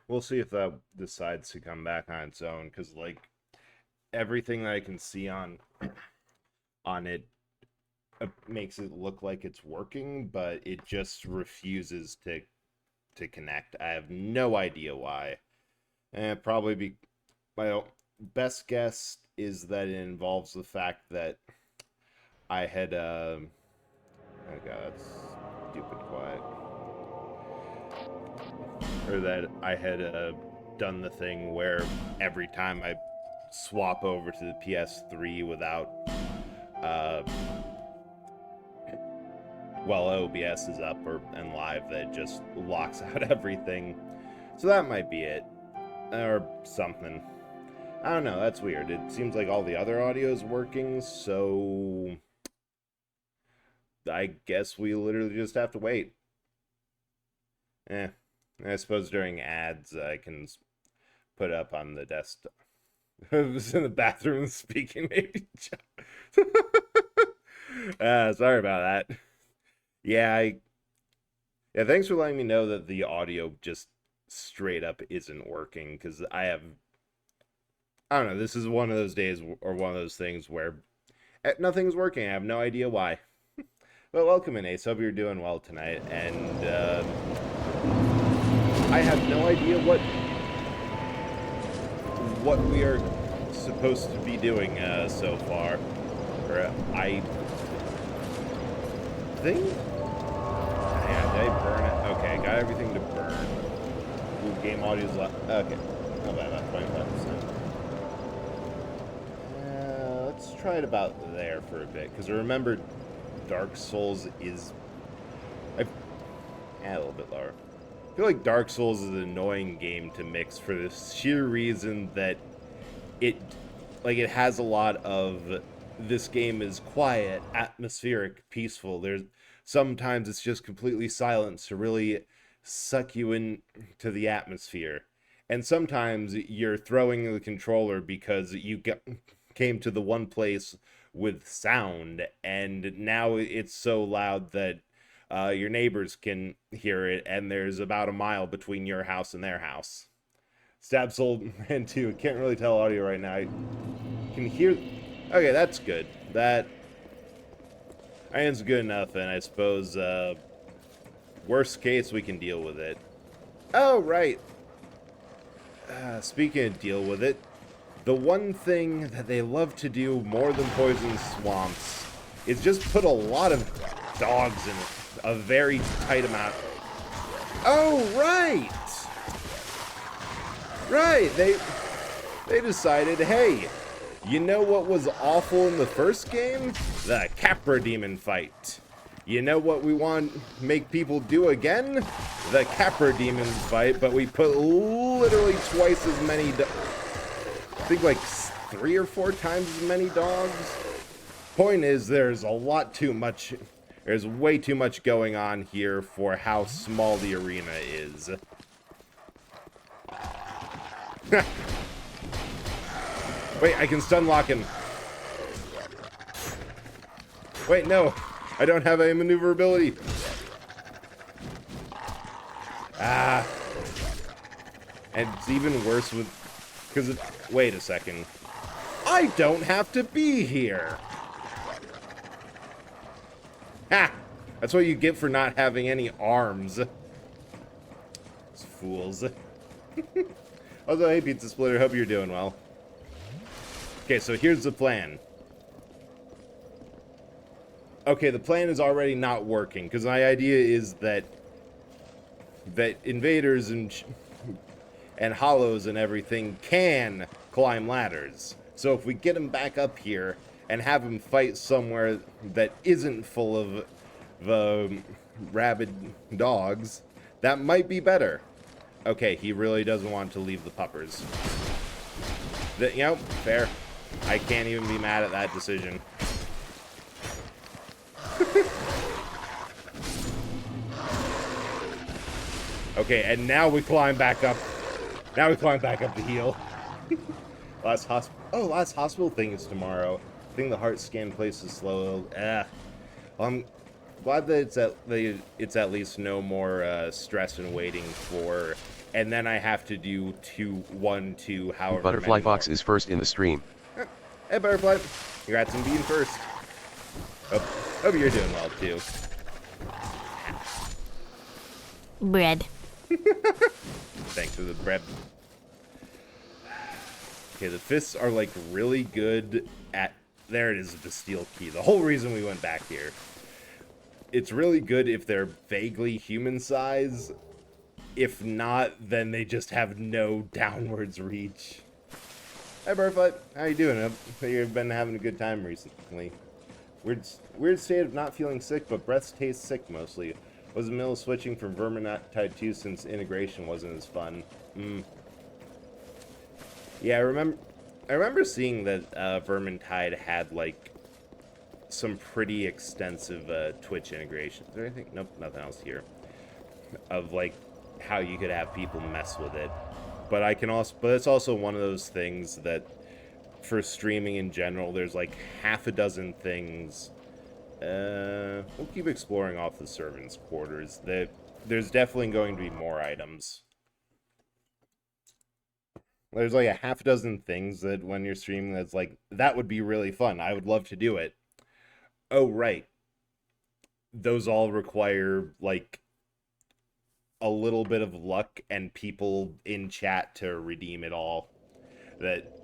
We'll see if that decides to come back on its own, because like everything that I can see on it makes it look like it's working, but it just refuses to connect. I have no idea why. Probably be my best guess is that it involves the fact that I had oh god, that's stupid quiet. Or that I had done the thing where every time I swap over to the PS3 without uh, while OBS is up and live, that it just locks out everything. So that might be it, or something. I don't know. That's weird. It seems like all the other audio is working, so I guess we literally just have to wait. Eh. I suppose during ads I can put up on the desktop. I was in the bathroom speaking, maybe. Sorry about that. Yeah, yeah. Thanks for letting me know that the audio just straight up isn't working, because I don't know. This is one of those days or one of those things where nothing's working. I have no idea why. But welcome in, Ace. Hope you're doing well tonight. And I have no idea what we are supposed to be doing so far. Or I think. Yeah, did I burn it? Okay, got everything to burn. Ooh, game audio's left. Okay, not bad. About 25%. Let's try it about there for a bit, because remember, Dark Souls is. I a little bit lower. I feel like Dark Souls is an annoying game to mix for the sheer reason that it it has a lot of this game is quiet, atmospheric, peaceful. There's sometimes it's just completely silent to really suck you into the atmosphere. And sometimes you're throwing the controller because came to the one place with sound, and now it's so loud that your neighbors can hear it, and there's about a mile between your house and their house. Stab Soul Man 2. Can't really tell audio right now. I can hear. Okay, that's good. That I think it's good enough, and I suppose worst case we can deal with it. Oh right. Speaking of deal with it, the one thing that they love to do more than poison swamps is just put a lot of dogs in it, a very tight amount. Oh right. Right, they decided, hey, you know what was awful in the first game? The Capra Demon fight. You know what we want to make people do again? The Capra Demon fight, but we put literally twice as many, I think like 3 or 4 times as many dogs. Point is, there's a lot too much, there's way too much going on here for how small the arena is. Wait, I can stun lock him. Wait, no. I don't have a maneuverability. Ah. And it's even worse with... Because wait a second. I don't have to be here. Ha! That's what you get for not having any arms. Those fools. Also, hey, Pizza Splitter, hope you're doing well. Okay, so here's the plan. Okay, the plan is already not working, because my idea is that invaders and hollows and everything can climb ladders. So if we get them back up here and have them fight somewhere that isn't full of the rabid dogs, that might be better. Okay, he really doesn't want to leave the puppers. You know, fair. I can't even be mad at that decision. Okay, and now we climb back up. Now we climb back up the hill. Last hospital thing is tomorrow. I think the heart scan place is slow. Well, I'm glad that it's at least no more stress and waiting for and then I have to do 2, 1, 2, however Butterfly many Fox more. is first in the stream. Hey, Butterfly. Congrats on being first. Hope you're doing well, too. Bread. Thanks for the bread. Okay, the fists are, like, really good at... There it is, the steel key. The whole reason we went back here. It's really good if they're vaguely human size. If not, then they just have no downwards reach. Hey, Butterfly. How you doing? You've been having a good time recently. Weird state of not feeling sick, but breath tastes sick mostly. Was in the middle of switching from Vermintide 2 since integration wasn't as fun. Yeah, I remember seeing that Vermintide had, like, some pretty extensive Twitch integrations. Is there anything? Nope, nothing else here. Of, like, how you could have people mess with it. But it's also one of those things that, for streaming in general, there's, like, half a dozen things. We'll keep exploring off the servants' quarters. There's definitely going to be more items. There's like a half a dozen things that when you're streaming that's like, that would be really fun. I would love to do it. Oh, right. Those all require, like, a little bit of luck and people in chat to redeem it all. That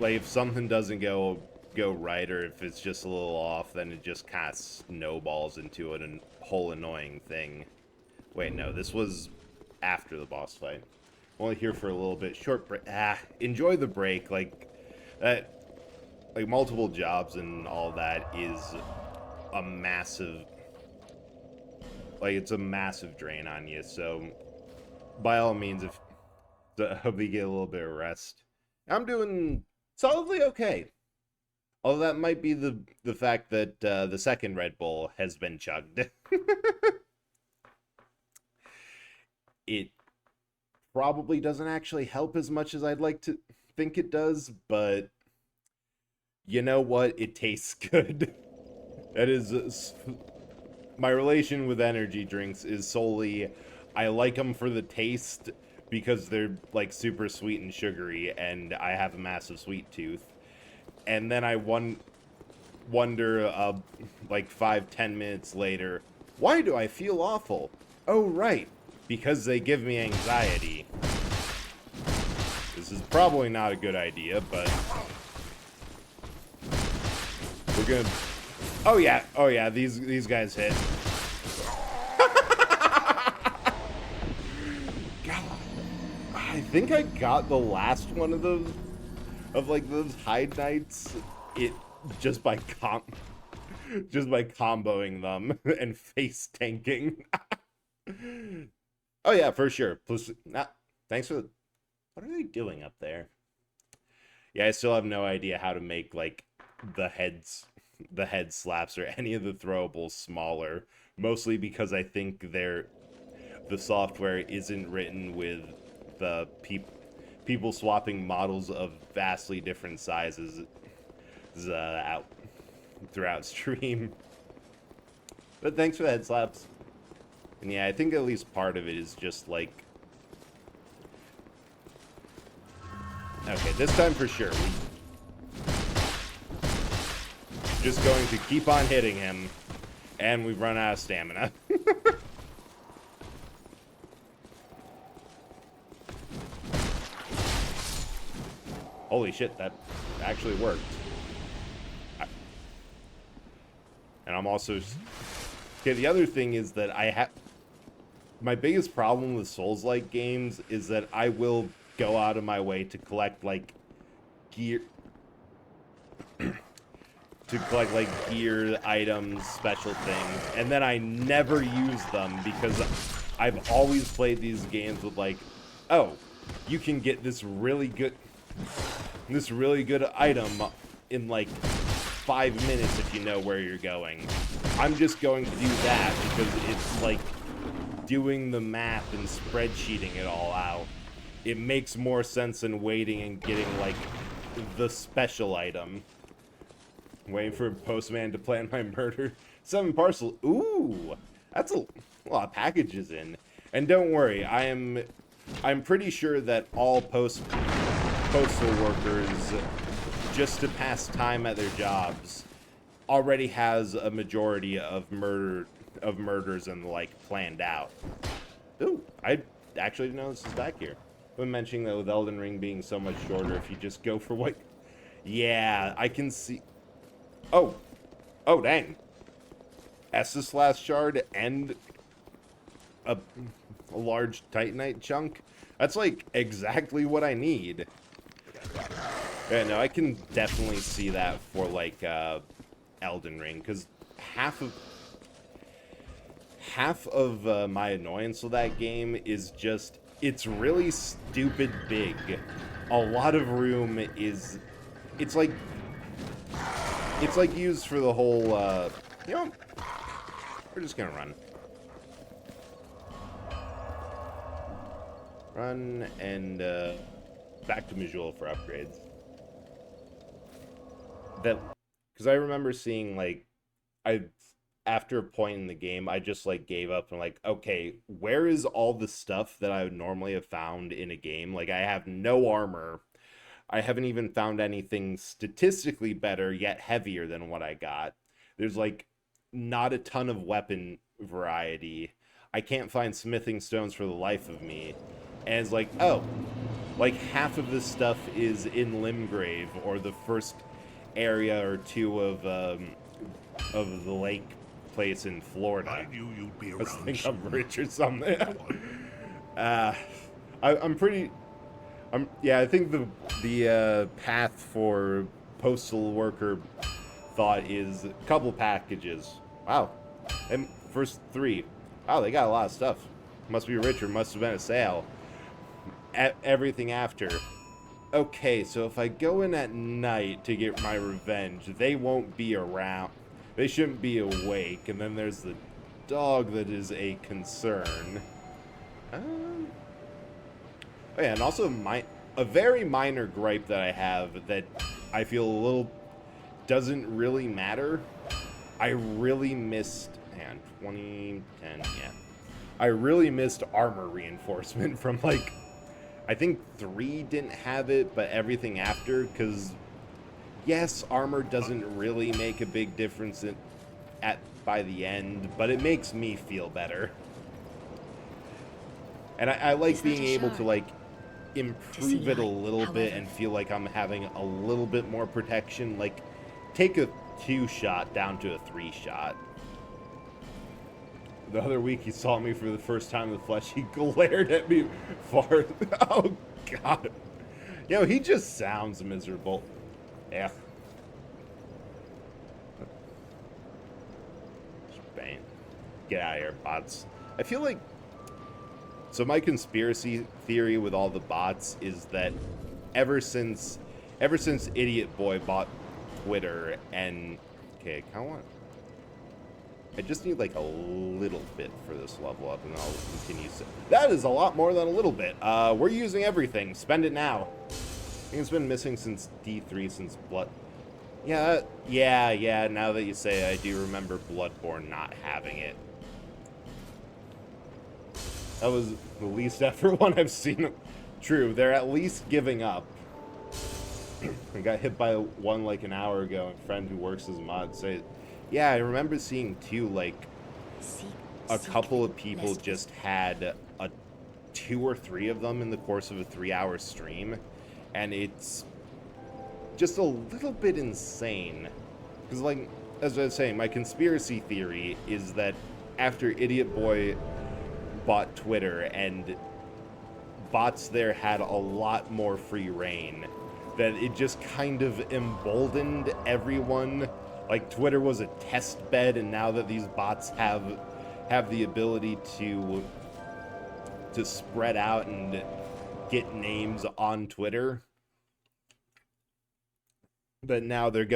if something doesn't go right, or if it's just a little off, then it just kind of snowballs into a whole annoying thing. Wait, no, this was after the boss fight. Only here for a little bit. Short break. Enjoy the break. Like, that, like, multiple jobs and all that is a massive, like, it's a massive drain on you. So, by all means, I hope you get a little bit of rest. I'm doing solidly okay. Although that might be the fact that the second Red Bull has been chugged. It probably doesn't actually help as much as I'd like to think it does, but you know what? It tastes good. That is... my relation with energy drinks is solely, I like them for the taste because they're, like, super sweet and sugary, and I have a massive sweet tooth. And then I wonder, like, 5-10 minutes later, why do I feel awful? Oh, right. Because they give me anxiety. This is probably not a good idea, but we're gonna... Oh yeah, these guys hit. God, I think I got the last one of those, like, those Hide Knights, just by comboing them and face tanking. Oh yeah, for sure. Plus, thanks for what are they doing up there? Yeah, I still have no idea how to make, like, the head slaps or any of the throwables smaller. Mostly because I think the software isn't written with the people swapping models of vastly different sizes out throughout stream. But thanks for the head slaps. And yeah, I think at least part of it is just, like... Okay, this time for sure. Just going to keep on hitting him. And we've run out of stamina. Holy shit, that actually worked. And I'm also... Okay, the other thing is that my biggest problem with Souls-like games is that I will go out of my way to collect, like, gear... to collect, like, gear, items, special things, and then I never use them because I've always played these games with, like, oh, you can get this really good item in, like, 5 minutes if you know where you're going. I'm just going to do that because it's, like, doing the math and spreadsheeting it all out. It makes more sense than waiting and getting, like, the special item. Waiting for a postman to plan my murder. 7 parcel. Ooh, that's a... a lot of packages in. And don't worry, I'm pretty sure that all postal workers, just to pass time at their jobs, already has a majority of murders and the like planned out. Ooh, I actually didn't know this is back here. When mentioning that with Elden Ring being so much shorter, if you just go for what... Yeah, I can see... Oh, dang. Estus last shard and a large Titanite chunk. That's like exactly what I need. Yeah, no, I can definitely see that for like Elden Ring, because half of my annoyance with that game is just it's really stupid big. A lot of room is it's like used for the whole you know, we're just gonna run and back to Majula for upgrades. That, because I remember seeing like after a point in the game, I just like gave up and like, okay, where is all the stuff that I would normally have found in a game? Like, I have no armor. I haven't even found anything statistically better yet heavier than what I got. There's like not a ton of weapon variety. I can't find smithing stones for the life of me. And it's like, oh, like half of this stuff is in Limgrave, or the first area or two of the lake place in Florida. I knew you'd be Let's around. think I'm rich or something. I'm pretty. Yeah, I think the path for postal worker thought is a couple packages. Wow, and first 3. Wow, they got a lot of stuff. Must be rich or must have been a sale. Everything after. Okay, so if I go in at night to get my revenge, they won't be around. They shouldn't be awake. And then there's the dog that is a concern. Oh yeah, and also a very minor gripe that I have that I feel a little doesn't really matter. I really missed, man, 2010, yeah. I really missed armor reinforcement from like, I think 3 didn't have it, but everything after, because yes, armor doesn't really make a big difference by the end, but it makes me feel better. And I like being able to like improve it a little bit and feel like I'm having a little bit more protection. Like, take a 2-shot down to a 3-shot. The other week, he saw me for the first time in the flesh. He glared at me far. Oh, God. Yo, he just sounds miserable. Yeah. Bang. Get out of here, bots. I feel like... So my conspiracy theory with all the bots is that ever since Idiot Boy bought Twitter and... Okay, I kind of want... I just need like a little bit for this level up, and I'll continue. That is a lot more than a little bit. We're using everything. Spend it now. I think it's been missing since D3, since Blood. Yeah. Now that you say it, I do remember Bloodborne not having it. That was the least effort one I've seen. True, they're at least giving up. I got hit by one like an hour ago. A friend who works as a mod said, yeah, I remember seeing too, like, a couple of people just had 2 or 3 of them in the course of a 3-hour stream, and it's just a little bit insane. Because, like, as I was saying, my conspiracy theory is that after Idiot Boy bought Twitter and bots there had a lot more free reign, that it just kind of emboldened everyone. Like, Twitter was a test bed, and now that these bots have the ability to spread out and get names on Twitter, but now they're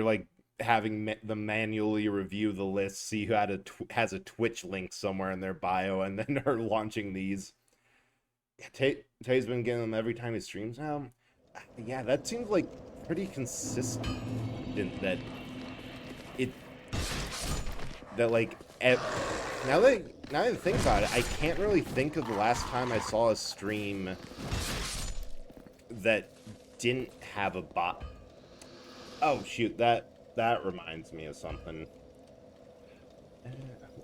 like having them manually review the list, see who has a Twitch link somewhere in their bio, and then are launching these. Yeah, Tay's been getting them every time he streams now. Yeah, that seems like pretty consistent. That like Now that I think about it, I can't really think of the last time I saw a stream that didn't have a bot. Oh shoot, that reminds me of something.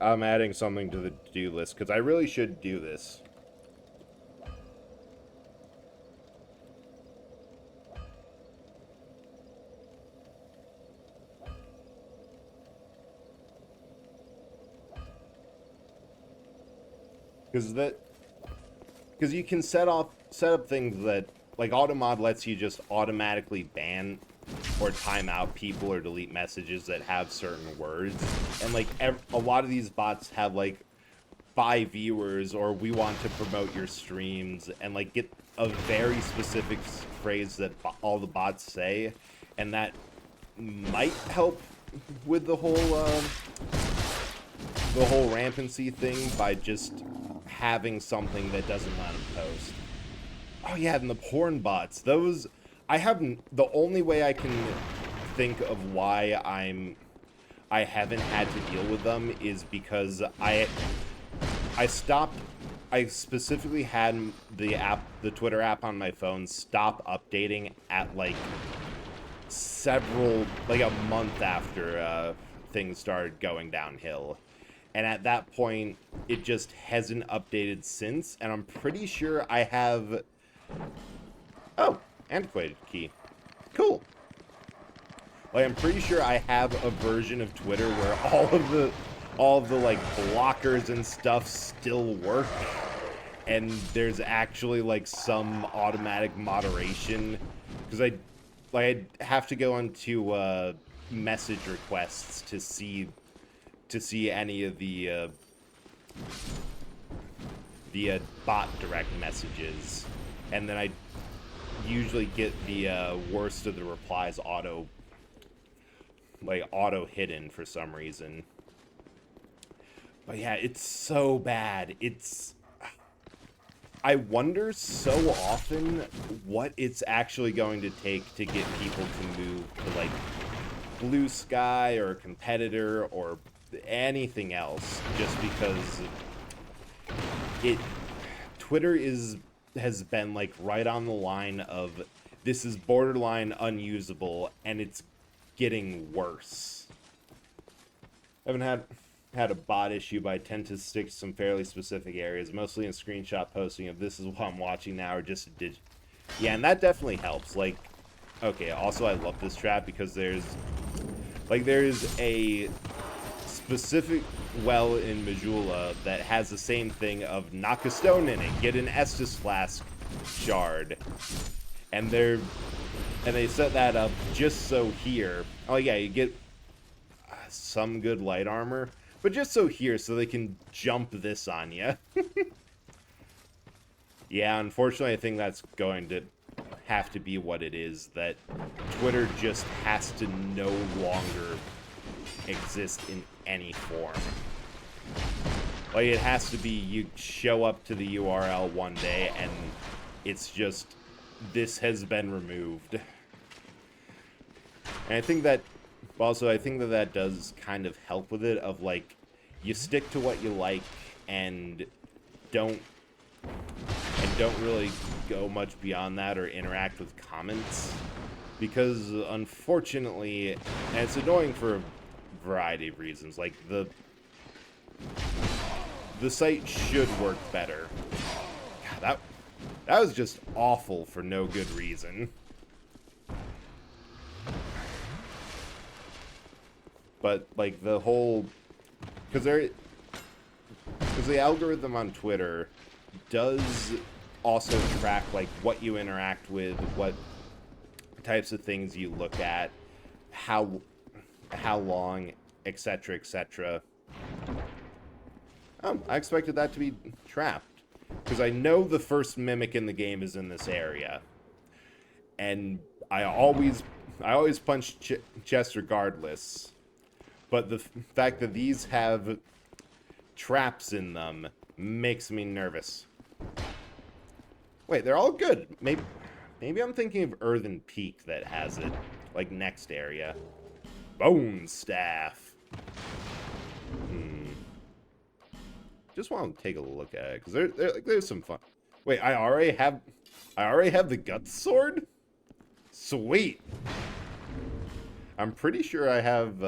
I'm adding something to the to-do list because I really should do this. Because you can set up things that, like, Automod lets you just automatically ban or time out people or delete messages that have certain words, and like a lot of these bots have like 5 viewers, or we want to promote your streams, and like get a very specific phrase that all the bots say, and that might help with the whole rampancy thing by just having something that doesn't let them post. Oh yeah, and the porn bots. Those, I haven't. The only way I can think of why I haven't had to deal with them is because I stopped. I specifically had the Twitter app on my phone stop updating at like a month after things started going downhill. And at that point, it just hasn't updated since, and I'm pretty sure I have... Oh, antiquated key. Cool. Like, I'm pretty sure I have a version of Twitter where all of the like, blockers and stuff still work, and there's actually, like, some automatic moderation, because I'd have to go into, message requests to see any of the bot direct messages, and then I usually get the worst of the replies auto hidden for some reason. But yeah, it's so bad. I wonder so often what it's actually going to take to get people to move to like Blue Sky or a competitor or anything else, just because Twitter has been like right on the line of this is borderline unusable, and it's getting worse. I haven't had a bot issue, but I tend to stick to some fairly specific areas, mostly in screenshot posting of this is what I'm watching now, or just a yeah, and that definitely helps. Like, okay, also I love this trap because there's a specific well in Majula that has the same thing of knock a stone in it, get an Estus Flask shard, and they set that up just so here, oh yeah, you get some good light armor, but just so here, so they can jump this on you. Yeah, unfortunately, I think that's going to have to be what it is, that Twitter just has to no longer exist in any form. Like, it has to be you show up to the URL one day and it's just, this has been removed. And I think that that does kind of help with it, of like, you stick to what you like and don't really go much beyond that or interact with comments, because unfortunately, and it's annoying for a variety of reasons, like the site should work better. God, that was just awful for no good reason. But like the whole, because the algorithm on Twitter does also track like what you interact with, what types of things you look at, how long, etc., etc. Oh, I expected that to be trapped, because I know the first mimic in the game is in this area, and I always punch chests regardless. But the fact that these have traps in them makes me nervous. Wait, they're all good. Maybe I'm thinking of Earthen Peak that has it, like next area. Bone Staff. just want to take a look at it because there's some fun. Wait, I already have the Guts Sword? Sweet. I'm pretty sure I have,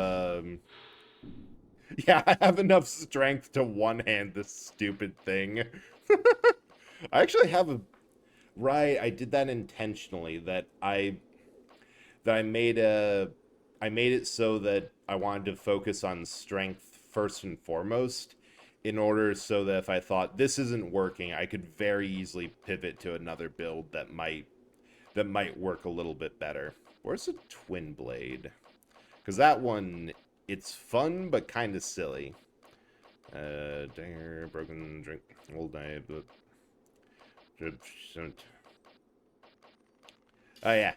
yeah, I have enough strength to one-hand this stupid thing. I actually have a... Right, I did that intentionally, that I made it so that I wanted to focus on strength first and foremost, in order so that if I thought this isn't working, I could very easily pivot to another build that might work a little bit better. Where's a twin blade? Because that one, it's fun but kind of silly. Dare, broken drink, old night, but... Oh yeah.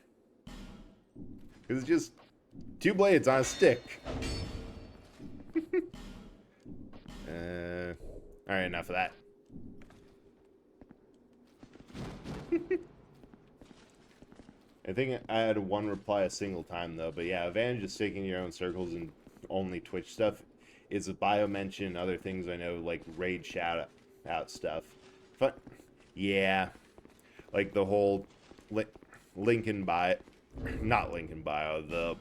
It's just 2 blades on a stick. Alright, enough of that. I think I had one reply a single time, though. But yeah, advantage of sticking your own circles and only Twitch stuff is a bio mention. Other things I know, like raid shout out stuff. But yeah, like the whole link in bio, not link in bio, the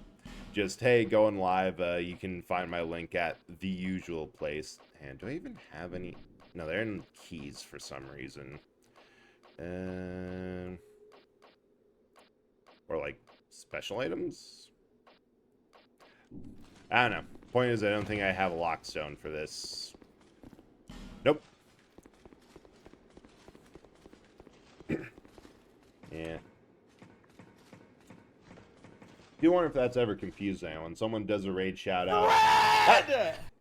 just, hey, going live, you can find my link at the usual place. And do I even have any? No, they're in keys for some reason. Or like special items? I don't know. Point is, I don't think I have a lockstone for this. Nope. Yeah. Do wonder if that's ever confused anyone. Someone does a raid shout out.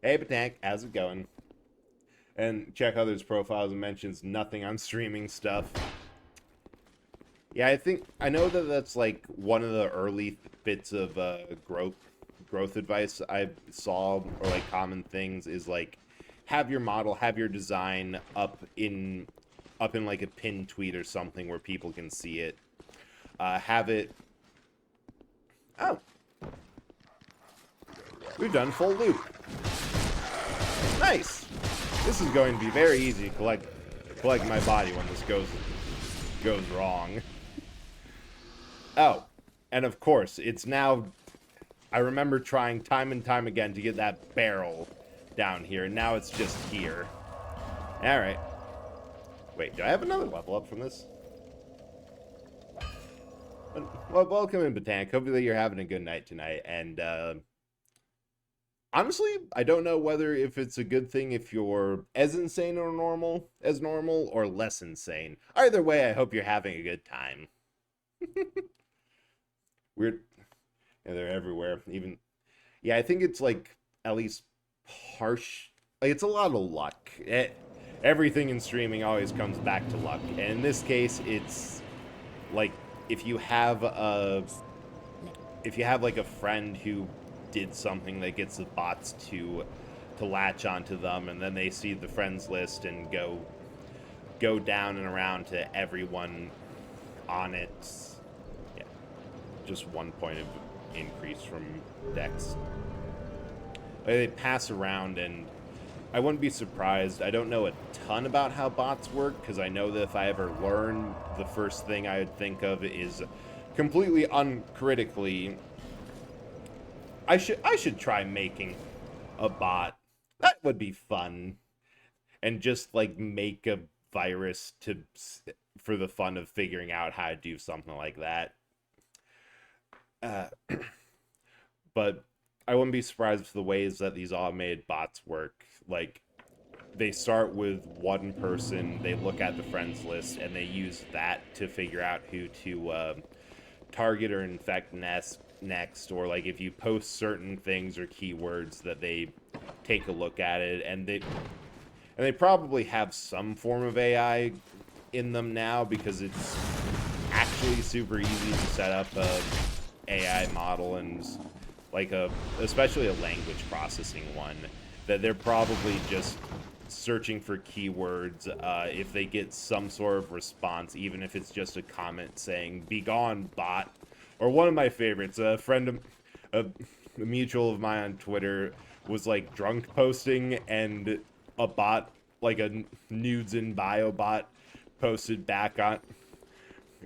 Hey, Batank, how's it going? And check others' profiles and mentions nothing on streaming stuff. Yeah, I know that that's like one of the early bits of growth advice I saw, or like common things, is like have your model, have your design up in like a pinned tweet or something where people can see it. Have it. Oh, we've done full loop. Nice. This is going to be very easy to collect my body when this goes wrong. Oh, and of course, it's now... I remember trying time and time again to get that barrel down here, and now it's just here. Alright. Wait, do I have another level up from this? Well, welcome in, Batank. Hopefully you're having a good night tonight, and, honestly, I don't know whether if it's a good thing if you're as insane or normal, or less insane. Either way, I hope you're having a good time. Weird. Yeah, they're everywhere. Even, yeah, I think it's like at least harsh. Like, it's a lot of luck. Everything in streaming always comes back to luck, and in this case, it's like if you have like a friend who did something that gets the bots to latch onto them, and then they see the friends list and go down and around to everyone on it. Yeah, just 1 point of increase from Dex. They pass around, and I wouldn't be surprised. I don't know a ton about how bots work, because I know that if I ever learn, the first thing I would think of is completely uncritically, I should try making a bot. That would be fun. And just like make a virus for the fun of figuring out how to do something like that. But I wouldn't be surprised with the ways that these automated bots work. Like, they start with one person, they look at the friends list, and they use that to figure out who to target or infect next, or like if you post certain things or keywords, that they take a look at it, and they probably have some form of AI in them now, because it's actually super easy to set up a AI model, and like especially a language processing one, that they're probably just searching for keywords. If they get some sort of response, even if it's just a comment saying "Be gone, bot," or one of my favorites, a mutual of mine on Twitter was like drunk posting, and a bot like a nudes in bio bot posted back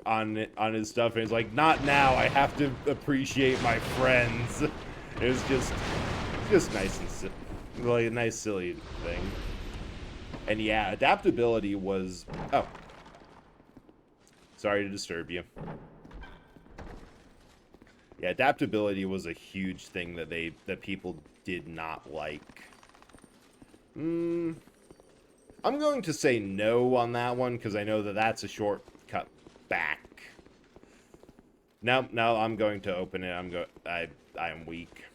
on his stuff, and he's like, not now, I have to appreciate my friends. It was just nice and like a nice silly thing. And yeah, adaptability was, oh, sorry to disturb you. Yeah, adaptability was a huge thing that people did not like. I'm going to say no on that one because I know that that's a shortcut back. No, I'm going to open it. I am weak.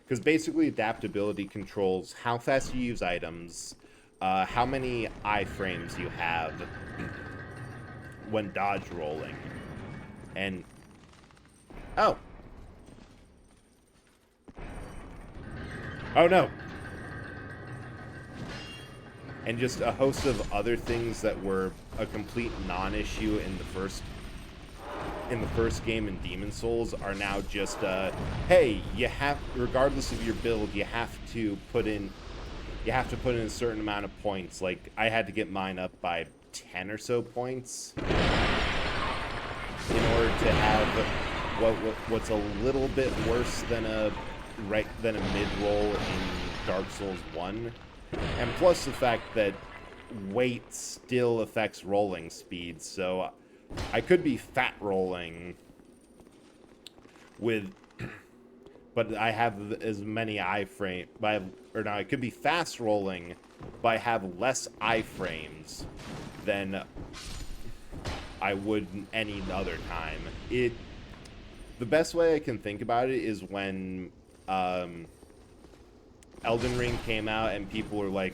Because basically adaptability controls how fast you use items, how many iframes you have when dodge rolling, and oh no, and just a host of other things that were a complete non-issue in the first game in Demon Souls are now just hey, you have, regardless of your build, you have to put in a certain amount of points. Like I had to get mine up by 10 or so points in order to have what's a little bit worse than a mid-roll in Dark Souls 1. And plus the fact that weight still affects rolling speed, so I could be fat rolling with, but I have as many iframes, or no, I could be fast rolling, but I have less iframes than I would any other time. The best way I can think about it is when Elden Ring came out and people were like,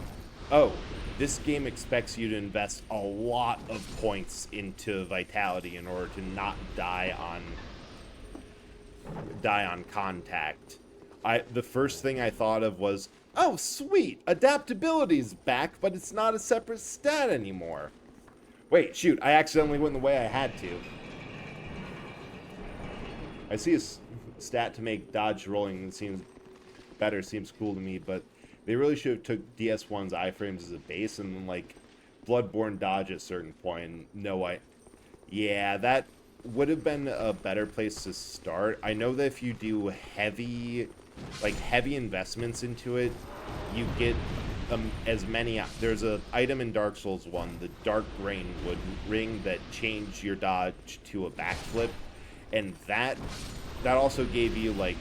oh, this game expects you to invest a lot of points into vitality in order to not die on contact. The first thing I thought of was, oh sweet, adaptability's back, but it's not a separate stat anymore. Wait, shoot, I accidentally went the way I had to. I see a stat to make dodge rolling that seems cool to me, but they really should have took DS1's iframes as a base and then like Bloodborne dodge at a certain point. Yeah, that would have been a better place to start. I know that if you do heavy investments into it, you get as many. There's a item in Dark Souls 1, the Dark Ring that changed your dodge to a backflip, and that also gave you like,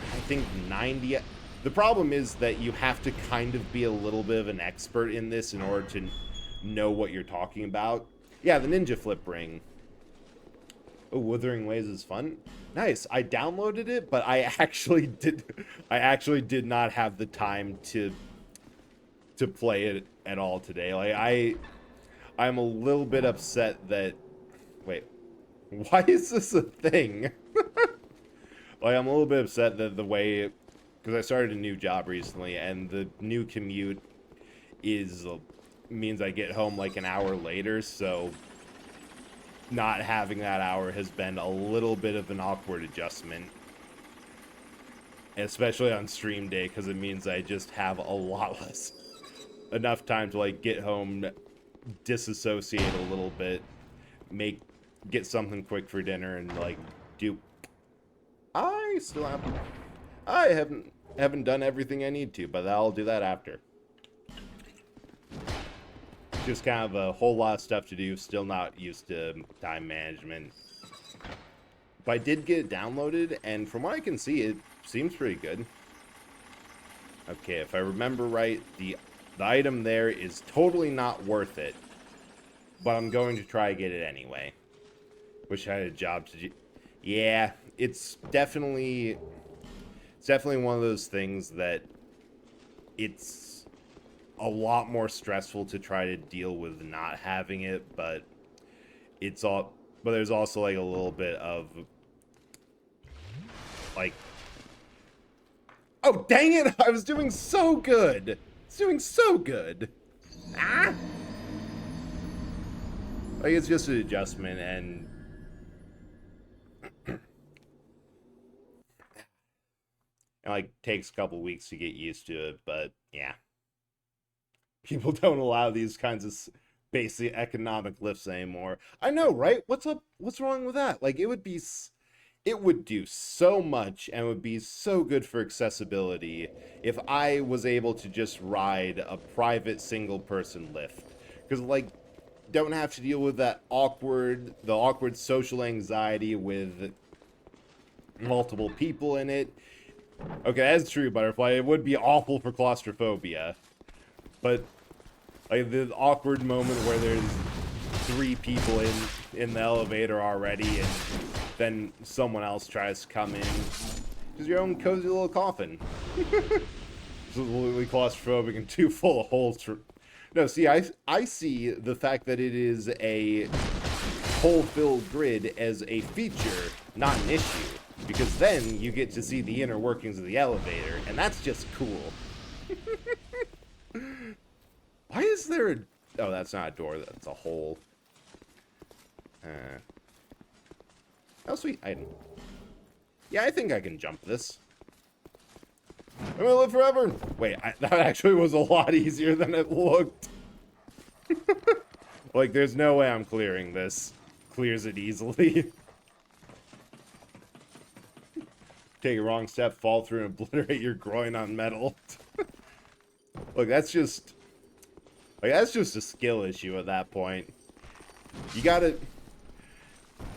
I think 90. The problem is that you have to kind of be a little bit of an expert in this in order to know what you're talking about. Yeah, the Ninja Flip Ring. Oh, Wuthering Waves is fun. Nice. I downloaded it, but I actually did not have the time to play it at all today. Like I'm a little bit upset that, wait, why is this a thing? Like, I'm a little bit upset that the way, because I started a new job recently, and the new commute means I get home like an hour later, so not having that hour has been a little bit of an awkward adjustment. Especially on stream day, because it means I just have a lot less, enough time to like get home, disassociate a little bit, get something quick for dinner, and like do. I haven't done everything I need to, but I'll do that after. Just kind of a whole lot of stuff to do, still not used to time management. But I did get it downloaded, and from what I can see, it seems pretty good. Okay, if I remember right, the item there is totally not worth it, but I'm going to try to get it anyway. Wish I had a job to do. Yeah, it's definitely one of those things that it's a lot more stressful to try to deal with not having it, but there's also like a little bit of like, oh dang it, I was doing so good. Ah! Like, it's just an adjustment, and it like takes a couple weeks to get used to it, but yeah. People don't allow these kinds of basic economic lifts anymore. I know, right? What's up? What's wrong with that? Like, it would do so much and would be so good for accessibility if I was able to just ride a private single person lift. Because, like, don't have to deal with the awkward social anxiety with multiple people in it. Okay, that's true, Butterfly. It would be awful for claustrophobia. But, like, the awkward moment where there's 3 people in the elevator already, and then someone else tries to come in. Just your own cozy little coffin. It's completely claustrophobic and too full of holes for... No, see, I see the fact that it is a hole-filled grid as a feature, not an issue. Because then you get to see the inner workings of the elevator, and that's just cool. Why is there a... Oh, that's not a door, that's a hole. Oh, sweet item. Yeah, I think I can jump this. I'm gonna live forever! Wait, that actually was a lot easier than it looked. Like, there's no way I'm clearing this. Clears it easily. Take a wrong step, fall through, and obliterate your groin on metal. Look, that's just... Like, that's just a skill issue at that point. You gotta...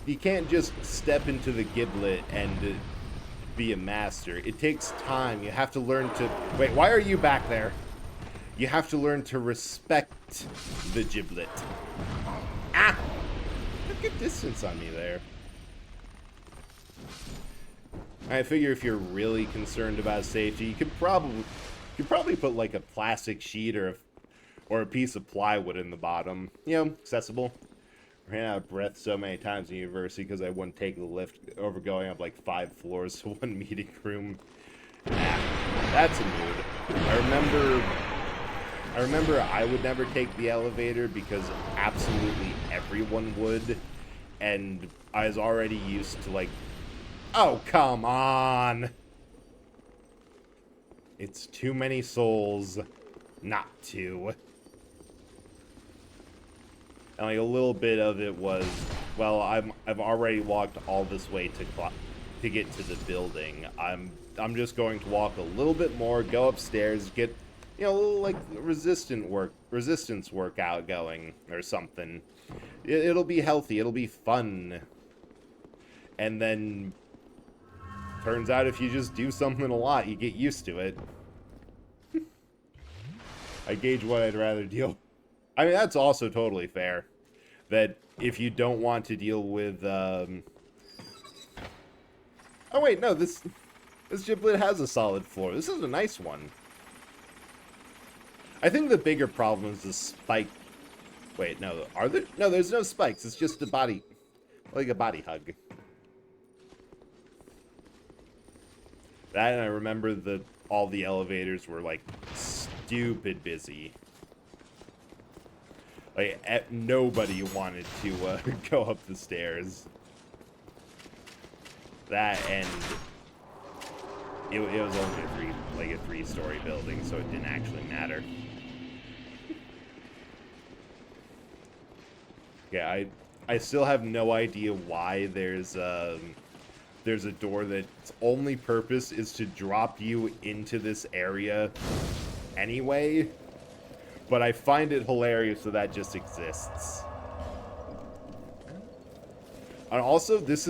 You can't just step into the giblet and be a master. It takes time. You have to learn to... Wait, why are you back there? You have to learn to respect the giblet. Ah! Took a distance on me there. I figure if you're really concerned about safety, you could probably put like a plastic sheet or a piece of plywood in the bottom. You know, accessible. I ran out of breath so many times in university because I wouldn't take the lift over going up like 5 floors to one meeting room. Ah, that's a mood. I remember I would never take the elevator because absolutely everyone would, and I was already used to like, oh, come on. It's too many souls not to. And like a little bit of it was, well, I've already walked all this way to get to the building. I'm just going to walk a little bit more, go upstairs, get, you know, a little like resistance workout going or something. It'll be healthy, it'll be fun. And then turns out if you just do something a lot, you get used to it. I gauge what I'd rather deal. I mean, that's also totally fair. That if you don't want to deal with, Oh wait, no, this giblet has a solid floor. This is a nice one. I think the bigger problem is the spike. Wait, no, are there? No, there's no spikes. It's just a body, like a body hug. That, and I remember that all the elevators were like stupid busy. Like, nobody wanted to go up the stairs. That, and it was only a 3-story building, so it didn't actually matter. Yeah, I still have no idea why there's a door that's only purpose is to drop you into this area anyway. But I find it hilarious that that just exists. And also, this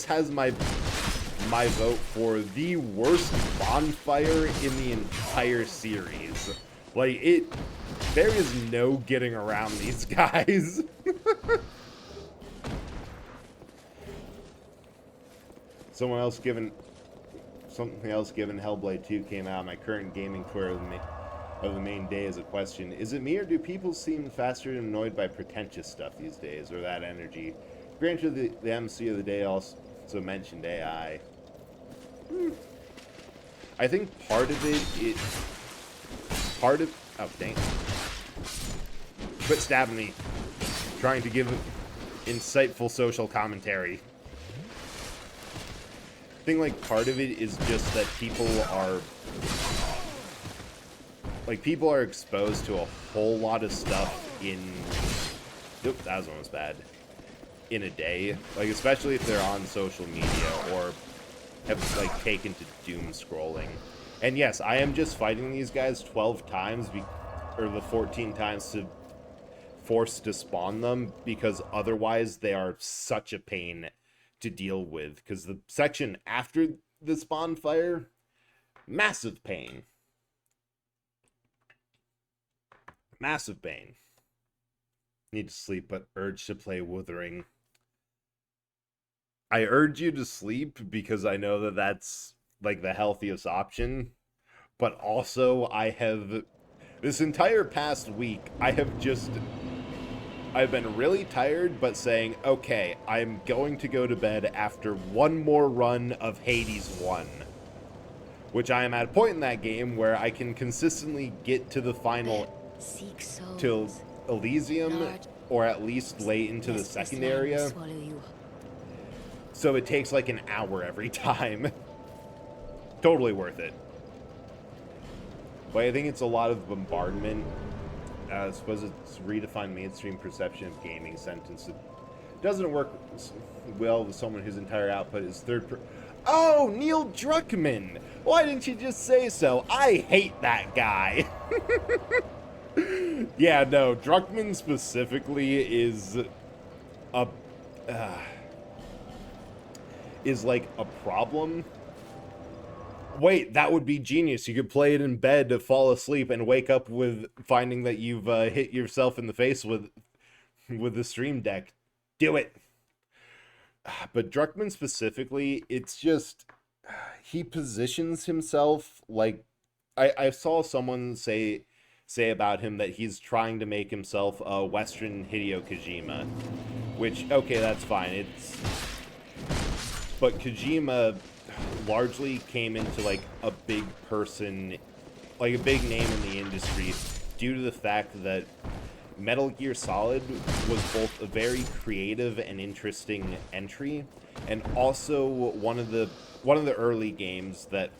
has my vote for the worst bonfire in the entire series. Like, there is no getting around these guys. Something else given Hellblade 2 came out. My current gaming tour of the main day is a question. Is it me, or do people seem faster and annoyed by pretentious stuff these days, or that energy? Granted, the MC of the day also mentioned AI. I think part of it oh, dang. Quit stabbing me. Trying to give insightful social commentary. I think, like, part of it is just that people are... like, people are exposed to a whole lot of stuff in... Oop, that was almost bad. In a day. Like, especially if they're on social media or have, like, taken to doom scrolling. And yes, I am just fighting these guys 12 times, or the 14 times to force to spawn them, because otherwise they are such a pain to deal with. Because the section after the spawn fire, massive pain. Massive pain. Need to sleep, but urge to play Wuthering. I urge you to sleep because I know that that's like the healthiest option. But also, I have this entire past week, I've been really tired, but saying, okay, I'm going to go to bed after one more run of Hades 1. Which I am at a point in that game where I can consistently get to the final, till Elysium, or at least late into the second area. So it takes like an hour every time. Totally worth it. But I think it's a lot of bombardment. I suppose it's redefined mainstream perception of gaming sentence. It doesn't work well with someone whose entire output is Oh, Neil Druckmann! Why didn't you just say so? I hate that guy. Yeah, no, Druckmann specifically is like a problem. Wait, that would be genius. You could play it in bed to fall asleep and wake up with finding that you've hit yourself in the face with the Stream Deck. Do it. But Druckmann specifically, it's just, he positions himself like, I saw someone say about him that he's trying to make himself a Western Hideo Kojima, which, okay, that's fine. But Kojima largely came into like a big person, like a big name in the industry, due to the fact that Metal Gear Solid was both a very creative and interesting entry, and also one of the early games that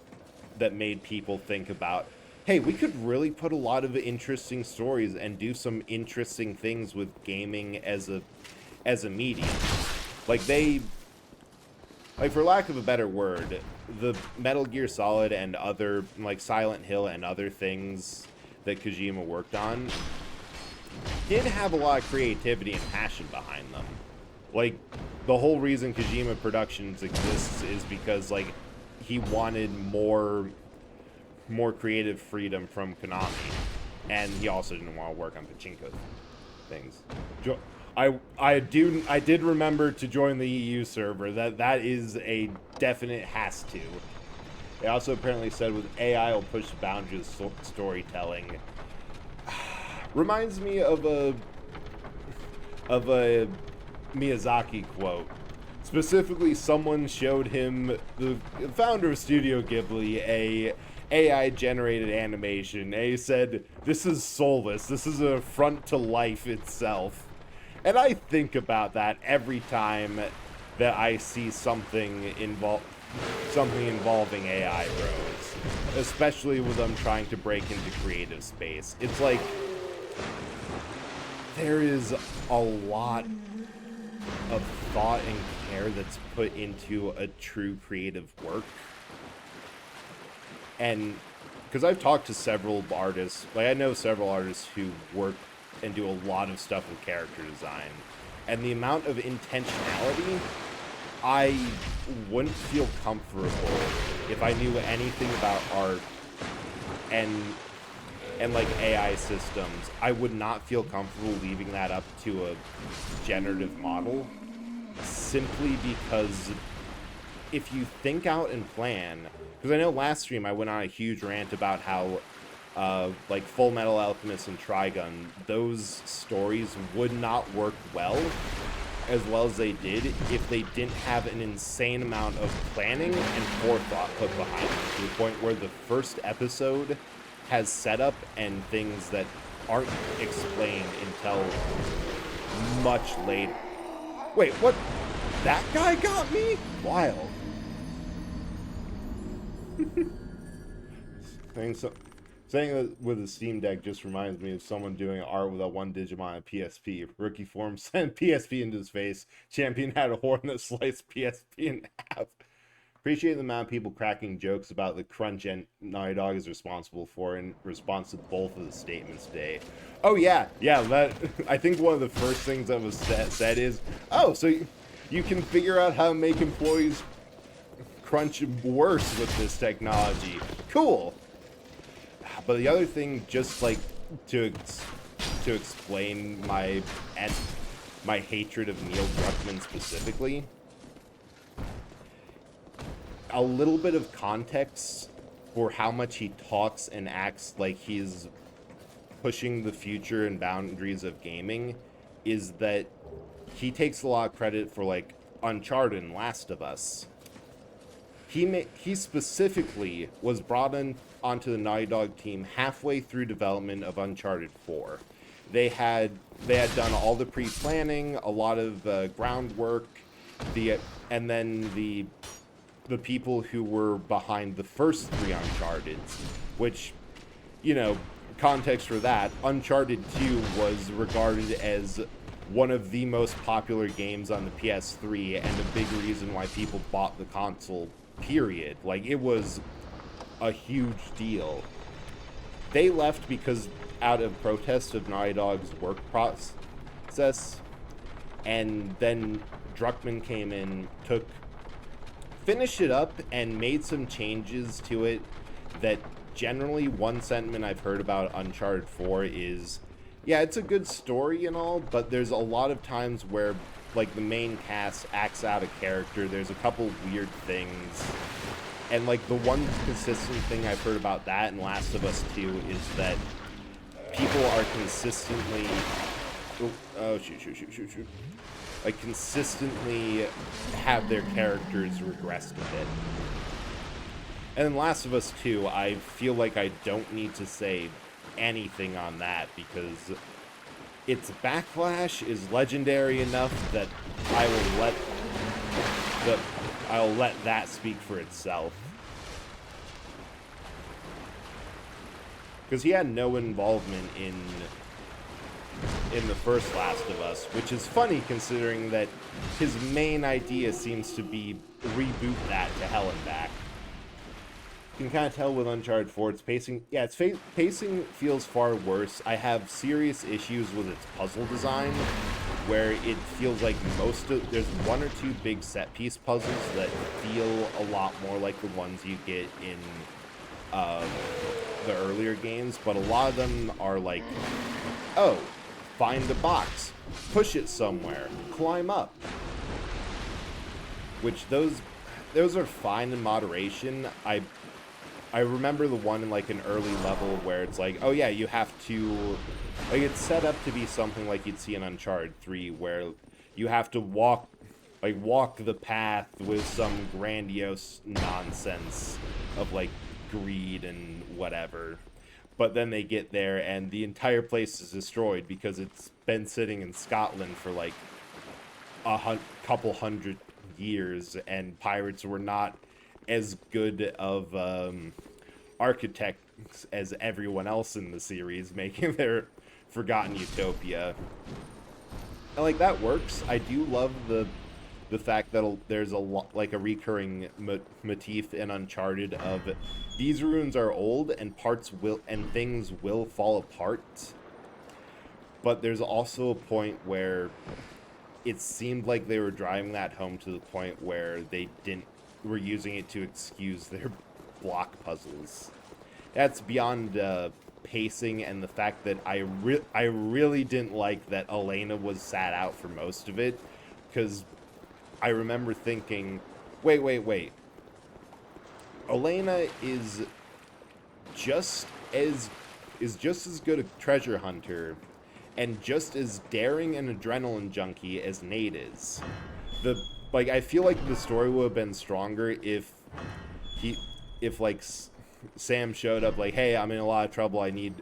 made people think about, hey, we could really put a lot of interesting stories and do some interesting things with gaming as a medium. Like, for lack of a better word, the Metal Gear Solid and other, like, Silent Hill and other things that Kojima worked on did have a lot of creativity and passion behind them. Like, the whole reason Kojima Productions exists is because, like, he wanted more creative freedom from Konami. And he also didn't want to work on pachinko things. I did remember to join the EU server. That is a definite has to. They also apparently said with AI will push the boundaries of storytelling. Reminds me of a Miyazaki quote. Specifically, someone showed him, the founder of Studio Ghibli, a AI-generated animation. And he said, "This is soulless. This is an affront to life itself." And I think about that every time that I see something involving AI bros, especially when I'm trying to break into creative space. It's like there is a lot of thought and care that's put into a true creative work. And because I've talked to several artists, like I know several artists who work and do a lot of stuff with character design, and the amount of intentionality, I wouldn't feel comfortable if I knew anything about art and like AI systems. I would not feel comfortable leaving that up to a generative model, simply because if you think out and plan, because I know last stream I went on a huge rant about how like Full Metal Alchemist and Trigun, those stories would not work well as they did if they didn't have an insane amount of planning and forethought put behind them, to the point where the first episode has setup and things that aren't explained until much later. Wait, what? That guy got me? Wild. Saying that with a Steam Deck just reminds me of someone doing art with a one Digimon on PSP. Rookie form sent PSP into his face. Champion had a horn that sliced PSP in half. Appreciate the amount of people cracking jokes about the crunch and Naughty Dog is responsible for in response to both of the statements today. Oh yeah, that I think one of the first things that was said is, oh, so you can figure out how to make employees crunch worse with this technology. Cool. But the other thing, just like to explain my hatred of Neil Druckmann specifically, a little bit of context for how much he talks and acts like he's pushing the future and boundaries of gaming is that he takes a lot of credit for like Uncharted and Last of Us. He specifically was brought onto the Naughty Dog team halfway through development of Uncharted 4. They had done all the pre-planning, a lot of groundwork, and then the people who were behind the first 3 Uncharteds, which, you know, context for that, Uncharted 2 was regarded as one of the most popular games on the PS3 and a big reason why people bought the console, period. Like, it was a huge deal. They left because out of protest of Naughty Dog's work process, and then Druckmann came in, finished it up, and made some changes to it that generally one sentiment I've heard about Uncharted 4 is, yeah, it's a good story and all, but there's a lot of times where, like, the main cast acts out a character. There's a couple weird things. And, like, the one consistent thing I've heard about that in Last of Us 2 is that people are consistently... Oh, shoot. Like, consistently have their characters regressed a bit. And in Last of Us 2, I feel like I don't need to say anything on that because its backlash is legendary enough that I'll let that speak for itself. Because he had no involvement in the first Last of Us, which is funny considering that his main idea seems to be reboot that to hell and back. You can kind of tell with Uncharted 4, its pacing, pacing feels far worse. I have serious issues with its puzzle design, where it feels like there's 1 or 2 big set-piece puzzles that feel a lot more like the ones you get in the earlier games, but a lot of them are like, oh, find a box, push it somewhere, climb up. Which those are fine in moderation. I remember the one in like an early level where it's like, oh yeah, you have to, like, it's set up to be something like you'd see in Uncharted 3 where you have to walk the path with some grandiose nonsense of like greed and whatever. But then they get there and the entire place is destroyed because it's been sitting in Scotland for like couple hundred years, and pirates were not as good of architects as everyone else in the series, making their forgotten utopia. And like, that works. I do love the fact that there's a recurring motif in Uncharted of these ruins are old and things will fall apart. But there's also a point where it seemed like they were driving that home to the point where they were using it to excuse their block puzzles. That's beyond pacing and the fact that I really didn't like that Elena was sat out for most of it, because I remember thinking, wait. Elena is just as good a treasure hunter and just as daring and adrenaline junkie as Nate is. I feel like the story would have been stronger if Sam showed up like, hey, I'm in a lot of trouble, I need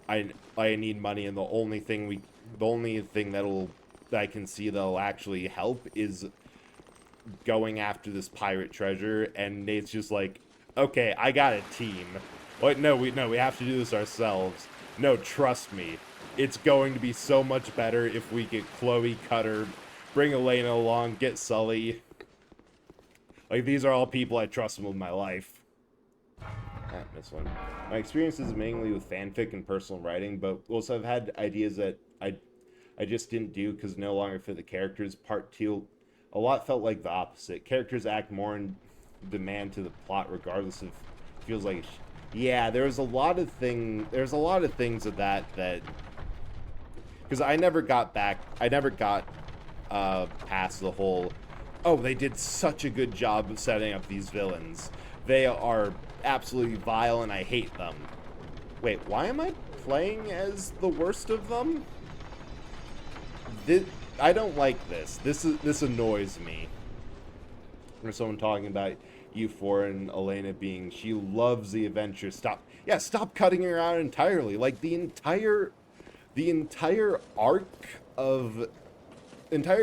money, and the only thing that I can see that'll actually help is going after this pirate treasure, and Nate's just like, okay, I got a team. Like, no, we have to do this ourselves. No, trust me. It's going to be so much better if we get Chloe, Cutter, bring Elena along, get Sully. Like, these are all people I trust with my life. Ah, missed one. My experience is mainly with fanfic and personal writing, but also I've had ideas that I just didn't do because no longer fit the characters. Part 2, a lot felt like the opposite. Characters act more in demand to the plot regardless of feels like yeah, there's a lot of things of that because I never got past the whole oh, they did such a good job of setting up these villains. They are absolutely vile and I hate them. Wait, why am I playing as the worst of them? I don't like this. This annoys me. There's someone talking about U4 and Elena being she loves the adventure. Stop cutting her out entirely. Like the entire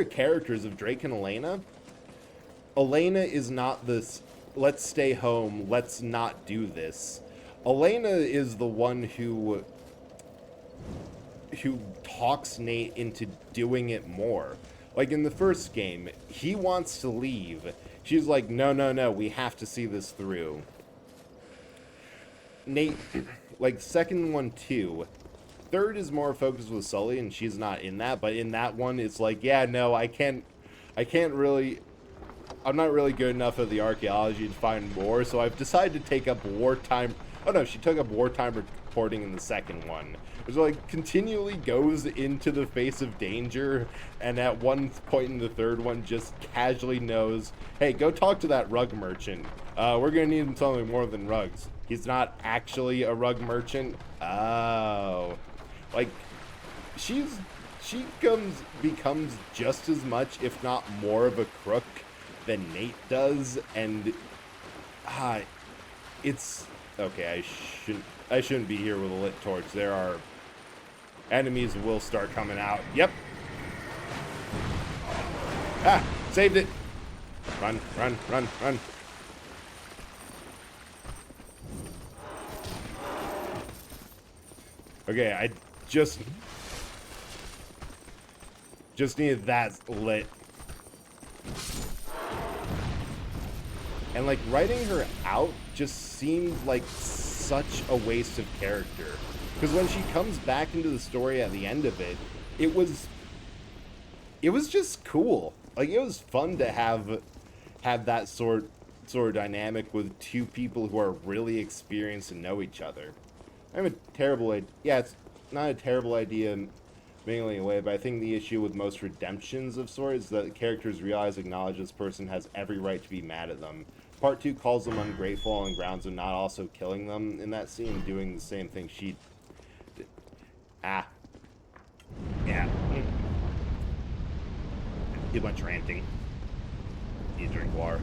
characters of Drake and Elena. Elena is not this let's stay home, let's not do this. Elena is the one who talks Nate into doing it more. Like in the first game, he wants to leave. She's like, no, we have to see this through. Nate, like second one too. Third is more focused with Sully and she's not in that, but in that one it's like, yeah, no, I'm not really good enough at the archaeology to find more, so I've decided to take up wartime. Oh no, she took up wartime reporting in the second one. Which like continually goes into the face of danger, and at one point in the third one just casually knows, hey, go talk to that rug merchant. We're gonna need something more than rugs. He's not actually a rug merchant. Oh. Like, she becomes just as much, if not more of a crook than Nate does, and it's okay. I shouldn't be here with a lit torch. There are enemies will start coming out. Yep. Ah, saved it. Run. Okay, I just needed that lit. And like writing her out just seemed like such a waste of character. Because when she comes back into the story at the end of it, it was just cool. Like it was fun to have that sort of dynamic with two people who are really experienced and know each other. It's not a terrible idea mainly away, but I think the issue with most redemptions of sorts is that the characters acknowledge this person has every right to be mad at them. Part 2 calls them ungrateful on grounds of not also killing them in that scene, doing the same thing she did. Yeah. Too much ranting. Need to drink water.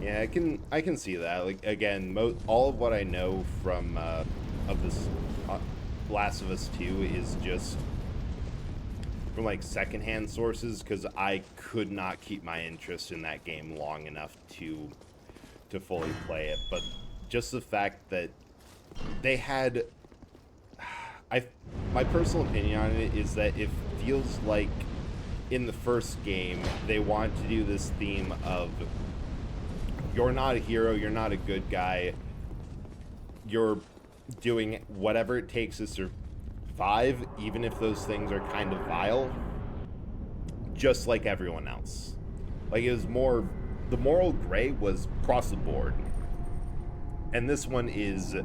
Yeah, I can see that. Like again, all of what I know from of this Last of Us 2 is just from like secondhand sources, because I could not keep my interest in that game long enough to fully play it. But just the fact that they had, my personal opinion on it is that it feels like in the first game they wanted to do this theme of you're not a hero, you're not a good guy, you're doing whatever it takes to survive, even if those things are kind of vile, just like everyone else. Like it was more, the moral gray was across the board. And this one is,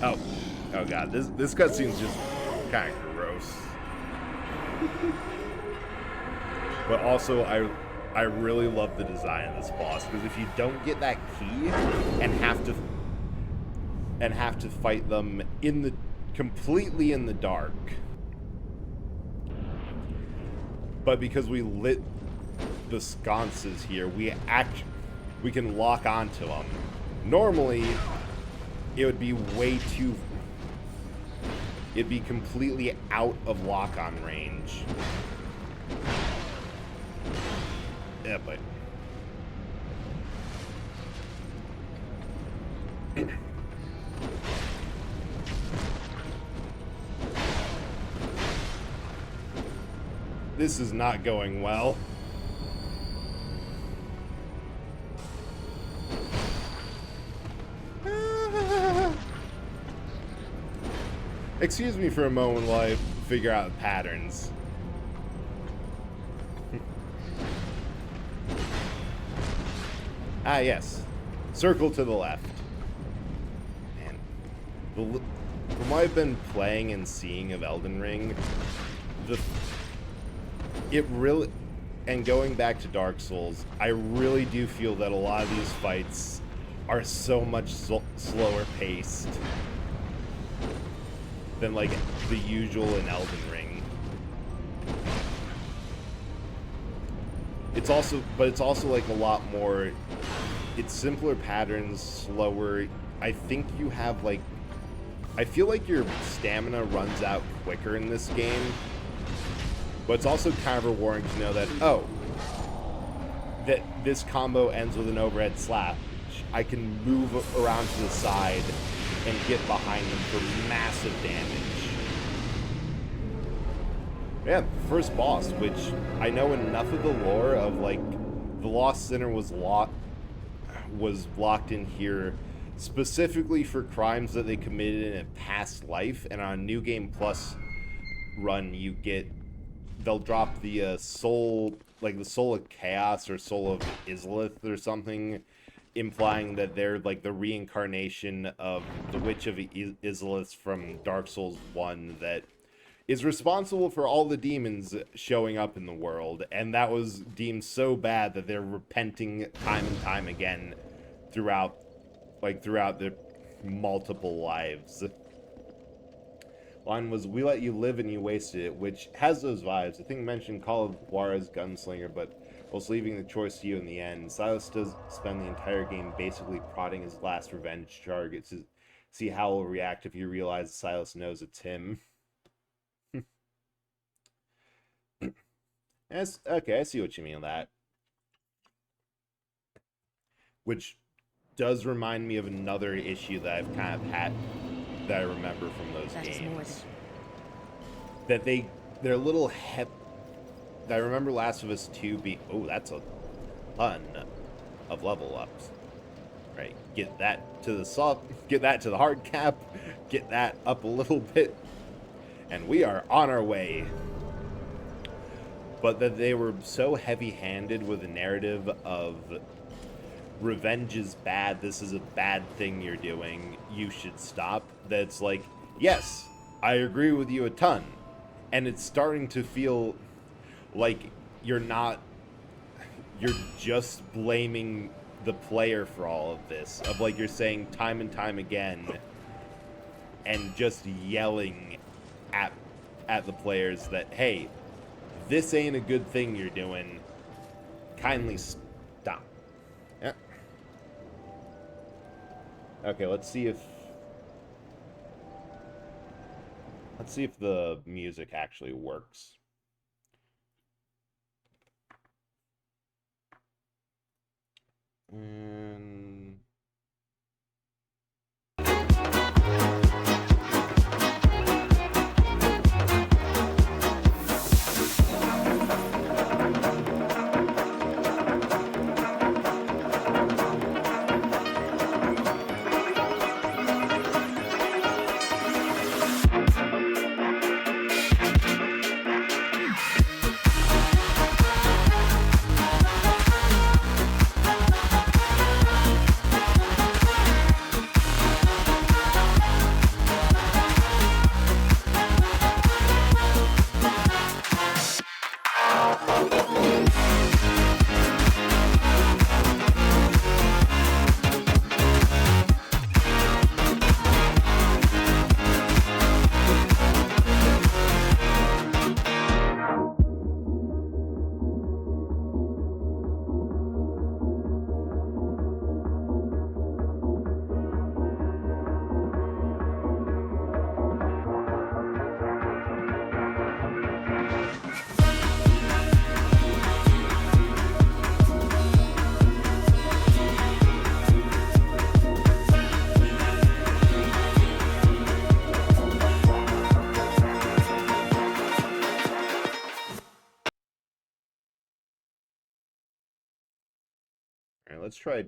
oh god, this cutscene's just kind of gross. But also, I really love the design of this boss, because if you don't get that key and have to fight them completely in the dark, but because we lit the sconces here, we can lock onto them. Normally, it'd be completely out of lock-on range. Yeah, but This is not going well. Excuse me for a moment while I figure out patterns. Ah, yes. Circle to the left. Man. From what I've been playing and seeing of Elden Ring, it really... And going back to Dark Souls, I really do feel that a lot of these fights are so much slower paced than, like, the usual in Elden Ring. It's also like a lot more... It's simpler patterns, slower. I think you have, like... I feel like your stamina runs out quicker in this game. But it's also kind of rewarding to know that, oh, that this combo ends with an overhead slap. I can move around to the side and get behind them for massive damage. Yeah, first boss, which I know enough of the lore of, like, the Lost Sinner was locked in here specifically for crimes that they committed in a past life, and on New Game Plus run, they'll drop the soul, like the soul of Chaos or soul of Izalith or something, implying that they're like the reincarnation of the Witch of Izalith from Dark Souls 1 that is responsible for all the demons showing up in the world, and that was deemed so bad that they're repenting time and time again throughout their multiple lives. Line was, "We let you live and you wasted it," which has those vibes. I think I mentioned Call of Juarez Gunslinger, but was leaving the choice to you in the end. Silas does spend the entire game basically prodding his last revenge target to see how he'll react if you realize Silas knows it's him. Okay, I see what you mean with that. Which does remind me of another issue that I've kind of had that I remember from those games. That they're a little I remember Last of Us 2 being... Oh, that's a ton of level ups. Right, get that to the hard cap, get that up a little bit, and we are on our way. But that they were so heavy-handed with the narrative of revenge is bad, this is a bad thing you're doing, you should stop, that it's like, yes, I agree with you a ton. And it's starting to feel like you're just blaming the player for all of this. Of like you're saying time and time again and just yelling at the players that, hey, this ain't a good thing you're doing. Kindly stop. Yeah. Okay, let's see if the music actually works. And Alright, let's try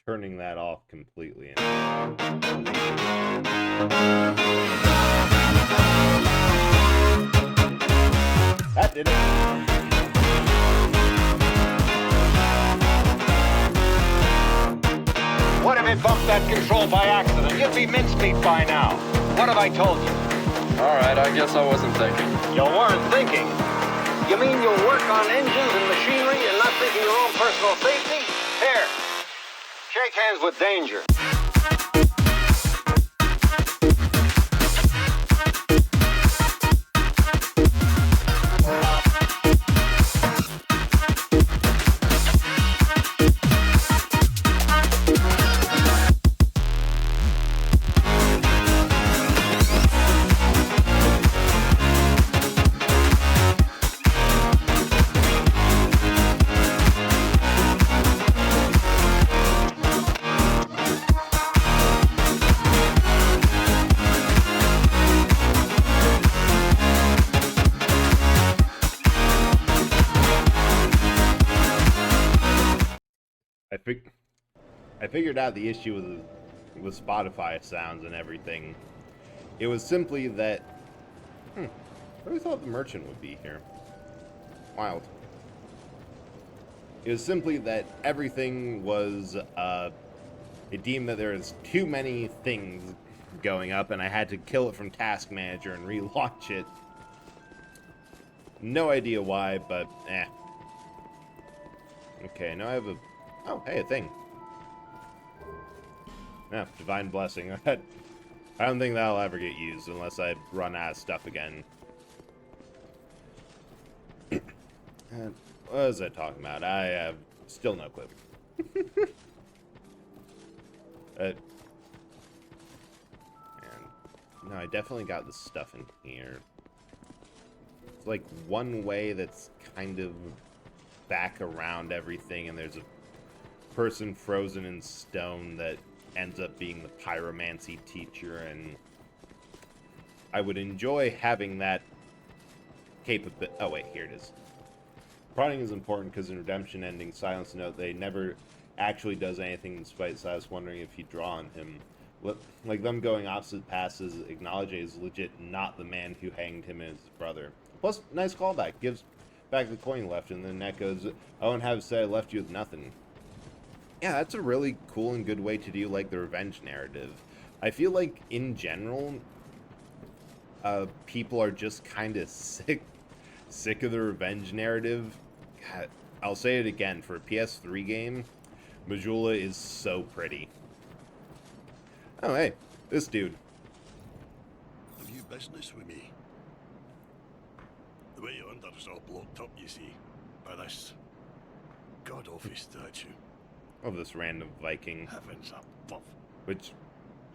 turning that off completely. That did it. What if it bumped that control by accident? You'd be mincemeat by now. What have I told you? Alright, I guess I wasn't thinking. You weren't thinking. You mean you'll work on engines and machinery and not think of your own personal safety? Here, shake hands with danger. I figured out the issue with Spotify sounds and everything. It was simply that I really thought the merchant would be here. Wild. It was simply that everything was it deemed that there was too many things going up and I had to kill it from Task Manager and relaunch it. No idea why, but Okay, now I have a... Oh, hey, a thing. Yeah, Divine Blessing. I don't think that'll ever get used unless I run out of stuff again. What was I talking about? I have still no clue. And no, I definitely got the stuff in here. It's like one way that's kind of back around everything, and there's a person frozen in stone that ends up being the pyromancy teacher, and I would enjoy having that capability. Oh wait, here it is. Prodding is important because in Redemption ending, Silence note they never actually does anything despite Silas wondering if he'd draw on him. Like them going opposite passes, acknowledging is legit not the man who hanged him and his brother. Plus, nice callback. Gives back the coin left, and then Net goes, I wouldn't have said I left you with nothing. Yeah, that's a really cool and good way to do, like, the revenge narrative. I feel like, in general, people are just kind of sick of the revenge narrative. God, I'll say it again, for a PS3 game, Majula is so pretty. Oh, hey, this dude. Have you business with me? The way under's all blocked up, you see, by this god-awful statue. Of this random Viking. Heavens above. Which...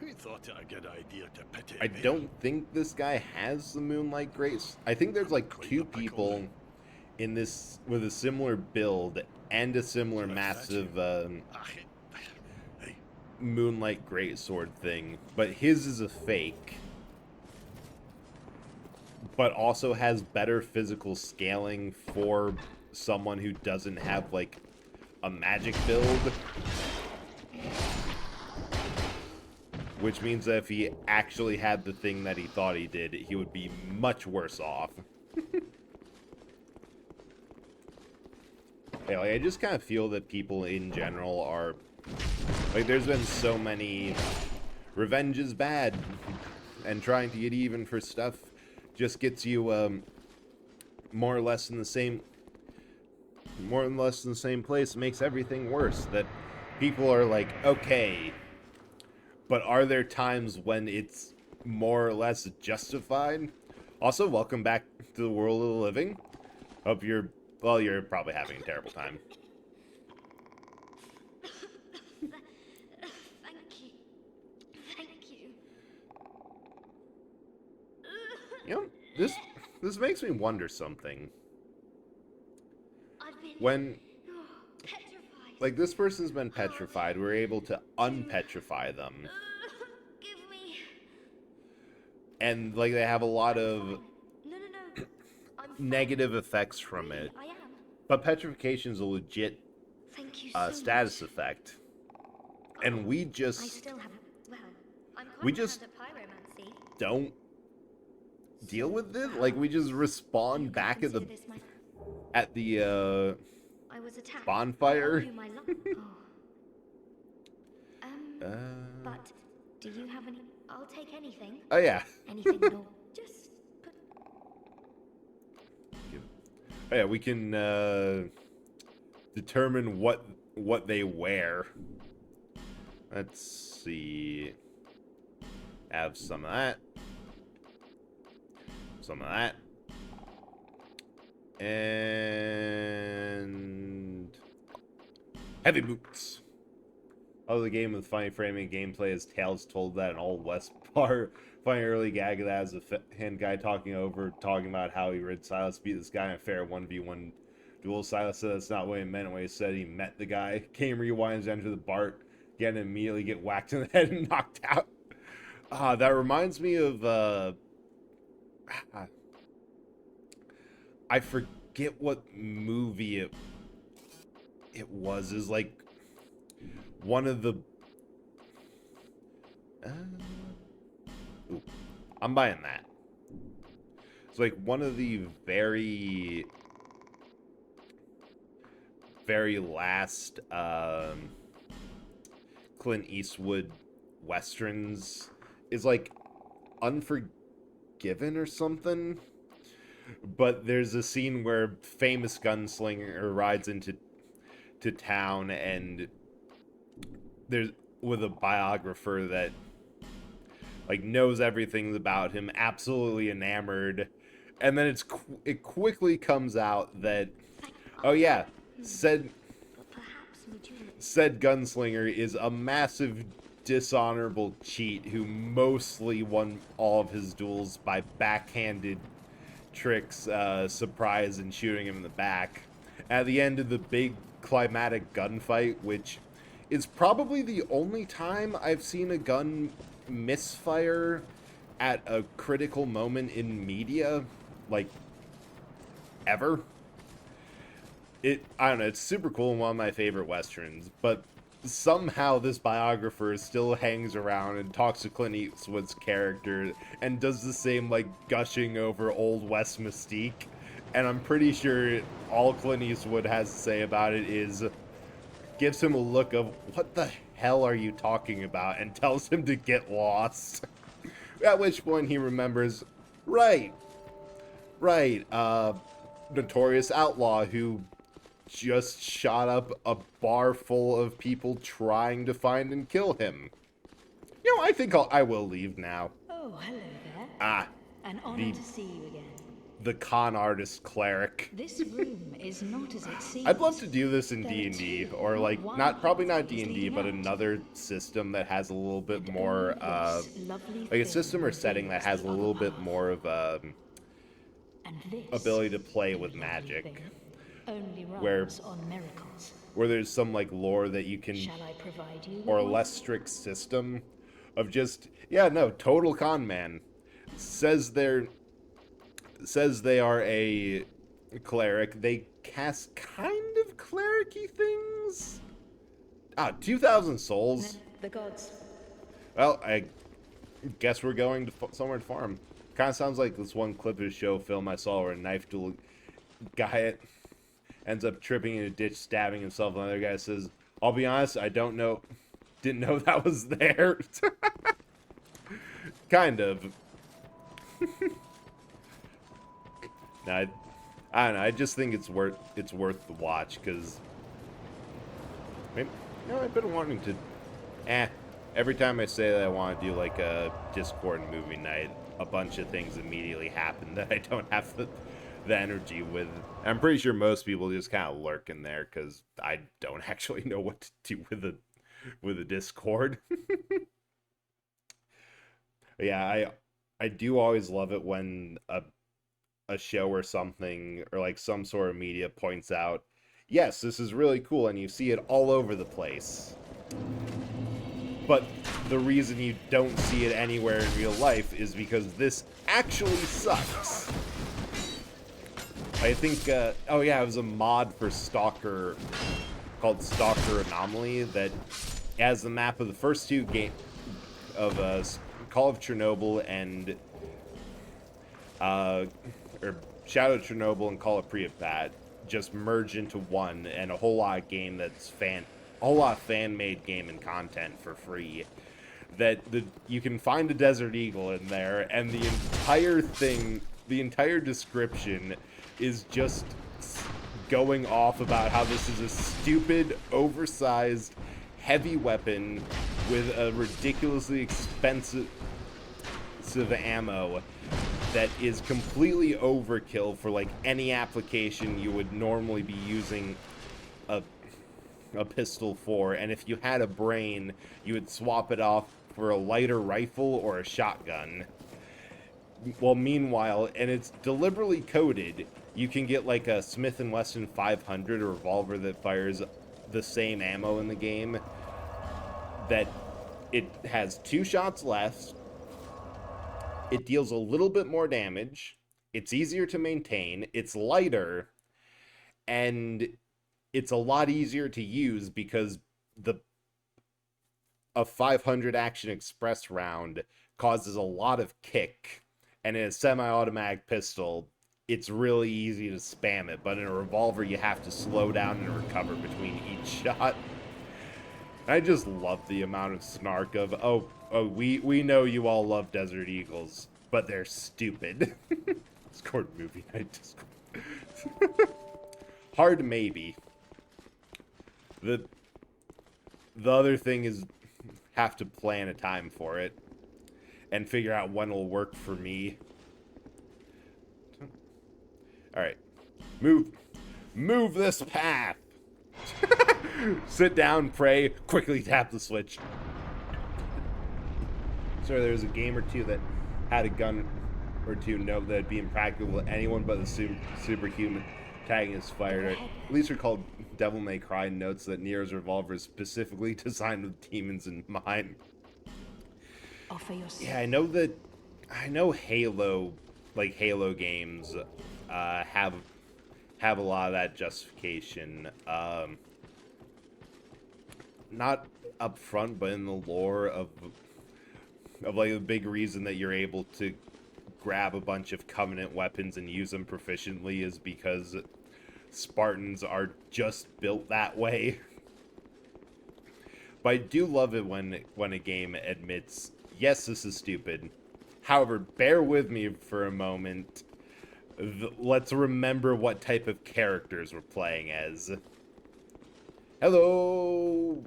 Who thought it a good idea to pity I me? don't think this guy has the Moonlight Grace. I think there's like two people in this with a similar build and a similar massive Moonlight Greatsword thing, but his is a fake. But also has better physical scaling for someone who doesn't have like a magic build. Which means that if he actually had the thing that he thought he did, he would be much worse off. Yeah, like, I just kind of feel that people in general are... Like, there's been so many... Revenge is bad. And trying to get even for stuff just gets you, more or less in the same... More or less in the same place. It makes everything worse. That people are like, okay... But are there times when it's more or less justified? Also, welcome back to the world of the living. Hope you're... Well, you're probably having a terrible time. Thank you. Thank you. You know, this makes me wonder something. I've been When... petrified. Like, this person's been petrified. We're able to unpetrify them. Give me. And, like, they have a lot of No. I'm fine. negative effects from it. I am. But petrification is a legit Thank you so status much. effect, and we I just still haven't. Well, I'm quite we just bad at pyromancy. don't deal with it. Like, we just You respawn can back consider this my. at the I was attacked. bonfire. I owe you my But do you have any? I'll take anything. Oh yeah. Anything at all. Just put. Oh yeah, we can determine what they wear. Let's see. Have some of that. Some of that. And heavy boots. Oh, the game with funny framing gameplay as Tales told that an old West bar. Funny early gag of that as a hand guy talking about how he read Silas beat this guy in a fair 1v1 duel. Silas said that's not what he meant when he said he met the guy. Game rewinds, enter the BART, again, and immediately get whacked in the head and knocked out. That reminds me of I forget what movie it was. Is like one of the ooh, I'm buying that. It's like one of the very last Clint Eastwood westerns is like Unforgiven or something. But there's a scene where famous gunslinger rides into town, and there's with a biographer that like knows everything about him, absolutely enamored, and then it quickly comes out that, oh yeah, said gunslinger is a massive dishonorable cheat who mostly won all of his duels by backhanded tricks, surprise, and shooting him in the back. At the end of the big climatic gunfight, which is probably the only time I've seen a gun misfire at a critical moment in media, like, ever. I don't know, it's super cool and one of my favorite westerns, but somehow this biographer still hangs around and talks to Clint Eastwood's character and does the same, like, gushing over Old West mystique. And I'm pretty sure all Clint Eastwood has to say about it is, gives him a look of, what the hell are you talking about? And tells him to get lost. At which point he remembers, right, notorious outlaw who just shot up a bar full of people trying to find and kill him. You know, I think I will leave now. Oh, hello there. Ah, An honor to see you again. the con artist cleric. This room is not as it seems. I'd love to do this in There are D&D, two, or like, one probably not is D&D, leading but out. another system that has a little bit And more, only this lovely like a thing system or setting that has a reveals the little other bit more of And this ability to play with lovely magic, thing only where- runs on miracles. where there's some like lore that you can, Shall I provide you with or a one? less strict system of just, yeah, no, total con man. Says they are a cleric. They cast kind of cleric-y things. 2,000 souls. The gods. Well, I guess we're going to somewhere to farm. Kind of sounds like this one clip of the show film I saw where a knife duel guy ends up tripping in a ditch, stabbing himself. And the other guy says, "I'll be honest, didn't know that was there." Kind of. No, I don't know. I just think it's worth the watch because, I've been wanting to. Every time I say that I want to do like a Discord movie night, a bunch of things immediately happen that I don't have the energy with. I'm pretty sure most people just kind of lurk in there because I don't actually know what to do with a Discord. But yeah, I do always love it when a show or something, or like some sort of media points out, yes, this is really cool, and you see it all over the place. But the reason you don't see it anywhere in real life is because this actually sucks. I think, oh yeah, it was a mod for Stalker called Stalker Anomaly that has the map of the first two of Call of Chernobyl and or Shadow of Chernobyl and Call of Pripyat just merge into one, and a whole lot of game that's a whole lot of fan-made game and content for free. That you can find a Desert Eagle in there, and the entire thing, the entire description is just going off about how this is a stupid, oversized, heavy weapon with a ridiculously expensive ammo that is completely overkill for like any application you would normally be using a pistol for, and if you had a brain, you would swap it off for a lighter rifle or a shotgun. Well, meanwhile, and it's deliberately coded, you can get like a Smith & Wesson 500, a revolver that fires the same ammo in the game, that it has 2 shots left, it deals a little bit more damage, it's easier to maintain, it's lighter, and it's a lot easier to use because a 500 Action Express round causes a lot of kick, and in a semi-automatic pistol, it's really easy to spam it, but in a revolver, you have to slow down and recover between each shot. I just love the amount of snark of, oh, we know you all love Desert Eagles, but they're stupid. Discord movie night. Discord. Hard maybe. The other thing is have to plan a time for it and figure out when it'll work for me. All right, move this path. Sit down, pray, quickly tap the switch. Sorry, there was a game or two that had a gun or two note that would be impractical to anyone but the superhuman antagonist fired. At least they're called Devil May Cry notes that Nero's revolver is specifically designed with demons in mind. Offer yourself. Yeah, I know Halo, like Halo games, have a lot of that justification. Not up front, but in the lore of like the big reason that you're able to grab a bunch of Covenant weapons and use them proficiently is because Spartans are just built that way. But I do love it when a game admits, yes, this is stupid. However, bear with me for a moment. Let's remember what type of characters we're playing as. Hello!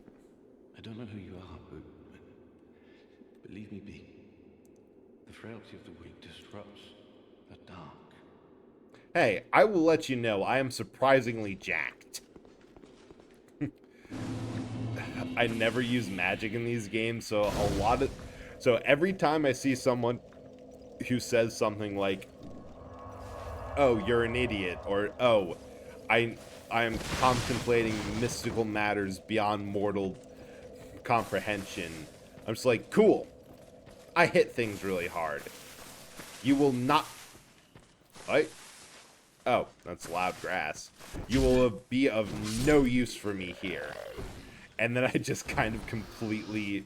I don't know who you are, but leave me be. The frailty of the weak disrupts the dark. Hey, I will let you know I am surprisingly jacked. I never use magic in these games, so every time I see someone who says something like, "Oh, you're an idiot," or "Oh, I am contemplating mystical matters beyond mortal comprehension," I'm just like, cool. I hit things really hard. You will not... What? Oh, that's loud grass. You will be of no use for me here. And then I just kind of completely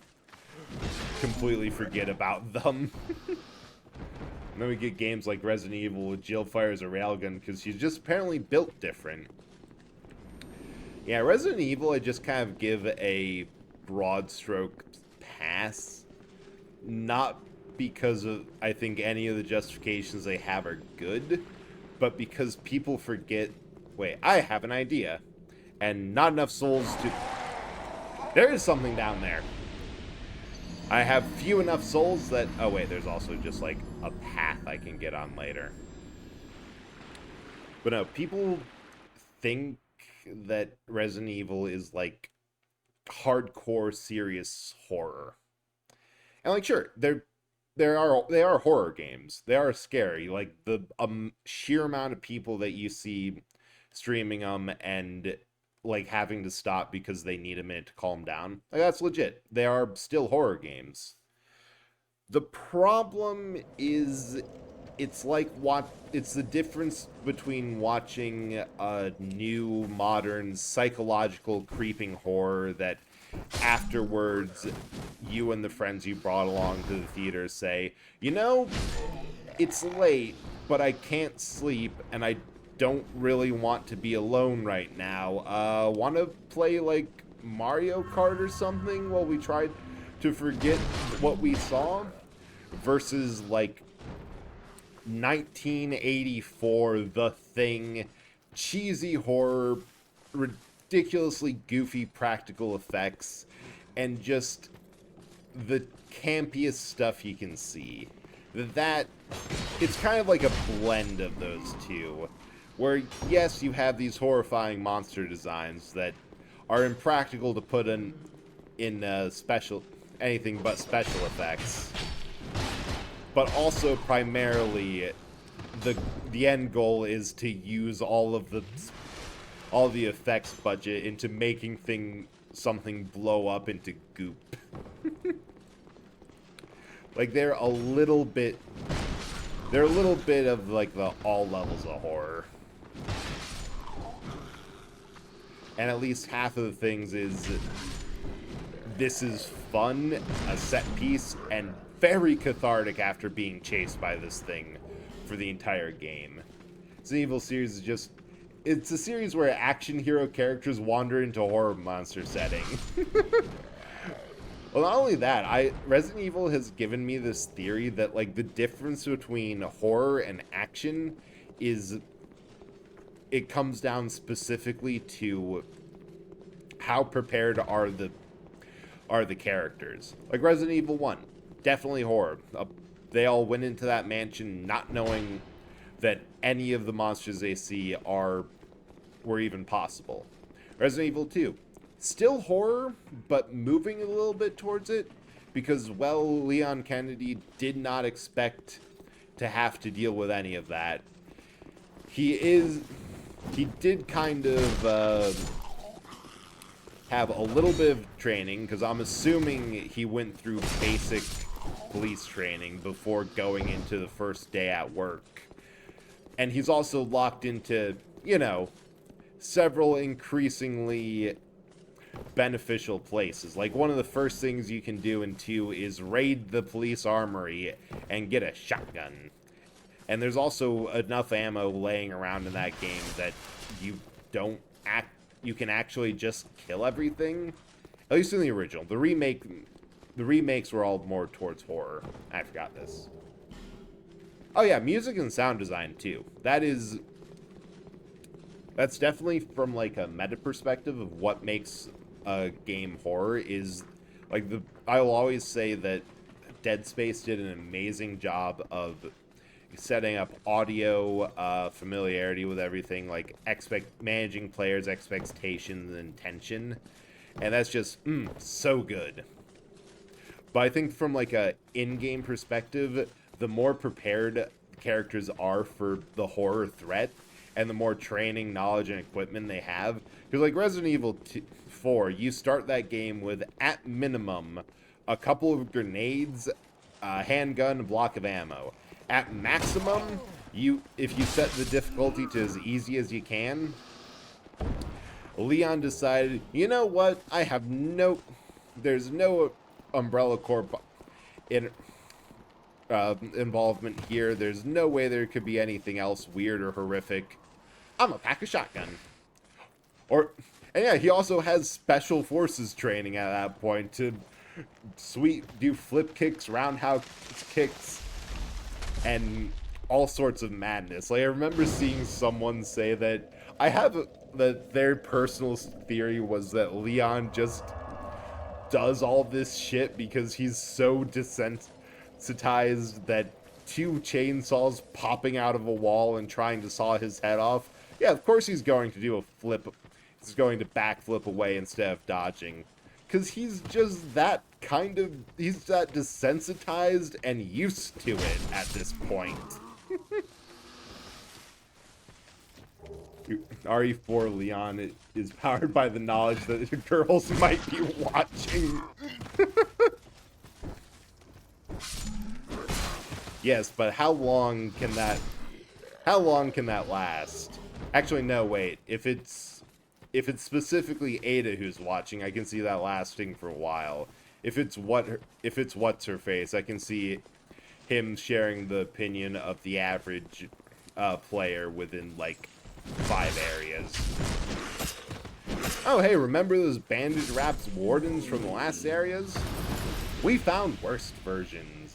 forget about them. And then we get games like Resident Evil with Jill fires a railgun because she's just apparently built different. Yeah, Resident Evil I just kind of give a broad stroke pass. Not because of, I think any of the justifications they have are good, but because people forget, wait, I have an idea. And not enough souls to... There is something down there. I have few enough souls that... Oh, wait, there's also just, like, a path I can get on later. But no, people think that Resident Evil is, like, hardcore, serious horror. And, like, sure, they are horror games. They are scary. Like, the sheer amount of people that you see streaming them and... like having to stop because they need a minute to calm down. Like, that's legit. They are still horror games. The problem is it's like it's the difference between watching a new, modern, psychological, creeping horror that afterwards you and the friends you brought along to the theater say, you know, it's late, but I can't sleep, and I don't really want to be alone right now. Want to play, like, Mario Kart or something while we try to forget what we saw? Versus, like, 1984, The Thing, cheesy horror, ridiculously goofy practical effects, and just the campiest stuff you can see. It's kind of like a blend of those two, where yes, you have these horrifying monster designs that are impractical to put in anything but special effects, but also primarily the end goal is to use all the effects budget into making something blow up into goop. Like they're a little bit of like the all levels of horror. And at least half of the things is this is fun, a set piece, and very cathartic after being chased by this thing for the entire game. Resident Evil series is it's a series where action hero characters wander into a horror monster setting. Well, not only that, Resident Evil has given me this theory that, like, the difference between horror and action is it comes down specifically to how prepared are the characters. Like Resident Evil 1, definitely horror. They all went into that mansion not knowing that any of the monsters they see were even possible. Resident Evil 2, still horror, but moving a little bit towards it, because, well, Leon Kennedy did not expect to have to deal with any of that. He did kind of have a little bit of training, because I'm assuming he went through basic police training before going into the first day at work. And he's also locked into, you know, several increasingly beneficial places. Like, one of the first things you can do in 2 is raid the police armory and get a shotgun. And there's also enough ammo laying around in that game that you can actually just kill everything. At least in the original. The remakes were all more towards horror. I forgot this. Oh yeah, music and sound design too. That's definitely from like a meta perspective of what makes a game horror is like I will always say that Dead Space did an amazing job of setting up audio, familiarity with everything, like managing players' expectations and tension, and that's just so good. But I think from like a in-game perspective, the more prepared characters are for the horror threat, and the more training, knowledge, and equipment they have, because like Resident Evil 4, you start that game with at minimum a couple of grenades, a handgun, a block of ammo. At maximum, if you set the difficulty to as easy as you can, Leon decided, you know what, there's no Umbrella Corp involvement here, there's no way there could be anything else weird or horrific. I'm gonna pack a shotgun. And yeah, he also has special forces training at that point to do flip kicks, roundhouse kicks, and all sorts of madness. Like, I remember seeing someone say that their personal theory was that Leon just does all this shit because he's so desensitized that 2 chainsaws popping out of a wall and trying to saw his head off, yeah, of course he's going to do a flip. He's going to backflip away instead of dodging. Because he's just he's that desensitized and used to it at this point. RE4 Leon is powered by the knowledge that the girls might be watching. Yes, but how long can that last? Actually, no, wait. If it's specifically Ada who's watching, I can see that lasting for a while. If it's what's her face, I can see him sharing the opinion of the average player within like 5 areas. Oh, hey, remember those bandage wrapped wardens from the last areas? We found worse versions.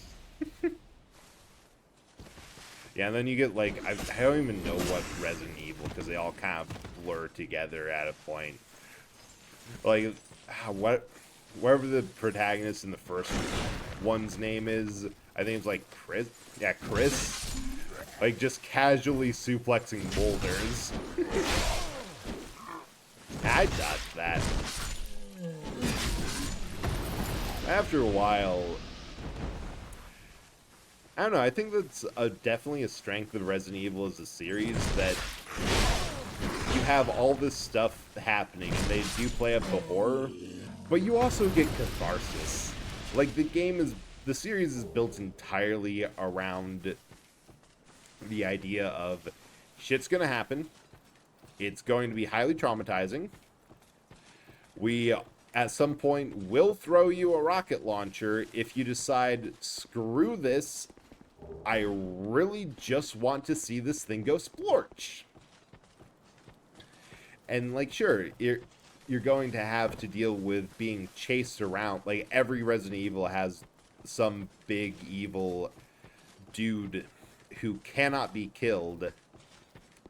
Yeah, and then you get, like, I don't even know what Resident Evil, because they all kind of blur together at a point. Like, whatever the protagonist in the first one's name is, I think it's, like, Chris? Yeah, Chris. Like, just casually suplexing boulders. I dodged that. After a while, I don't know, I think that's definitely a strength of Resident Evil as a series, that you have all this stuff happening, and they do play up the horror, but you also get catharsis. Like, the series is built entirely around the idea of shit's gonna happen, it's going to be highly traumatizing, we at some point will throw you a rocket launcher if you decide, screw this, I really just want to see this thing go splorch. And, like, sure, you're going to have to deal with being chased around. Like, every Resident Evil has some big evil dude who cannot be killed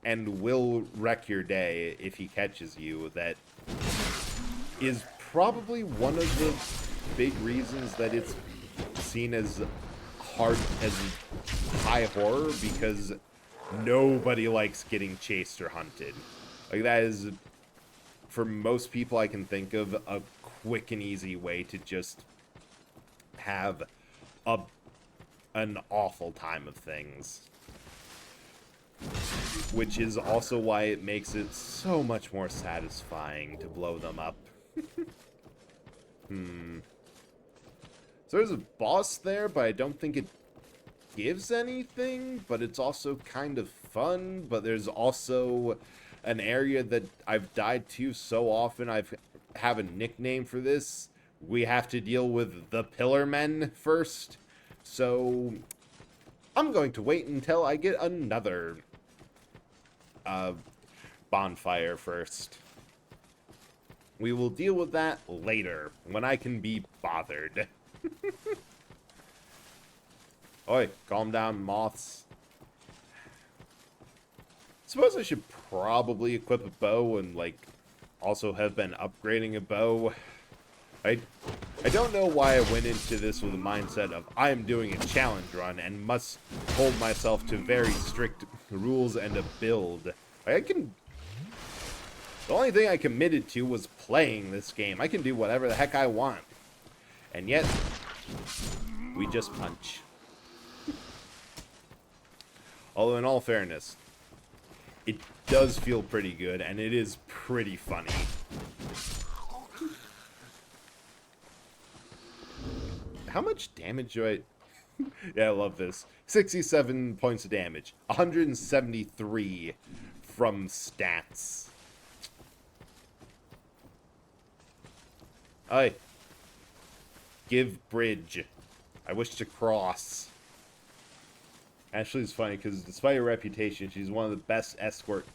and will wreck your day if he catches you. That is probably one of the big reasons that it's seen as high horror, because nobody likes getting chased or hunted. Like, that is, for most people I can think of, a quick and easy way to just have an awful time of things. Which is also why it makes it so much more satisfying to blow them up. So there's a boss there, but I don't think it gives anything, but it's also kind of fun. But there's also an area that I've died to so often, I have a nickname for this. We have to deal with the Pillar Men first. So I'm going to wait until I get another bonfire first. We will deal with that later, when I can be bothered. Oi, calm down, moths. Suppose I should probably equip a bow and, like, also have been upgrading a bow. I don't know why I went into this with a mindset of I am doing a challenge run and must hold myself to very strict rules and a build. The only thing I committed to was playing this game. I can do whatever the heck I want. And yet, we just punch. Although, in all fairness, it does feel pretty good, and it is pretty funny. How much damage do I... Yeah, I love this. 67 points of damage. 173 from stats. Aye. Give bridge. I wish to cross. Ashley's funny because despite her reputation, she's one of the best escort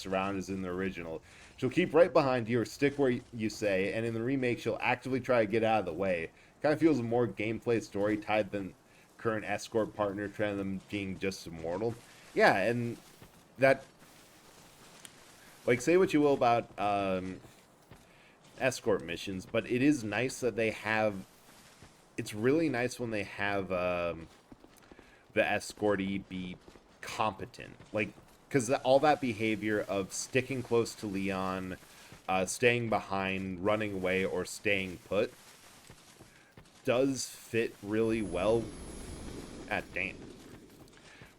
around as in the original. She'll keep right behind you or stick where you say, and in the remake, she'll actively try to get out of the way. Kind of feels more gameplay story tied than current escort partner trend them being just immortal. Yeah, and that, like, say what you will about escort missions, but it is nice that they have, it's really nice when they have the escortee be competent. Like, because all that behavior of sticking close to Leon, staying behind, running away, or staying put does fit really well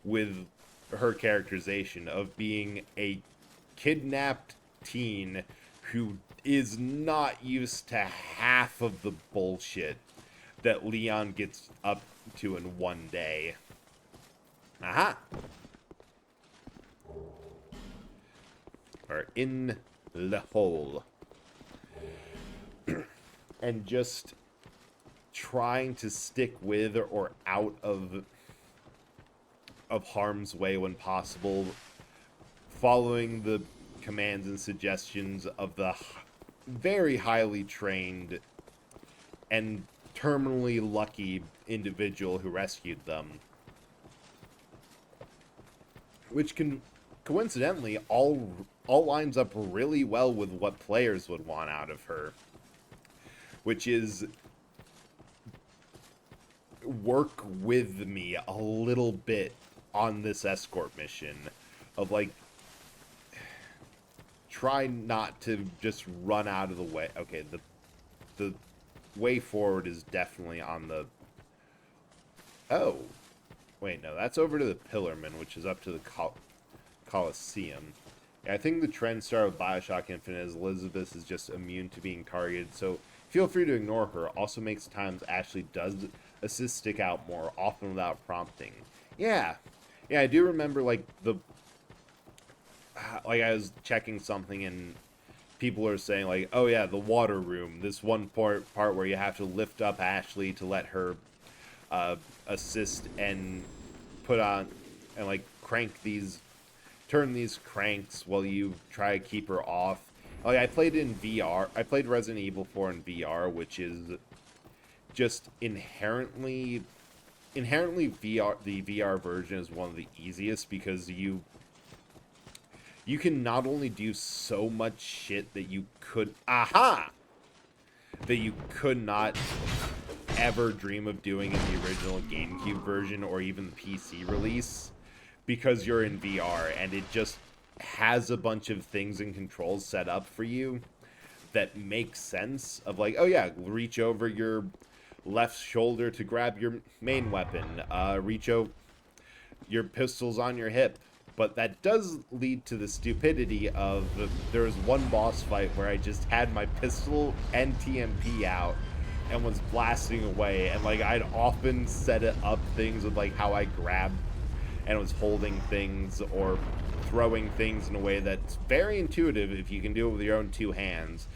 with her characterization of being a kidnapped teen who is not used to half of the bullshit that Leon gets up to in one day. Aha! Are in the hole. And just trying to stick with or out of harm's way when possible, following the commands and suggestions of the very highly trained and terminally lucky individual who rescued them. Which can coincidentally all lines up really well with what players would want out of her, which is work with me a little bit on this escort mission of like try not to just run out of the way. Okay, the way forward is definitely on the... Oh. Wait, no, that's over to the Pillarman, which is up to the Coliseum. Yeah, I think the trend star of Bioshock Infinite is Elizabeth is just immune to being targeted, so feel free to ignore her. Also makes times Ashley does assist stick out more, often without prompting. Yeah. Yeah, I do remember, like, I was checking something and people are saying, like, oh yeah, the water room, this one part where you have to lift up Ashley to let her assist and put on and like turn these cranks while you try to keep her off. Like, I played in VR. I played Resident Evil 4 in VR, which is just inherently VR. The VR version is one of the easiest because you can not only do so much shit that you could not ever dream of doing in the original GameCube version or even the PC release, because you're in VR and it just has a bunch of things and controls set up for you that make sense of like, oh yeah, reach over your left shoulder to grab your main weapon, reach over your pistol's on your hip. But that does lead to the stupidity of there was one boss fight where I just had my pistol and TMP out and was blasting away, and like I'd often set it up things with like how I grabbed and was holding things or throwing things in a way that's very intuitive if you can do it with your own two hands.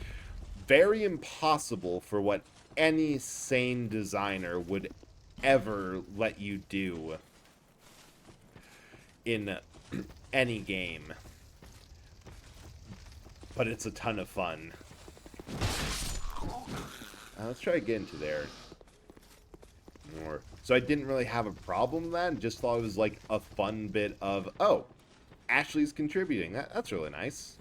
Very impossible for what any sane designer would ever let you do in any game. But it's a ton of fun. Let's try to get into there more. So I didn't really have a problem with that. Just thought it was like a fun bit of, oh, Ashley's contributing. That's really nice.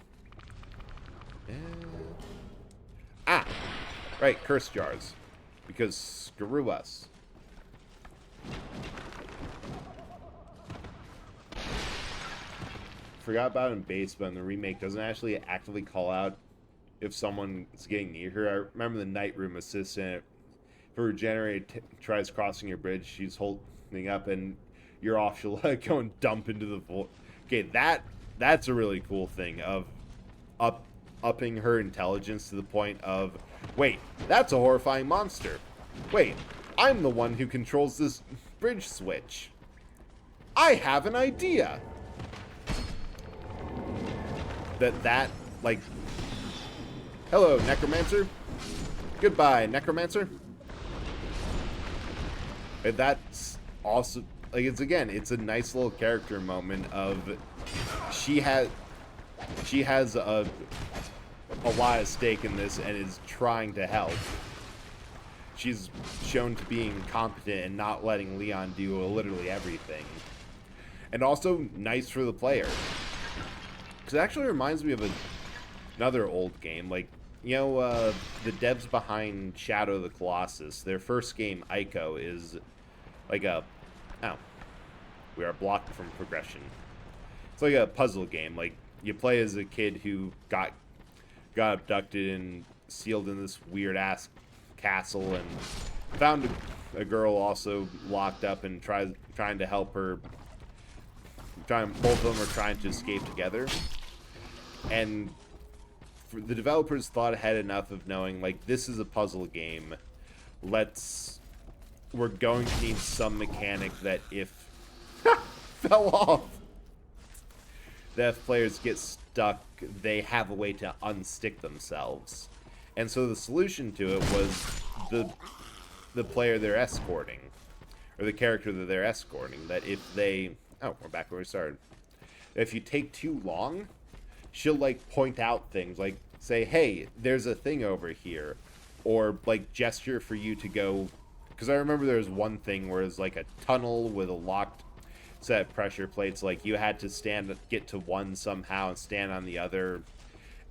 Right, curse jars. Because screw us. Forgot about it in base, but in the remake doesn't actually actively call out if someone's getting near her. I remember the night room assistant, if a regenerator tries crossing your bridge, she's holding up and you're off, she'll go and dump into the void. Okay, that's a really cool thing of upping her intelligence to the point of, wait, that's a horrifying monster. Wait, I'm the one who controls this bridge switch. I have an idea. That, like, hello, Necromancer. Goodbye, Necromancer. And that's also, like, it's a nice little character moment of, she has a lot of stake in this and is trying to help. She's shown to be incompetent and not letting Leon do literally everything. And also nice for the player. Because it actually reminds me of another old game. Like, you know, the devs behind Shadow of the Colossus, their first game, Ico, is like we are blocked from progression. It's like a puzzle game. Like, you play as a kid who got abducted and sealed in this weird-ass castle and found a girl also locked up and trying to help her. Both of them are trying to escape together. And the developers thought ahead enough of knowing, like, this is a puzzle game. We're going to need some mechanic that if fell off. That if players get stuck, they have a way to unstick themselves. And so the solution to it was the player they're escorting, or the character that they're escorting, that if they... Oh, we're back where we started. If you take too long, she'll, like, point out things, like, say, hey, there's a thing over here, or, like, gesture for you to go... Because I remember there was one thing where it was, like, a tunnel with a locked set of pressure plates, like, you had to get to one somehow and stand on the other,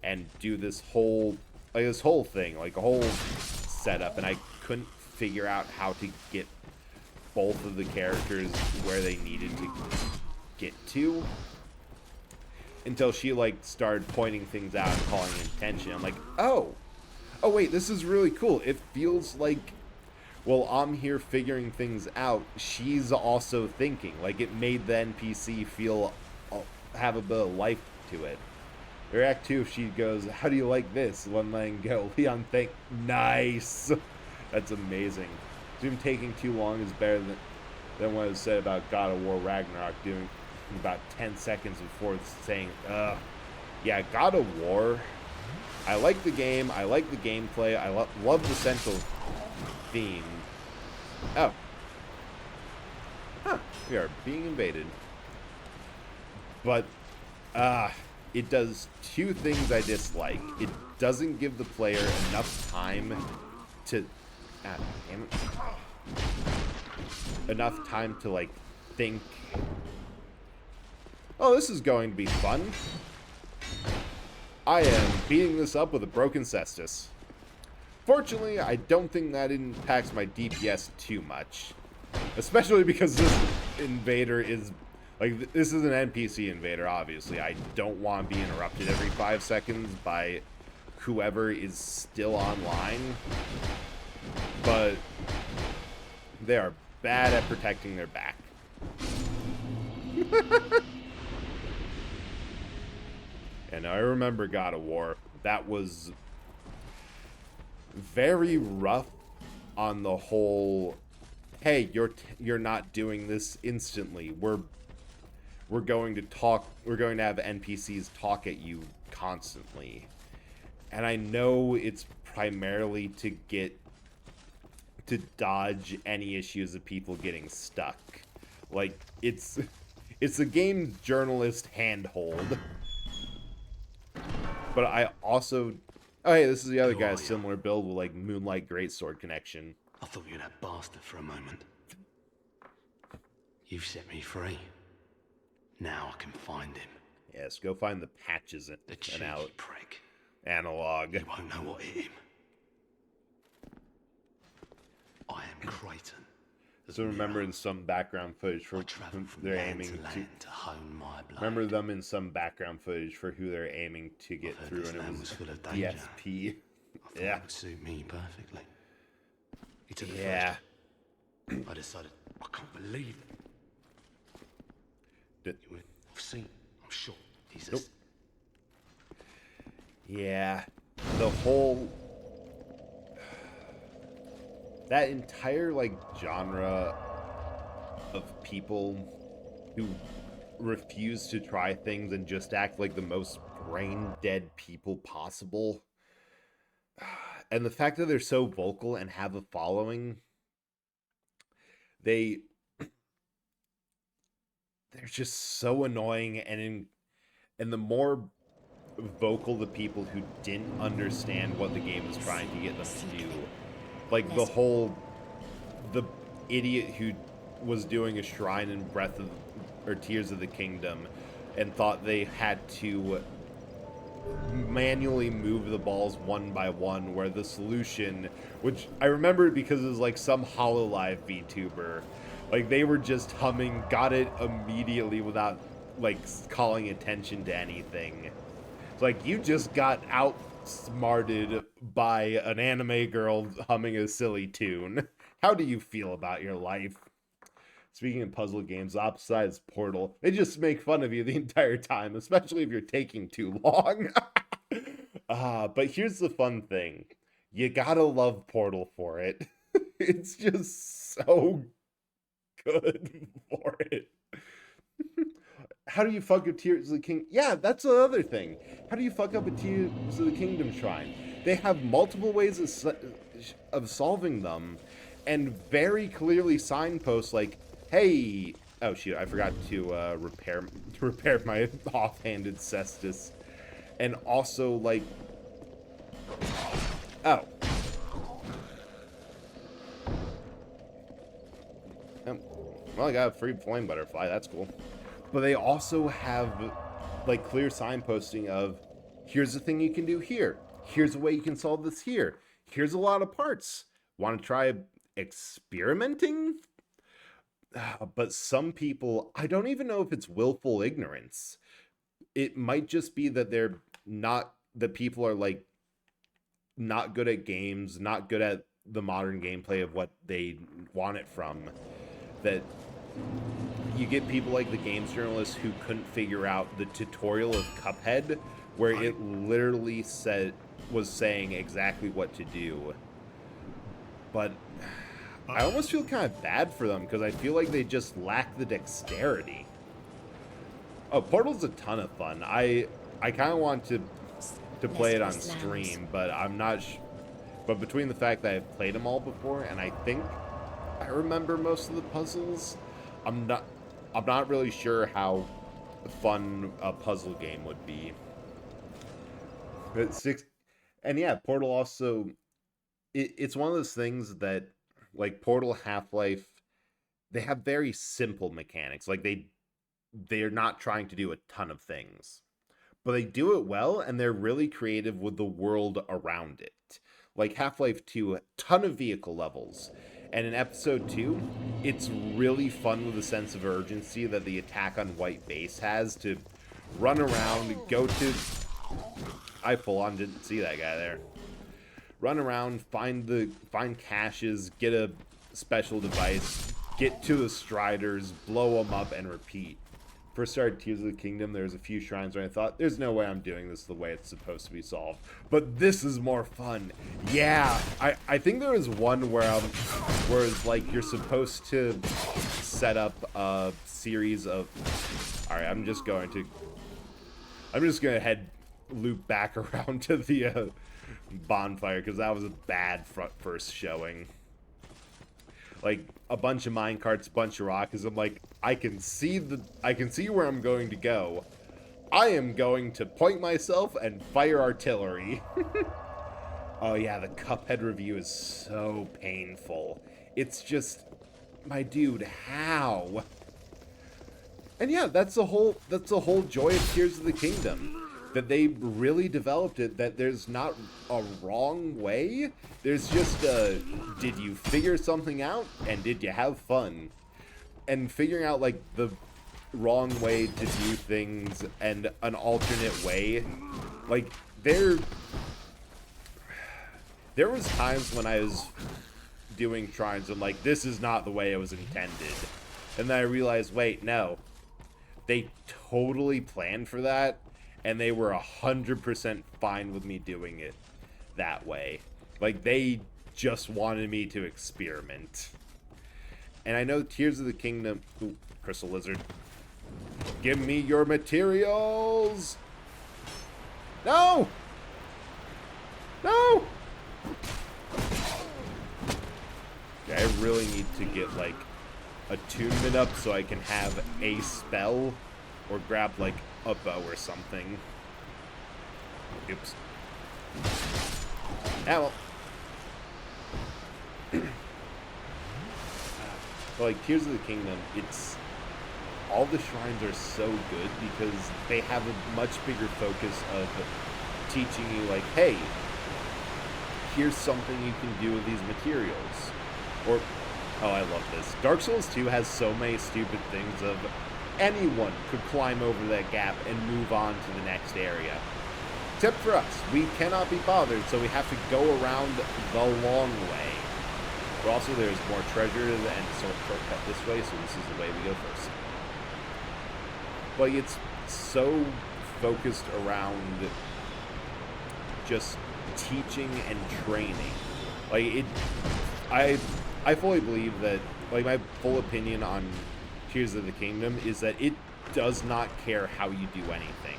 and do this whole thing, like, a whole setup, and I couldn't figure out how to get both of the characters where they needed to get to until she, like, started pointing things out and calling attention. I'm like, oh wait, this is really cool. It feels like, well, I'm here figuring things out, she's also thinking. Like, it made the NPC feel, have a bit of life to it. Or Act 2, if she goes, how do you like this? One line go, Leon, think, nice. That's amazing. Zoom taking too long is better than what was said about God of War Ragnarok doing about 10 seconds before saying, yeah, God of War, I like the game, I like the gameplay, I love the central theme. Oh. Huh, we are being invaded. But, it does two things I dislike. It doesn't give the player enough time to... damn it. Enough time to, like, think, oh, this is going to be fun. I am beating this up with a broken cestus. Fortunately, I don't think that impacts my DPS too much. Especially because this invader is... Like, this is an NPC invader, obviously. I don't want to be interrupted every 5 seconds by whoever is still online. But they are bad at protecting their back. And I remember God of War. That was very rough on the whole, hey, you're not doing this instantly. We're going to have NPCs talk at you constantly. And I know it's primarily to dodge any issues of people getting stuck. Like, it's a game journalist handhold. But I also... Oh, hey, this is the other guy, similar build with, like, Moonlight Greatsword connection. I thought you were that bastard for a moment. You've set me free. Now I can find him. Yes, go find the patches The and cheeky out. prick. Analog. You won't know what hit him. I am Creighton. So remember in some background footage for I travel from they're land aiming to land to hone my blade. remember them in some background footage for who they're aiming to get I've heard through, this and it land was full of danger. DSP. I thought Yeah. it would suit me perfectly. He took the Yeah. first. I decided, I can't believe it. I've seen, I'm sure. He's Nope. Yeah. The whole... That entire, like, genre of people who refuse to try things and just act like the most brain-dead people possible. And the fact that they're so vocal and have a following, they're just so annoying, and the more vocal the people who didn't understand what the game was trying to get them to do, like the idiot who was doing a shrine in Tears of the Kingdom and thought they had to manually move the balls one by one, where the solution, which I remember because it was like some HoloLive VTuber, like they were just humming, got it immediately without like calling attention to anything. It's like you just got outsmarted by an anime girl humming a silly tune. How do you feel about your life? Speaking of puzzle games, opposite side is Portal. They just make fun of you the entire time, especially if you're taking too long. But here's the fun thing. You gotta love Portal for it. It's just so good for it. How do you fuck up Tears of the King? Yeah, that's the other thing. How do you fuck up a Tears of the Kingdom shrine? They have multiple ways of solving them, and very clearly signposts like, "Hey, oh shoot, I forgot to repair my offhanded cestus," and also like, oh. Well, I got a free flame butterfly. That's cool. But they also have, like, clear signposting of, here's the thing you can do here. Here's a way you can solve this here. Here's a lot of parts. Want to try experimenting? But some people, I don't even know if it's willful ignorance. It might just be that they're not, that people are, like, not good at games, not good at the modern gameplay of what they want it from. That you get people like the games journalists who couldn't figure out the tutorial of Cuphead, where it literally was saying exactly what to do. But I almost feel kind of bad for them, because I feel like they just lack the dexterity. Oh, Portal's a ton of fun. I kind of want to play it on stream, but I'm not but between the fact that I've played them all before, and I think I remember most of the puzzles, I'm not really sure how fun a puzzle game would be. But yeah, Portal also, it's one of those things that, like Portal, Half-Life, they have very simple mechanics. Like they're not trying to do a ton of things, but they do it well, and they're really creative with the world around it. Like Half-Life 2, a ton of vehicle levels. And in episode 2, it's really fun with the sense of urgency that the attack on White Base has to run around, go to... I full on didn't see that guy there. Run around, find caches, get a special device, get to the Striders, blow them up, and repeat. First started Tears of the Kingdom, there's a few shrines where I thought, there's no way I'm doing this the way it's supposed to be solved. But this is more fun. Yeah, I think there was one where it's like you're supposed to set up a series of... Alright, I'm just gonna head loop back around to the bonfire, because that was a bad first showing. Like a bunch of minecarts, a bunch of rockets. I'm like, I can see where I'm going to go. I am going to point myself and fire artillery. Oh yeah, the Cuphead review is so painful. It's just, my dude, how? And yeah, that's the whole joy of Tears of the Kingdom. That they really developed it, that there's not a wrong way. There's just a, did you figure something out, and did you have fun? And figuring out, like, the wrong way to do things and an alternate way. Like, there was times when I was doing shrines and like, this is not the way it was intended. And then I realized, wait, no. They totally planned for that. And they were 100% fine with me doing it that way. Like, they just wanted me to experiment. And I know Tears of the Kingdom... Ooh, Crystal Lizard. Give me your materials! No! No! Okay, I really need to get, like, attunement up so I can have a spell. Or grab, like, a bow or something. Oops. Ah, well. But like, Tears of the Kingdom, it's... all the shrines are so good because they have a much bigger focus of teaching you, like, hey, here's something you can do with these materials. Or, oh, I love this. Dark Souls 2 has so many stupid things of... anyone could climb over that gap and move on to the next area. Except for us. We cannot be bothered, so we have to go around the long way. But also there's more treasure and shortcut this way, so this is the way we go first. But it's so focused around just teaching and training. Like, I fully believe that, like, my full opinion on Tears of the Kingdom is that it does not care how you do anything.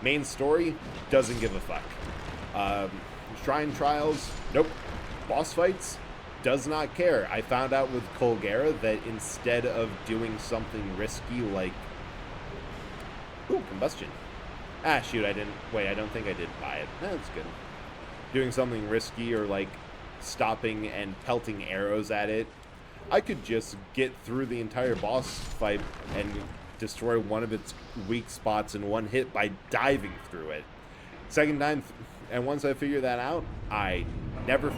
Main story, doesn't give a fuck. Shrine trials, nope. Boss fights, does not care. I found out with Colgera that instead of doing something risky like... Ooh, combustion. Ah, shoot, I didn't... Wait, I don't think I did buy it. That's good. Doing something risky or, like, stopping and pelting arrows at it, I could just get through the entire boss fight and destroy one of its weak spots in one hit by diving through it. Second time, and once I figured that out, I never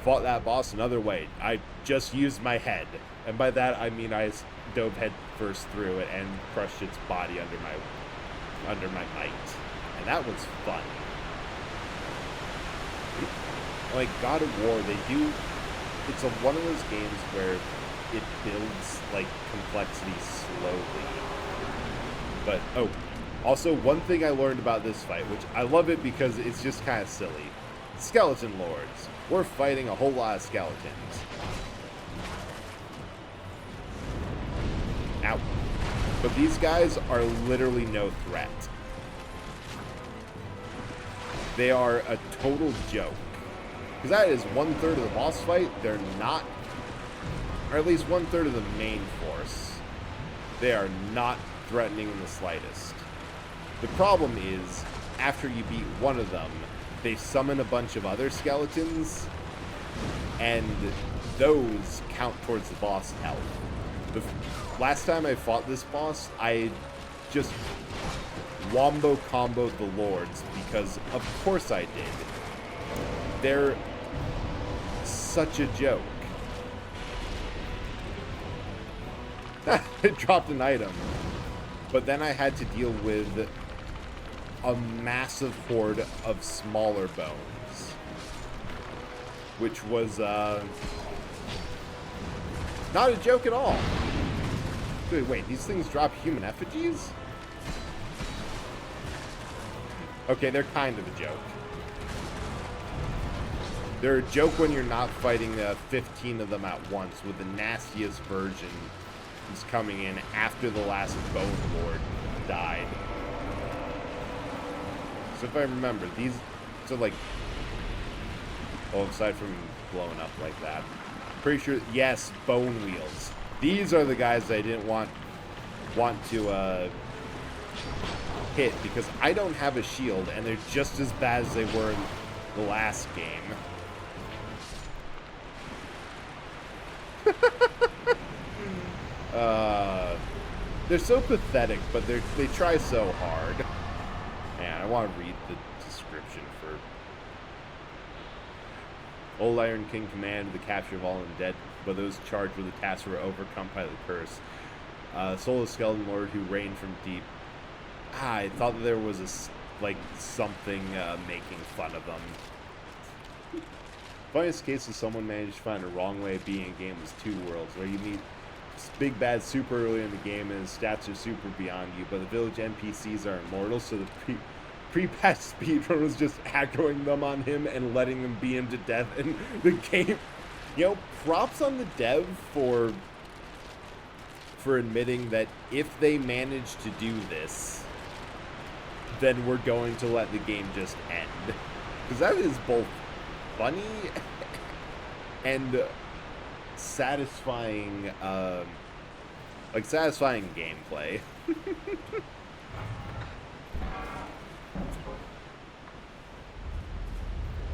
fought that boss another way. I just used my head. And by that, I mean I dove head first through it and crushed its body under my might. And that was fun. Like God of War, they do... It's one of those games where it builds, like, complexity slowly. But, oh, also one thing I learned about this fight, which I love it because it's just kind of silly. Skeleton Lords. We're fighting a whole lot of skeletons. Ow. But these guys are literally no threat. They are a total joke. Because that is 1/3 of the boss fight. They're not, or at least 1/3 of the main force. They are not threatening in the slightest. The problem is, after you beat one of them, they summon a bunch of other skeletons, and those count towards the boss health. The last time I fought this boss, I just wombo comboed the lords, because of course I did. They're such a joke. It dropped an item. But then I had to deal with a massive horde of smaller bones. Which was, not a joke at all. Wait, these things drop human effigies? Okay, they're kind of a joke. They're a joke when you're not fighting 15 of them at once, with the nastiest version is coming in after the last Bone Lord died. So if I remember, these... So, like... Oh, aside from blowing up like that. Pretty sure... Yes, Bone Wheels. These are the guys I didn't want to, hit, because I don't have a shield, and they're just as bad as they were in the last game. They're so pathetic, but they try so hard. Man, I want to read the description for Old Iron King commanded the capture of all undead, but those charged with the task were overcome by the curse. Soulless skeleton lord who reigned from deep. I thought that there was something making fun of them. Funniest case is someone managed to find a wrong way of being in a game was Two Worlds, where you meet big bad super early in the game and his stats are super beyond you, but the village NPCs are immortal, so the pre-patch speedrun was just aggroing them on him and letting them beat him to death, and the game, you know, props on the dev for admitting that if they manage to do this, then we're going to let the game just end. Because that is both funny and satisfying, satisfying gameplay.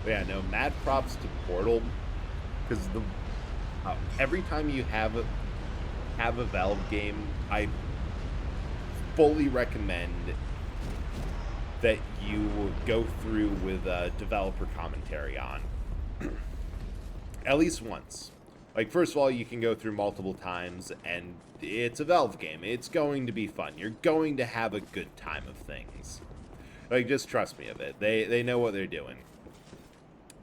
But yeah, no, mad props to Portal, because every time you have a Valve game, I fully recommend that you go through with developer commentary on. At least once. Like, first of all, you can go through multiple times, and it's a Valve game. It's going to be fun. You're going to have a good time of things. Like, just trust me a bit. They know what they're doing.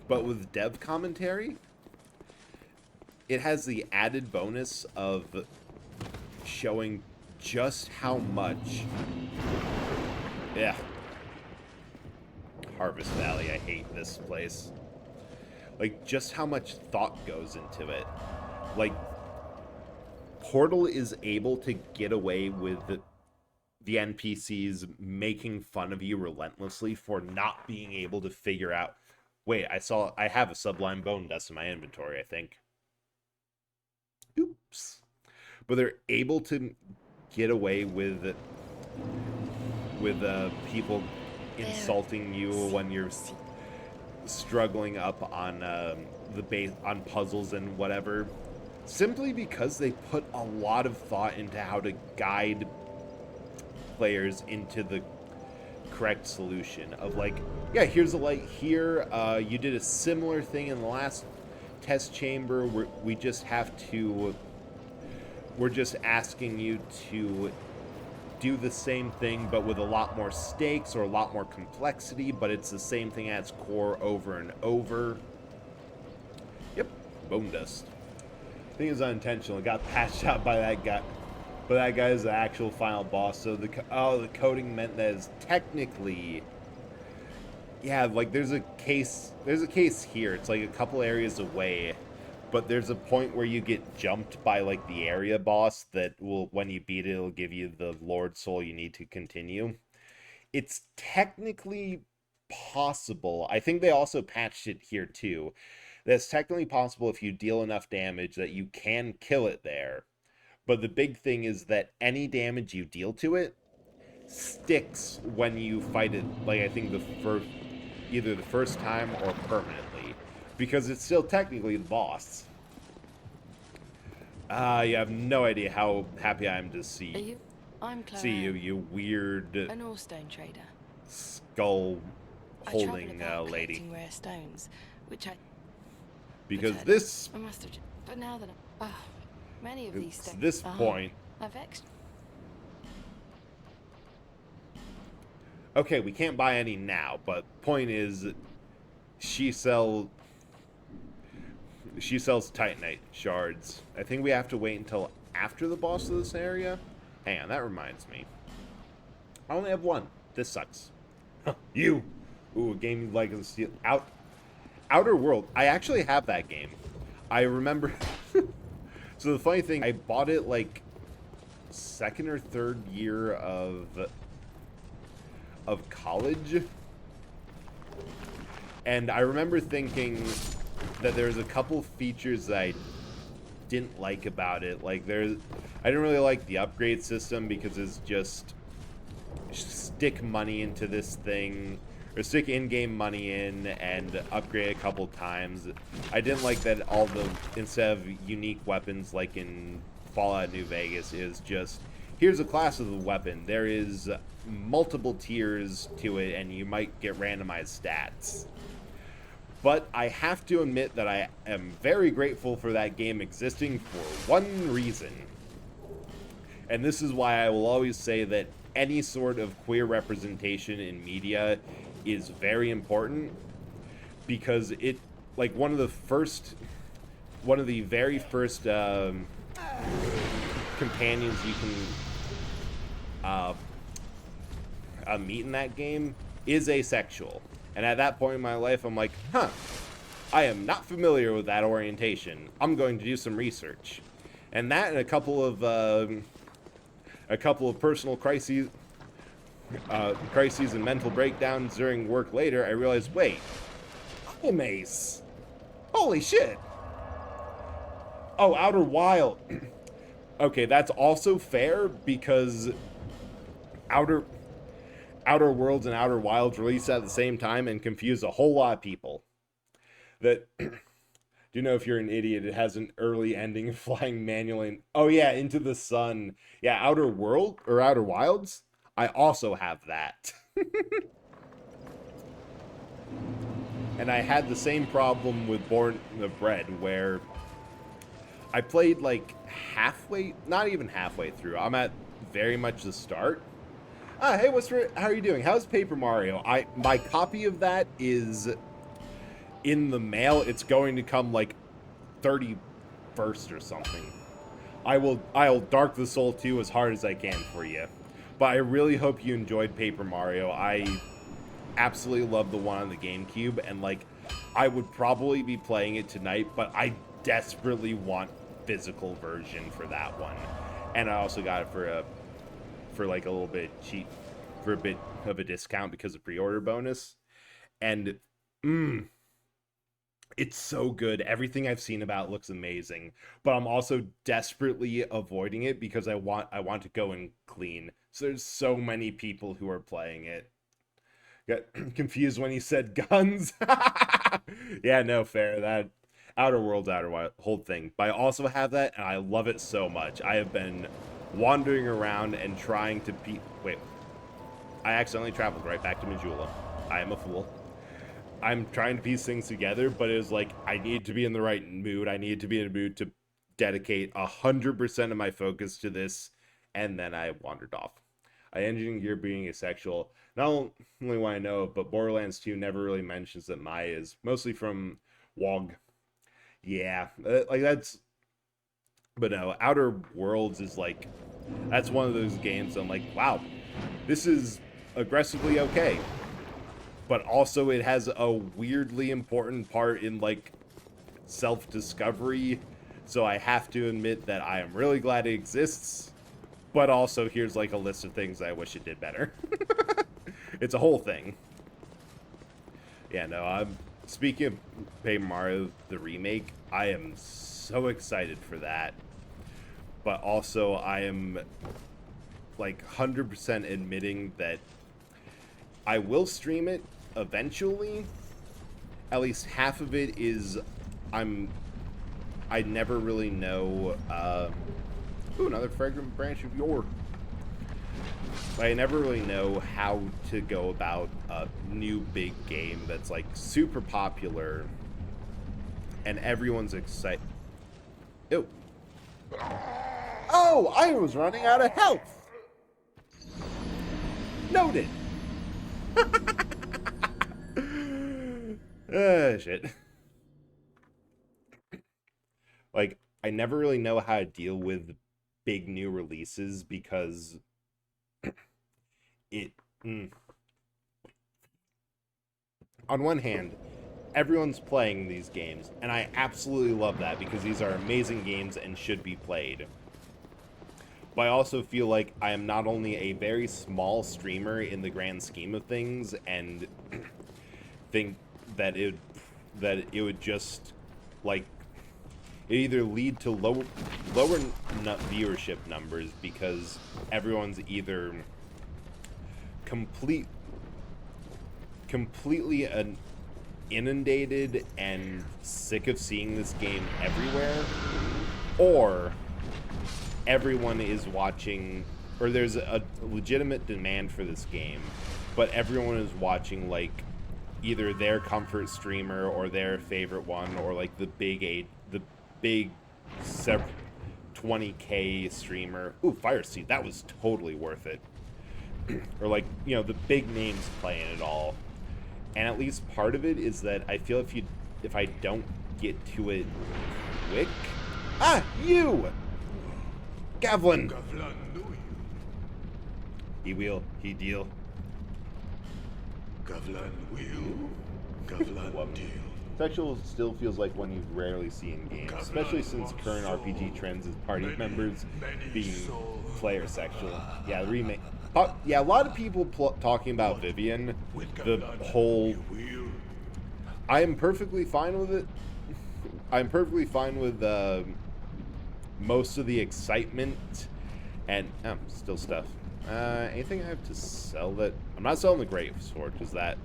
But with dev commentary, it has the added bonus of showing just how much... Yeah. Harvest Valley, I hate this place. Like, just how much thought goes into it. Like, Portal is able to get away with the NPCs making fun of you relentlessly for not being able to figure out, wait, I have a Sublime Bone Dust in my inventory, I think. Oops. But they're able to get away with people insulting you when you're struggling up on the base on puzzles and whatever, simply because they put a lot of thought into how to guide players into the correct solution of like, yeah, here's a light here, you did a similar thing in the last test chamber, we're just asking you to do the same thing but with a lot more stakes or a lot more complexity, but it's the same thing at its core over and over. Yep, Bone Dust. I think it was unintentional. It got patched out by that guy. But that guy is the actual final boss. So the coding meant that is technically, yeah, like there's a case here. It's like a couple areas away, but there's a point where you get jumped by like the area boss that will, when you beat it, it'll give you the Lord Soul you need to continue. It's technically possible. I think they also patched it here too. That's technically possible if you deal enough damage that you can kill it there. But the big thing is that any damage you deal to it sticks when you fight it, like I think either the first time or permanently, because it's still technically the boss. You have no idea how happy I am to see you, you weird an Allstone trader. skull holding lady. Rare stones, which Because this I must have, but now that many of these stones, this point. I've extra. Okay, we can't buy any now, but point is, she sells Titanite shards. I think we have to wait until after the boss of this area. Hang on, that reminds me. I only have one. This sucks. You! Ooh, a game you'd like to steal. Outer World. I actually have that game. I remember... So the funny thing, I bought it like second or third year of college. And I remember thinking that there's a couple features that I didn't like about it. Like I didn't really like the upgrade system because it's just stick money into this thing, or stick in-game money in and upgrade a couple times. I didn't like that instead of unique weapons like in Fallout New Vegas, is just, here's a class of the weapon. There is multiple tiers to it and you might get randomized stats. But I have to admit that I am very grateful for that game existing for one reason. And this is why I will always say that any sort of queer representation in media is very important, because it, like, one of the very first companions you can meet in that game is asexual. And at that point in my life, I'm like, I am not familiar with that orientation. I'm going to do some research. And that and a couple of personal crises and mental breakdowns during work later, I realized, wait, I'm ace. Holy shit. Oh, Outer Wild. Okay, that's also fair, because Outer Worlds and Outer Wilds released at the same time and confused a whole lot of people. That, do you know, if you're an idiot, it has an early ending of flying manually. Oh yeah, into the sun. Yeah, Outer World or Outer Wilds. I also have that. And I had the same problem with Born of Bread, where I played like halfway, not even halfway through. I'm at very much the start. Hey, how are you doing? How's Paper Mario? My copy of that is in the mail. It's going to come like 31st or something. I'll Dark the Soul 2 as hard as I can for you. But I really hope you enjoyed Paper Mario. I absolutely love the one on the GameCube, and like, I would probably be playing it tonight, but I desperately want physical version for that one, and I also got it for like a little bit cheap, for a bit of a discount because of pre-order bonus, and it's so good. Everything I've seen about it looks amazing, but I'm also desperately avoiding it because I want to go and clean. So there's so many people who are playing it. Got confused when he said guns. Yeah, no, fair. That Outer Worlds, Outer Wild, whole thing. But I also have that, and I love it so much. I have been wandering around and trying to wait. I accidentally traveled right back to Majula. I am a fool. I'm trying to piece things together, but it was like, I need to be in the right mood. I need to be in a mood to dedicate 100% of my focus to this, and then I wandered off. I engineered Gear being asexual. Not only why I know it, but Borderlands 2 never really mentions that Maya is, mostly from WoG. Yeah, like that's... But no, Outer Worlds is like, that's one of those games I'm like, wow, this is aggressively okay. But also it has a weirdly important part in like self-discovery, so I have to admit that I am really glad it exists, but also here's like a list of things I wish it did better. It's a whole thing. Yeah, no, I'm speaking of Paper Mario the remake, I am so excited for that, but also I am like 100% admitting that I will stream it eventually. At least half of it is I never really know. Ooh, another fragrant branch of yore. But I never really know how to go about a new big game that's like super popular and everyone's excited. Ew. Oh, I was running out of health. Noted. Shit. Like, I never really know how to deal with big new releases because on one hand, everyone's playing these games, and I absolutely love that because these are amazing games and should be played. But I also feel like I am not only a very small streamer in the grand scheme of things, and think that it would just like it either lead to lower viewership numbers because everyone's either completely inundated and sick of seeing this game everywhere, or everyone is watching, or there's a legitimate demand for this game, but everyone is watching like either their comfort streamer or their favorite one, or like the big 20k streamer. Ooh, Fireseed, that was totally worth it. Or like, you know, the big names playing it all. And at least part of it is that I feel if I don't get to it quick. Ah, you! Gavlin! Gavlan knew you. He will, he deal. Gavlan will. Gavlan deal. Sexual still feels like one you rarely see in games, especially since current RPG trends is party members being player sexual. Yeah, the remake. Yeah, a lot of people talking about Vivian, the whole... I am perfectly fine with it. I'm perfectly fine with most of the excitement and still stuff. Anything I have to sell that... I'm not selling the Great Sword, because that's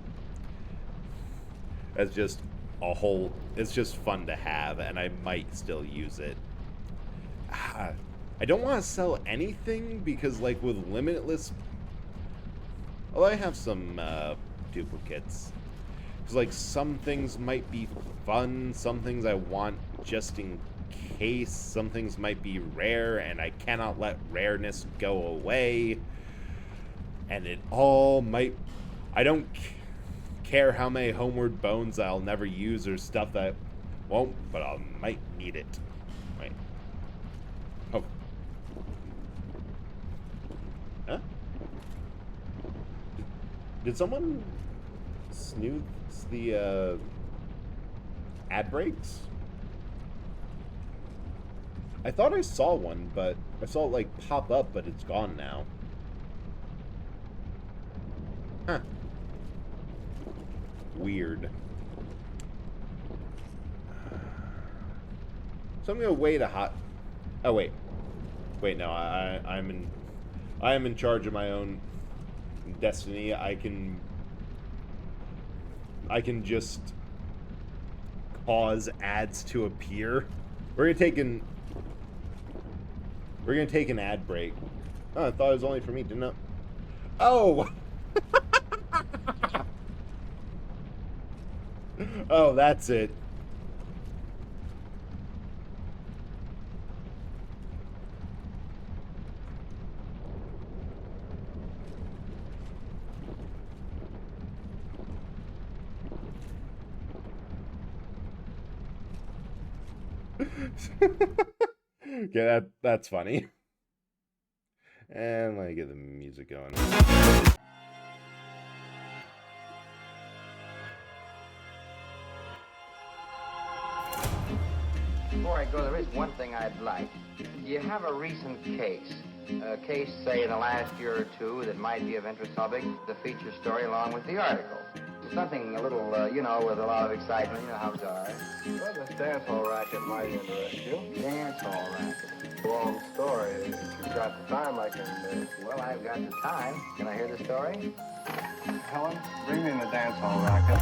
just a whole... It's just fun to have, and I might still use it. I don't want to sell anything, because, like, with Limitless... Well, I have some duplicates. Because, like, some things might be fun, some things I want just in case, some things might be rare, and I cannot let rareness go away. And it all might... I don't care how many Homeward Bones I'll never use or stuff that won't, but I might need it. Wait. Oh. Huh? Did someone snooze the ad breaks? I thought I saw one, but I saw it, like, pop up, but it's gone now. Huh. Weird. So I'm gonna wait a hot... Oh, wait. Wait, no, I am in charge of my own destiny. I can just cause ads to appear. We're gonna take an ad break. Oh, I thought it was only for me, didn't I? Oh! Oh, that's it. Okay, that's funny. And let me get the music going. Before I go, there is one thing I'd like. Do you have a recent case? A case, say, in the last year or two that might be of interest? I'll make the feature story along with the article. Something a little, you know, with a lot of excitement. You know how it's are. Well, this dance hall racket might interest you. Dance hall racket. Long story. If you've got the time, I can... Well, I've got the time. Can I hear the story? Helen, bring me in the dance hall racket.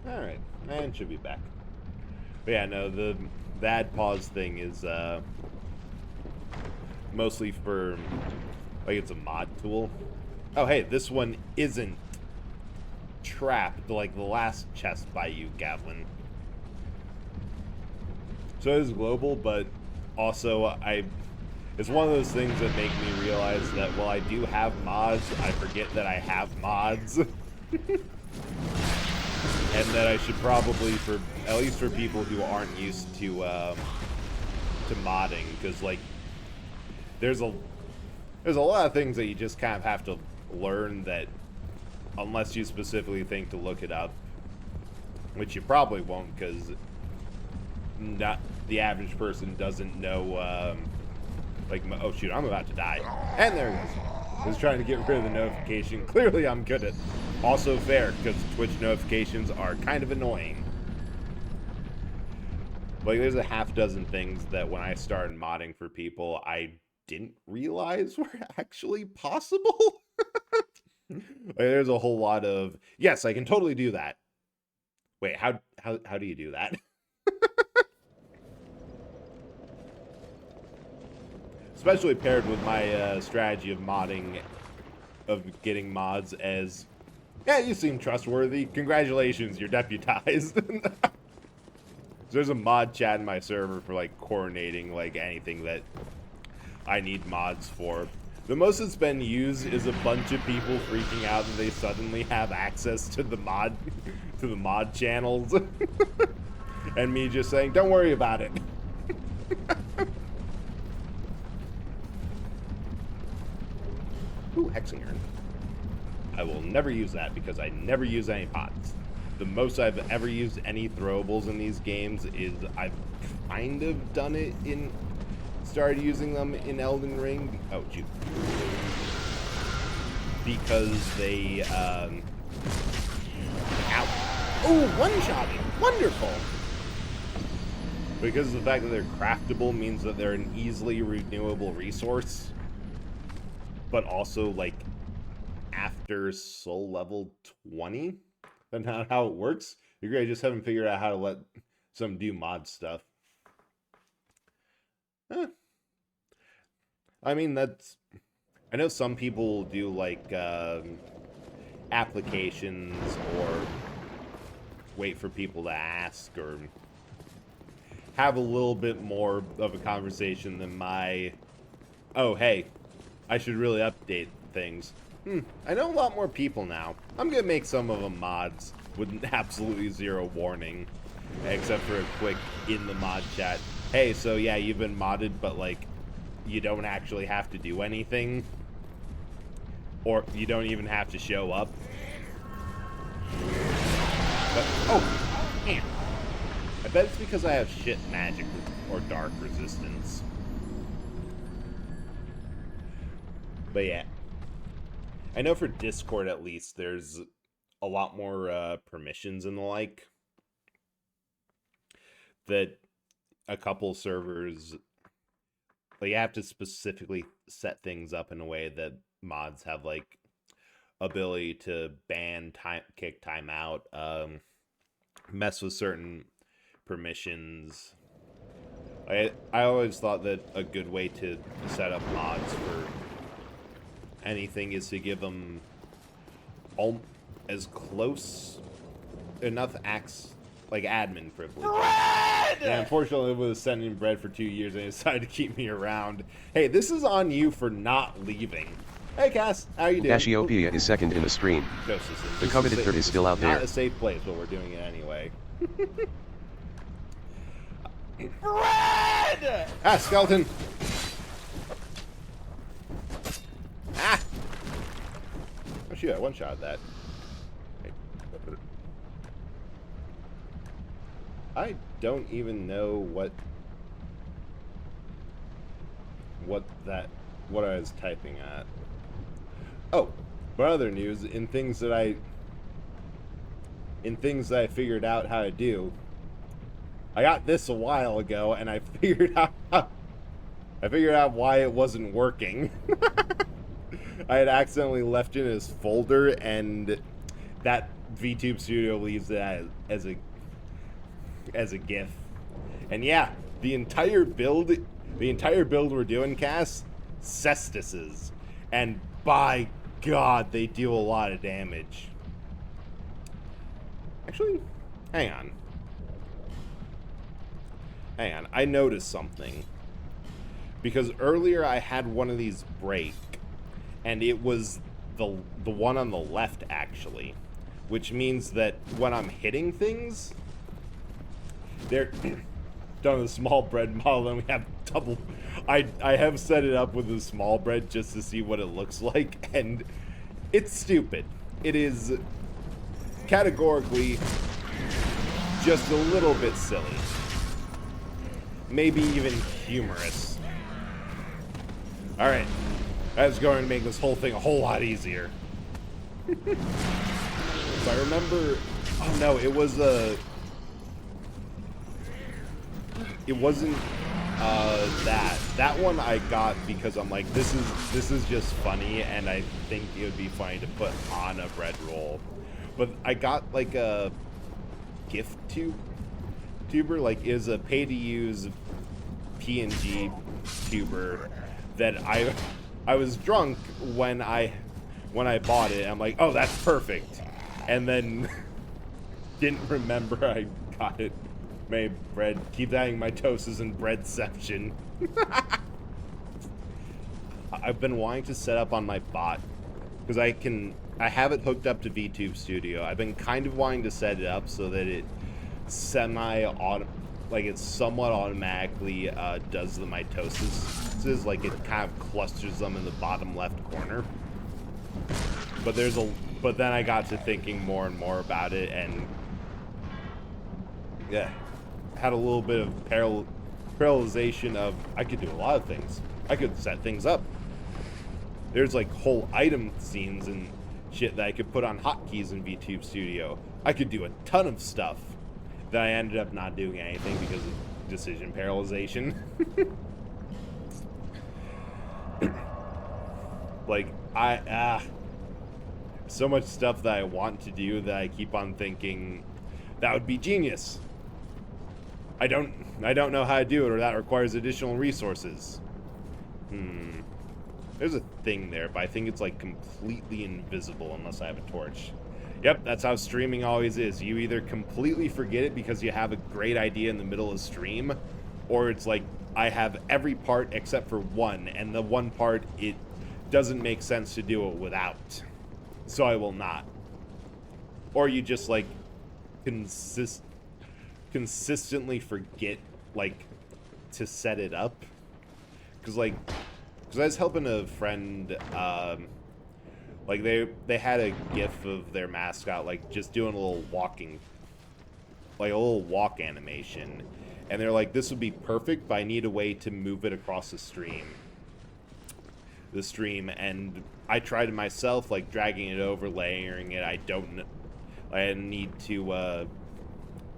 Alright, and should be back. But yeah, no, the ad pause thing is mostly for, like, it's a mod tool. Oh, hey, this one isn't trapped like the last chest by you, Gavlin. So it is global, but also it's one of those things that make me realize that while I do have mods, I forget that I have mods. And that I should probably, for at least for people who aren't used to modding, because like there's a lot of things that you just kind of have to learn that unless you specifically think to look it up, which you probably won't, because not the average person doesn't know. Like, oh shoot, I'm about to die, and there it is. I was trying to get rid of the notification. Clearly I'm good at also fair, because Twitch notifications are kind of annoying. Like, there's a half dozen things that when I started modding for people, I didn't realize were actually possible. Like, there's a whole lot of, yes, I can totally do that. Wait, how do you do that? especially paired with my strategy of modding, of getting mods as, yeah, you seem trustworthy. Congratulations, you're deputized. There's a mod chat in my server for like coordinating like anything that I need mods for. The most it's been used is a bunch of people freaking out that they suddenly have access to the mod channels. And me just saying, don't worry about it. Ooh, hexing urn. I will never use that because I never use any pots. The most I've ever used any throwables in these games is I've kind of done it in, started using them in Elden Ring. Oh, shoot. Because they, ow. Oh, one-shotting. Wonderful. Because the fact that they're craftable means that they're an easily renewable resource. But also, like, after soul level 20, that's not how it works. You guys just haven't figured out how to let some do mod stuff. I mean, that's... I know some people do, like, applications or wait for people to ask or have a little bit more of a conversation than my, oh, hey, I should really update things. I know a lot more people now. I'm gonna make some of them mods with absolutely zero warning, except for a quick in the mod chat. Hey, so yeah, you've been modded, but like, you don't actually have to do anything, or you don't even have to show up. But oh, damn! I bet it's because I have shit magic or dark resistance. But yeah. I know for Discord, at least, there's a lot more permissions and the like. That a couple servers, like, you have to specifically set things up in a way that mods have, like, ability to ban, kick timeout, mess with certain permissions. I always thought that a good way to set up mods for anything is to give them all as close enough like admin privilege. Yeah, unfortunately, it was sending bread for 2 years and they decided to keep me around. Hey, this is on you for not leaving. Hey, Cass, how you doing? Cassiopeia is second in the stream. The coveted third is still out there. Not a safe place, but we're doing it anyway. Red! Ah, skeleton! Ah! Oh shoot, I one-shot that. I don't even know what I was typing at. Oh, but other news, in things that I figured out how to do. I got this a while ago and I figured out why it wasn't working. I had accidentally left it in his folder, and that VTube Studio leaves it as a GIF. And yeah, the entire build we're doing, Cass, Cestises, and by God, they do a lot of damage. Actually, hang on. I noticed something. Because earlier I had one of these break, and it was the one on the left, actually. Which means that when I'm hitting things, they're done with a small bread model, and we have double. I have set it up with a small bread just to see what it looks like, and it's stupid. It is categorically just a little bit silly. Maybe even humorous. Alright, that's going to make this whole thing a whole lot easier. So I remember, oh no, it wasn't that one I got because I'm like, this is just funny, and I think it would be funny to put on a bread roll. But I got like a gift tuber, like is a pay to use PNG tuber that I was drunk when I bought it. I'm like, oh, that's perfect, and then didn't remember I got it made bread. Keep adding mitosis and breadception. I've been wanting to set up on my bot because I have it hooked up to VTube Studio. I've been kind of wanting to set it up so that it it somewhat automatically does the mitosis. Like it kind of clusters them in the bottom left corner. But then I got to thinking more and more about it, and yeah, had a little bit of parallelization of I could do a lot of things. I could set things up. There's like whole item scenes and shit that I could put on hotkeys in VTube Studio. I could do a ton of stuff that I ended up not doing anything because of decision parallelization. Like so much stuff that I want to do that I keep on thinking that would be genius. I don't know how to do it, or that requires additional resources. There's a thing there, but I think it's like completely invisible unless I have a torch. Yep, that's how streaming always is. You either completely forget it because you have a great idea in the middle of stream, or it's like I have every part except for one, and the one part it doesn't make sense to do it without. So I will not. Or you just like consistently forget like to set it up. Because I was helping a friend, like they had a gif of their mascot like just doing a little walk animation, and they're like, this would be perfect, but I need a way to move it across the stream, and I tried it myself, like dragging it over, layering it. I need a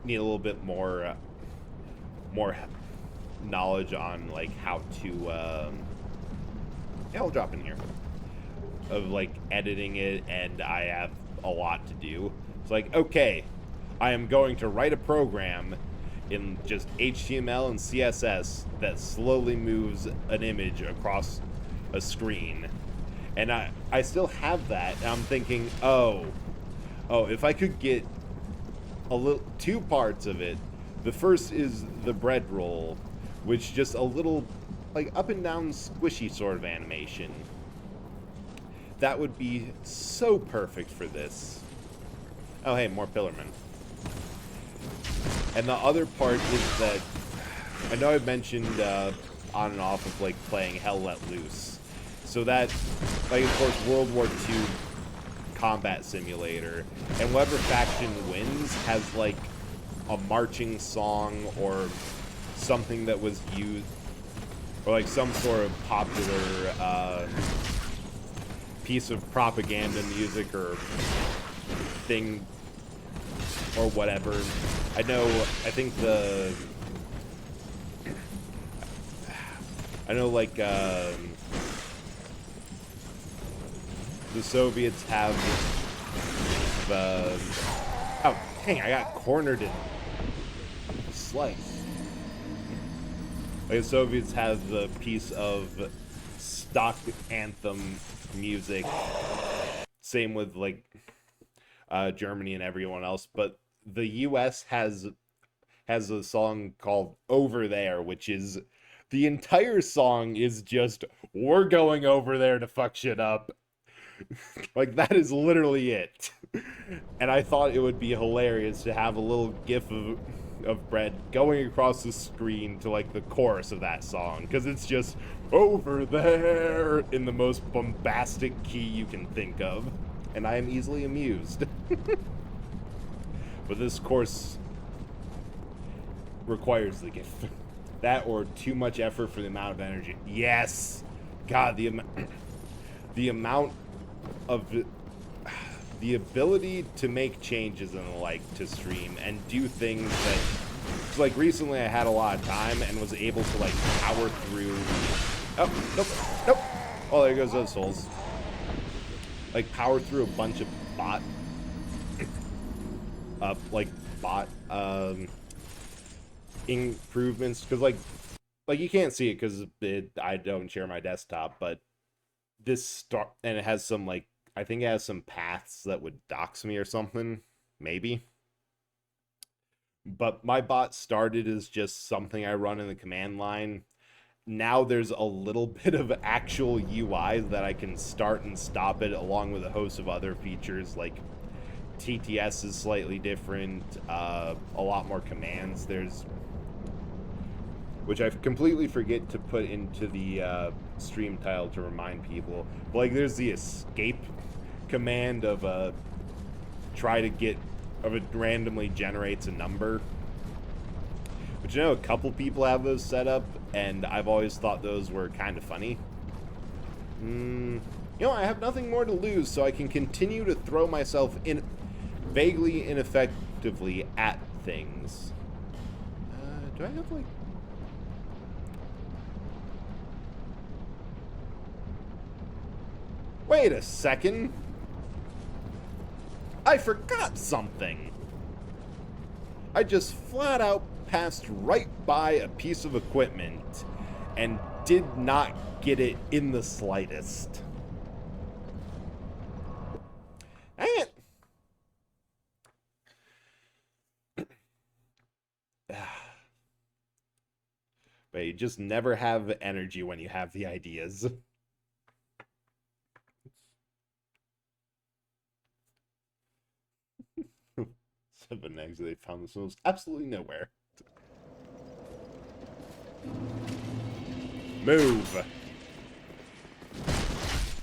little bit more knowledge on like how to yeah, I'll drop in here of like editing it, and I have a lot to do. It's like, okay, I am going to write a program in just HTML and CSS that slowly moves an image across a screen. And I still have that, and I'm thinking, oh, if I could get two parts of it. The first is the bread roll, which just a little like up and down squishy sort of animation. That would be so perfect for this. Oh hey, more Pillarmen. And the other part is that I know I've mentioned on and off of like playing Hell Let Loose. So that, like, of course, World War II combat simulator, and whatever faction wins has like a marching song or something that was used, or like some sort of popular piece of propaganda music or thing or whatever. I know like the Soviets have the... Oh, dang, I got cornered in slice. Like the Soviets have the piece of stock anthem music. Same with like Germany and everyone else, but the US has a song called Over There, which is the entire song is just, we're going over there to fuck shit up. Like, that is literally it. And I thought it would be hilarious to have a little gif of Brett going across the screen to like the chorus of that song, because it's just over there in the most bombastic key you can think of, and I am easily amused. But this course requires the gif. That or too much effort for the amount of energy. Yes! God, the amount of the ability to make changes and the like to stream and do things that, like, recently I had a lot of time and was able to like power through. Oh, nope. Oh, there goes those souls. Like, power through a bunch of bot improvements, because like like, you can't see it because I don't share my desktop, but this and it has some, like, I think it has some paths that would dox me or something, maybe. But my bot started as just something I run in the command line. Now there's a little bit of actual UI that I can start and stop it, along with a host of other features, like TTS is slightly different, a lot more commands. There's, which I completely forget to put into the stream title to remind people. But, like, there's the escape command of it randomly generates a number, which I know a couple people have those set up, and I've always thought those were kind of funny. You know, I have nothing more to lose, so I can continue to throw myself in vaguely ineffectively at things. Do I have, like... Wait a second. I forgot something. I just flat out passed right by a piece of equipment and did not get it in the slightest. Dang it. But you just never have energy when you have the ideas. 7 eggs, they found themselves absolutely nowhere. Move!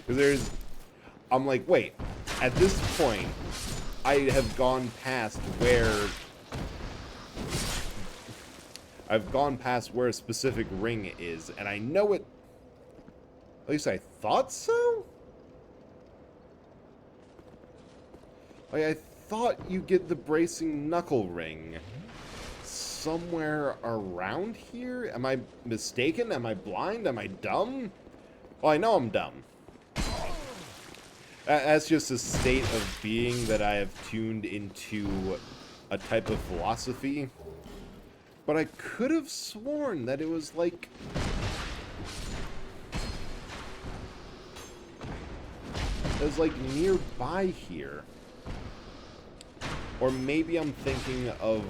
Because I'm like, wait, at this point, I have gone past where... I've gone past where a specific ring is, and I know it... At least I thought so? Like, I thought you get the bracing knuckle ring somewhere around here? Am I mistaken? Am I blind? Am I dumb? Well, I know I'm dumb. That's just a state of being that I have tuned into a type of philosophy. But I could have sworn that it was like... it was like nearby here. Or maybe I'm thinking of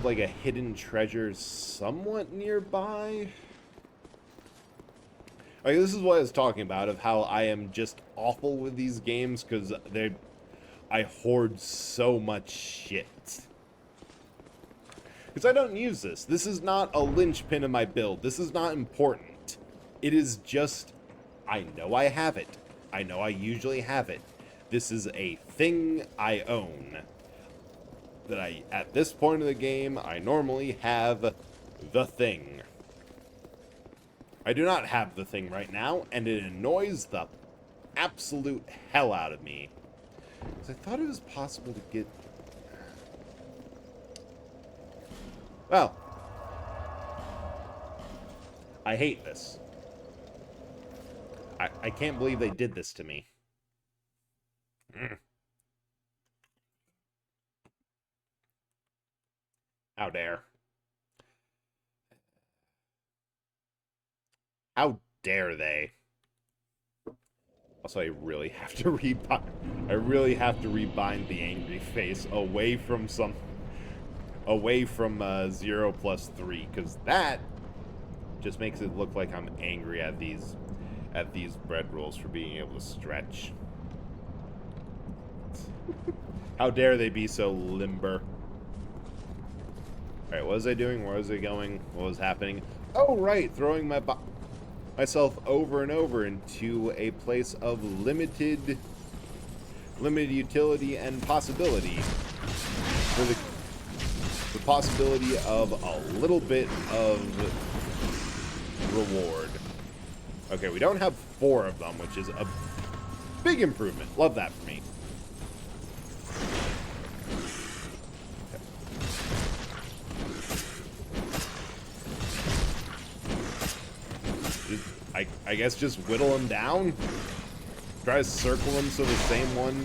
like a hidden treasure somewhat nearby. Like, this is what I was talking about, of how I am just awful with these games because I hoard so much shit. Because I don't use this. This is not a linchpin in my build. This is not important. It is just, I know I have it. I know I usually have it. This is a thing I own. That at this point of the game, I normally have the thing. I do not have the thing right now, and it annoys the absolute hell out of me. Because I thought it was possible to get... Well, I hate this. I can't believe they did this to me. How dare. How dare they? Also, I really have to rebind the angry face away from 0+3, because that just makes it look like I'm angry at these bread rolls for being able to stretch. How dare they be so limber? Alright, what was I doing? Where was I going? What was happening? Oh, right! Throwing myself over and over into a place of limited utility and possibility. For the possibility of a little bit of reward. Okay, we don't have 4 of them, which is a big improvement. Love that for me. I guess just whittle them down? Try to circle them so the same one...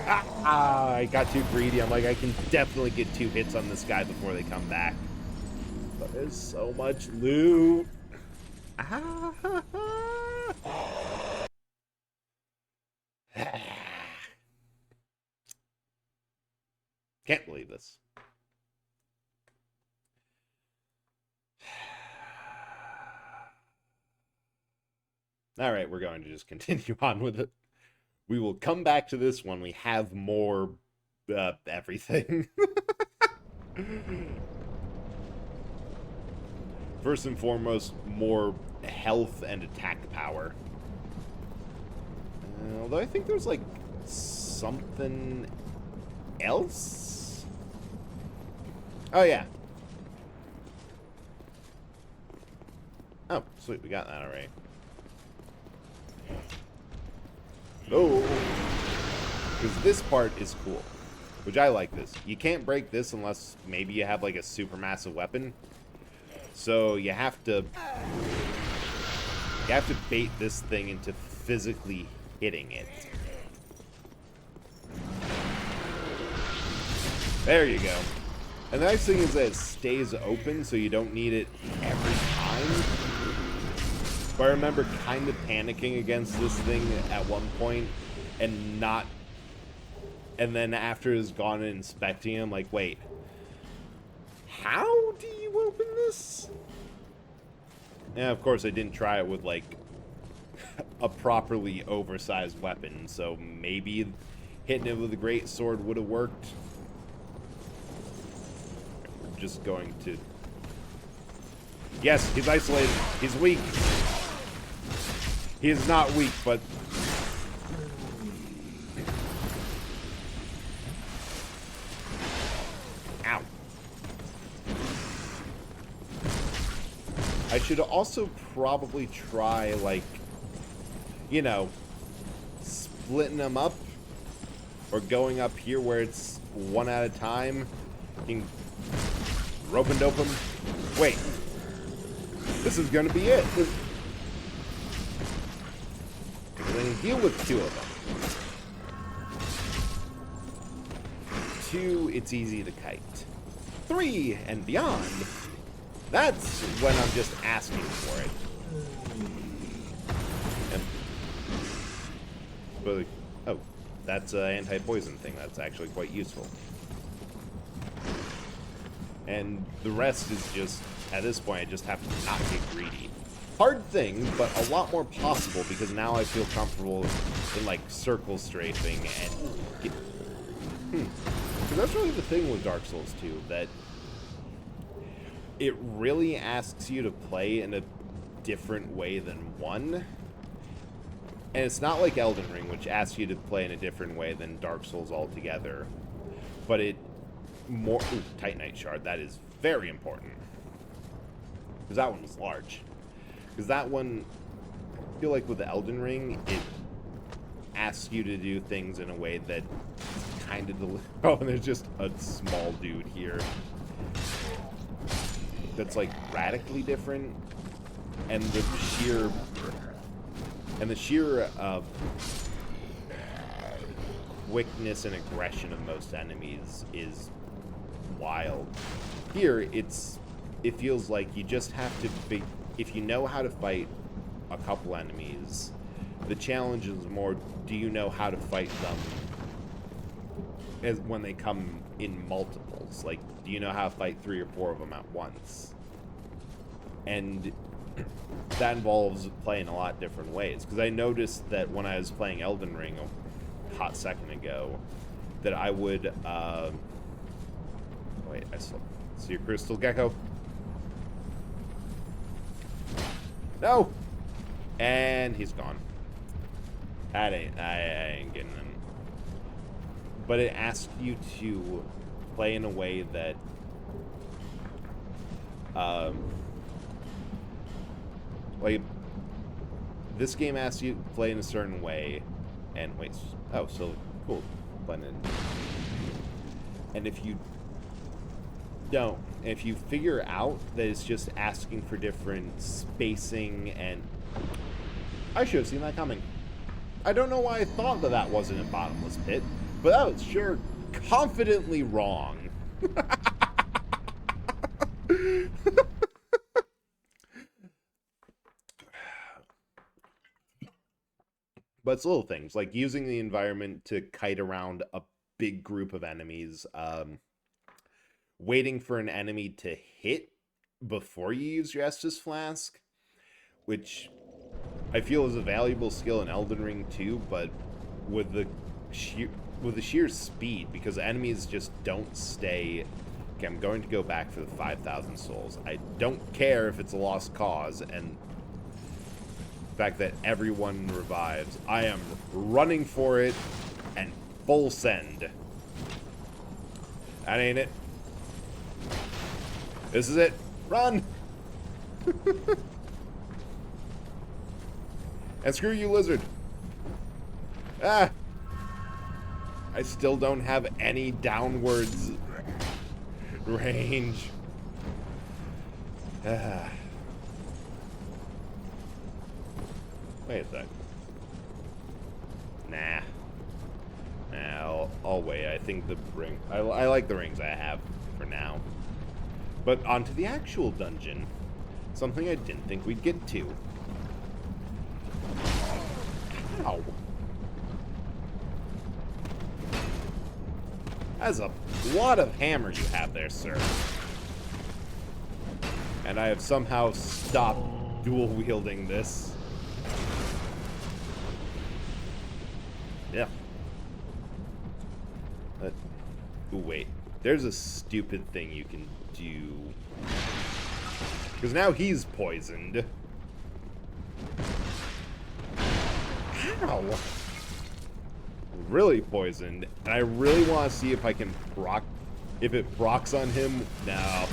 Ah! I got too greedy. I'm like, I can definitely get 2 hits on this guy before they come back. But there's so much loot. Can't believe this. All right, we're going to just continue on with it. We will come back to this when we have more everything. First and foremost, more health and attack power. Although I think there's like something else. Oh yeah. Oh, sweet, we got that already. Oh, because this part is cool, which I like this. You can't break this unless maybe you have like a supermassive weapon. So you have to bait this thing into physically hitting it. There you go. And the nice thing is that it stays open, so you don't need it every time. But I remember kind of panicking against this thing at one point, and then after it's gone and inspecting it, I'm like, wait, how do you open this? And of course I didn't try it with like a properly oversized weapon, so maybe hitting it with a great sword would have worked. We're just going to... Yes, he's isolated. He's weak. He is not weak, but... Ow. I should also probably try, like, you know, splitting them up. Or going up here where it's one at a time. You can rope and dope them. Wait. This is going to be it. We're going to deal with 2 of them. 2, it's easy to kite. 3 and beyond, that's when I'm just asking for it. And, oh, that's an anti-poison thing. That's actually quite useful. And the rest is just, at this point, I just have to not get greedy. Hard thing, but a lot more possible because now I feel comfortable in like circle strafing and get... So that's really the thing with Dark Souls 2, that it really asks you to play in a different way than 1. And it's not like Elden Ring, which asks you to play in a different way than Dark Souls altogether. But it more... Ooh, Titanite Shard, that is very important. Because that one was large. Because that one, I feel like with the Elden Ring, it asks you to do things in a way that kind of... Oh, and there's just a small dude here. That's, like, radically different. And the sheer... quickness and aggression of most enemies is wild. Here, it feels like you just have to... If you know how to fight a couple enemies, the challenge is more, do you know how to fight them when they come in multiples? Like, do you know how to fight 3 or 4 of them at once? And that involves playing a lot different ways. Because I noticed that when I was playing Elden Ring a hot second ago, that I would... Wait, I saw your crystal gecko. No! And he's gone. I ain't getting him. But it asks you to play in a way that like this game asks you to play in a certain way, and wait, oh, so cool, blended. And if you don't, if you figure out that it's just asking for different spacing, and I should have seen that coming. I don't know why I thought that wasn't a bottomless pit. But that was sure confidently wrong. But it's little things, like using the environment to kite around a big group of enemies, waiting for an enemy to hit before you use your Estus Flask, which I feel is a valuable skill in Elden Ring too, but with the sheer speed, because enemies just don't stay. Okay, I'm going to go back for the 5,000 souls. I don't care if it's a lost cause, and the fact that everyone revives. I am running for it and full send. That ain't it. This is it. Run! And screw you, lizard. Ah! I still don't have any downwards range. Ah. Wait a sec. Nah. I'll wait. I think the ring... I like the rings I have for now. But onto the actual dungeon. Something I didn't think we'd get to. Ow. That's a lot of hammer you have there, sir. And I have somehow stopped dual-wielding this. Yeah. Ooh, wait. There's a stupid thing you can do. Because now he's poisoned. Ow! Really poisoned. And I really want to see if I can proc... If it procs on him. No.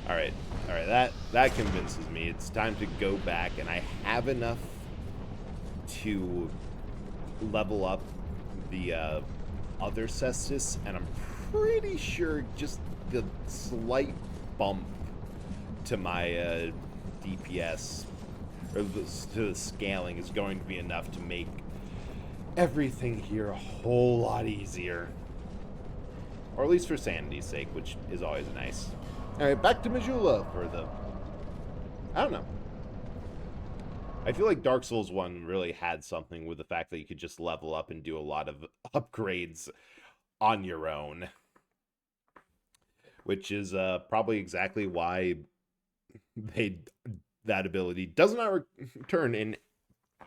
Alright. Alright, that convinces me. It's time to go back, and I have enough to level up the other Cestus, and I'm pretty sure just the slight bump to my DPS, or to the scaling, is going to be enough to make everything here a whole lot easier. Or at least for sanity's sake, which is always nice. Alright, back to Majula for the... I don't know. I feel like Dark Souls 1 really had something with the fact that you could just level up and do a lot of upgrades on your own. Which is probably exactly why that ability does not return in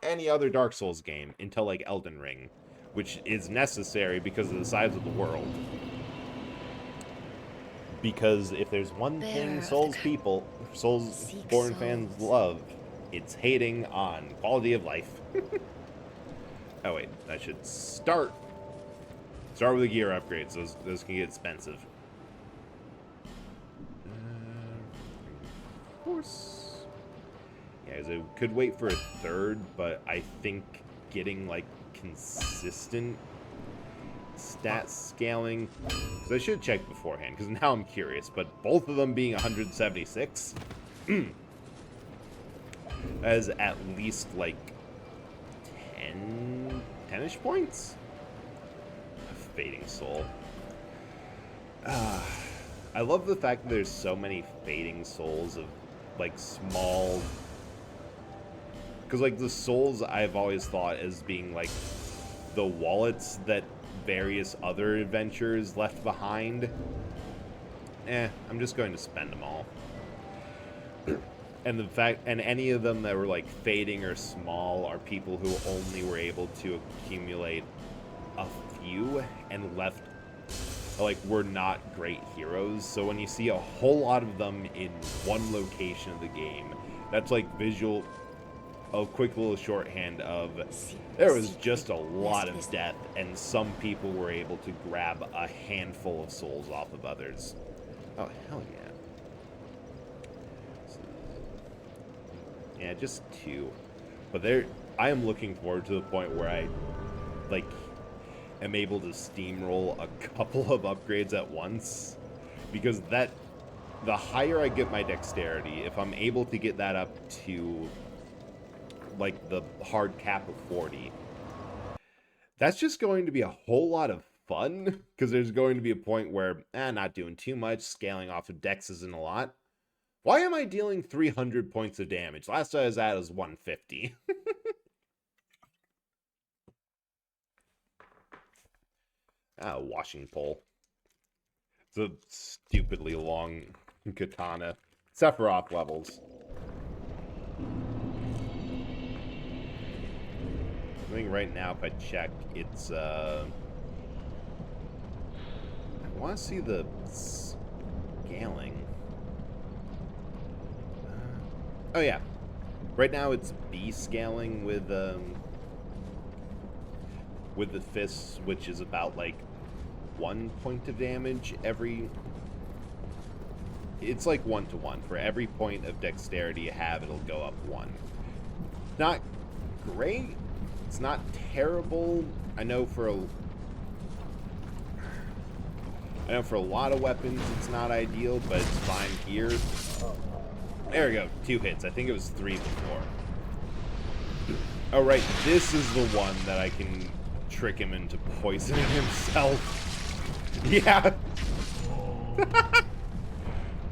any other Dark Souls game until like Elden Ring, which is necessary because of the size of the world. Because if there's one thing Soulsborne fans love, it's hating on quality of life. Oh wait, I should start with the gear upgrades. Those can get expensive. Of course. Yeah, I could wait for a third, but I think getting like consistent stat scaling, because I should check beforehand, because now I'm curious, but both of them being 176 as at least like 10-ish points. Fading Soul. I love the fact that there's so many Fading Souls of like small, because like the souls I've always thought as being like the wallets that various other adventures left behind. I'm just going to spend them all. And the fact, and any of them that were like fading or small are people who only were able to accumulate a few and left, like, were not great heroes. So when you see a whole lot of them in one location of the game, that's like visual, a quick little shorthand of there was just a lot of death, and some people were able to grab a handful of souls off of others. Oh, hell yeah. Yeah, just 2. But I am looking forward to the point where I, like, am able to steamroll a couple of upgrades at once. Because that the higher I get my dexterity, if I'm able to get that up to like the hard cap of 40, that's just going to be a whole lot of fun, because there's going to be a point where, not doing too much, scaling off of dex isn't a lot. Why am I dealing 300 points of damage? Last I was at was 150. Washing pole. It's a stupidly long katana. Sephiroth levels. I think right now, if I check, it's, I want to see the scaling. Oh, yeah. Right now, it's B scaling with the fists, which is about, like, 1 point of damage every... It's like 1-to-1. For every point of dexterity you have, it'll go up 1. Not great. It's not terrible. I know for a lot of weapons it's not ideal, but it's fine here. There we go. 2 hits. I think it was 3 before. Oh, right. This is the one that I can trick him into poisoning himself. Yeah.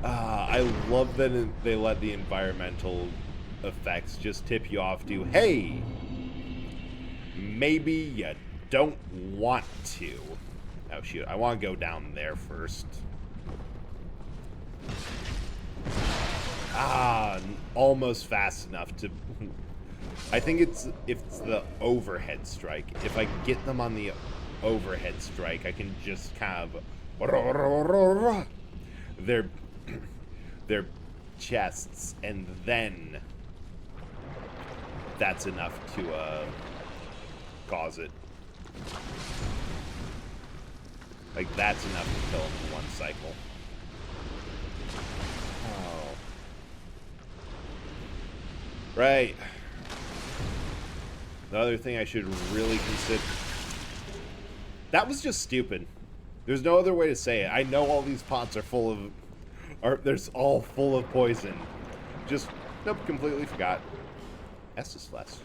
I love that they let the environmental effects just tip you off to, hey, maybe you don't want to. Oh, shoot. I want to go down there first. Almost fast enough to... I think it's the overhead strike. If I get them on the overhead strike, I can just kind of... their chests, and then that's enough to cause it. Like, that's enough to kill him in 1 cycle. Oh. Right. The other thing I should really consider... That was just stupid. There's no other way to say it. I know all these pots are full of... They're all full of poison. Just, nope, completely forgot. Estus Flask.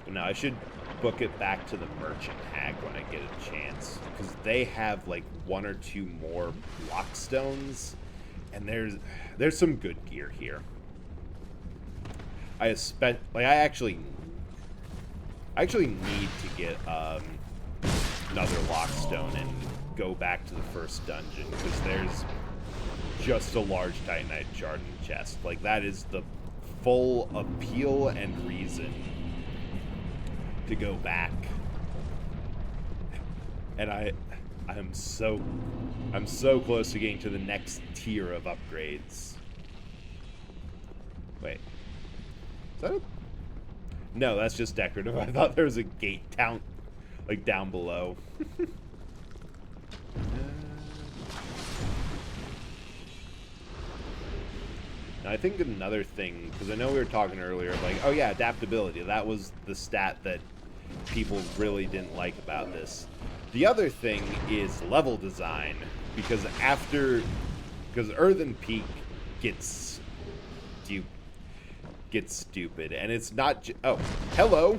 But no, I should book it back to the Merchant Hag when I get a chance. Because they have, like, 1 or 2 more block stones. And there's some good gear here. I actually need to get another lockstone and go back to the first dungeon, because there's just a large Titanite shard in the chest. Like, that is the full appeal and reason to go back. And I'm so close to getting to the next tier of upgrades. Wait. Is that a... No, that's just decorative. I thought there was a gate down, like, down below. Now, I think another thing, because I know we were talking earlier, like, oh yeah, adaptability. That was the stat that people really didn't like about this. The other thing is level design, because Earthen Peak gets stupid, and it's not oh, hello.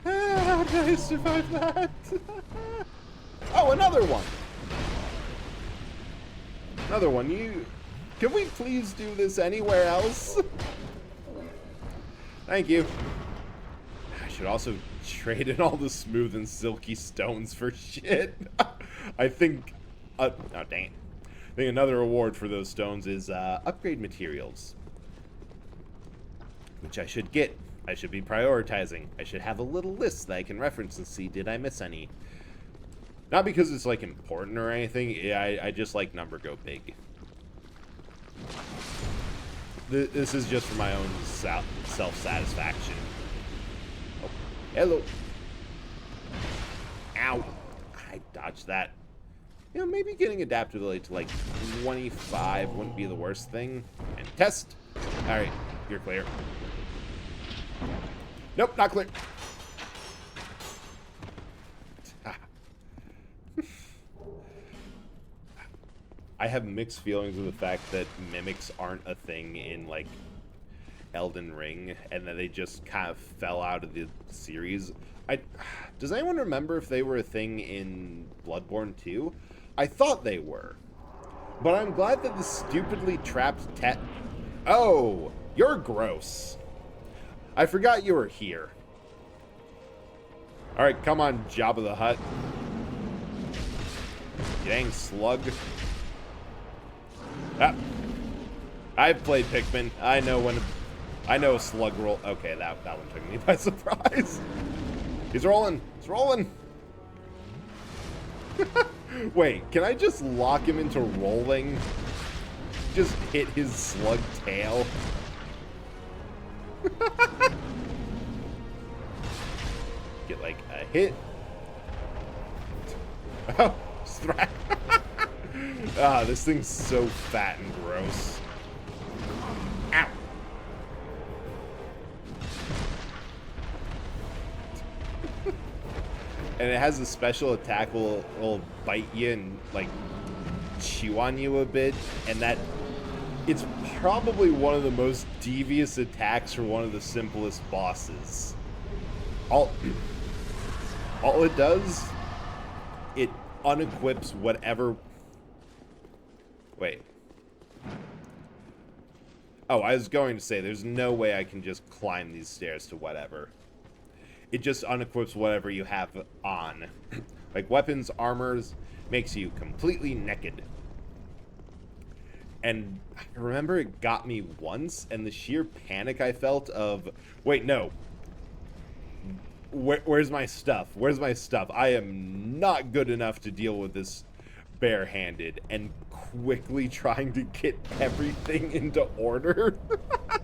How did I survive that? Oh, another one. Another one. Can we please do this anywhere else? Thank you. I should also trade in all the smooth and silky stones for shit. I think... oh, dang it. I think another reward for those stones is upgrade materials. Which I should get. I should be prioritizing. I should have a little list that I can reference and see, did I miss any? Not because it's, like, important or anything. I just like number go big. This is just for my own self-satisfaction. Oh, hello. Ow. I dodged that. You know, maybe getting adaptability to, like, 25 wouldn't be the worst thing. And test. Alright, you're clear. Nope, not clear. I have mixed feelings with the fact that mimics aren't a thing in, like, Elden Ring, and that they just kind of fell out of the series. Does anyone remember if they were a thing in Bloodborne 2? I thought they were. But I'm glad that the stupidly trapped Oh, you're gross. I forgot you were here. Alright, come on, Jabba the Hutt. You dang slug. Ah. I've played Pikmin. I know a slug roll. Okay, that one took me by surprise. He's rolling. He's rolling. Wait, can I just lock him into rolling? Just hit his slug tail. Get like a hit. Oh, strike. Ah, this thing's so fat and gross. Ow. And it has a special attack will bite you and like chew on you a bit, and that it's probably one of the most devious attacks for one of the simplest bosses. All it does, it unequips whatever. Wait. Oh, I was going to say there's no way I can just climb these stairs to whatever. It just unequips whatever you have on. Like weapons, armors, makes you completely naked. And I remember it got me once, and the sheer panic I felt of, wait, no. Where's my stuff? Where's my stuff? I am not good enough to deal with this barehanded, and quickly trying to get everything into order.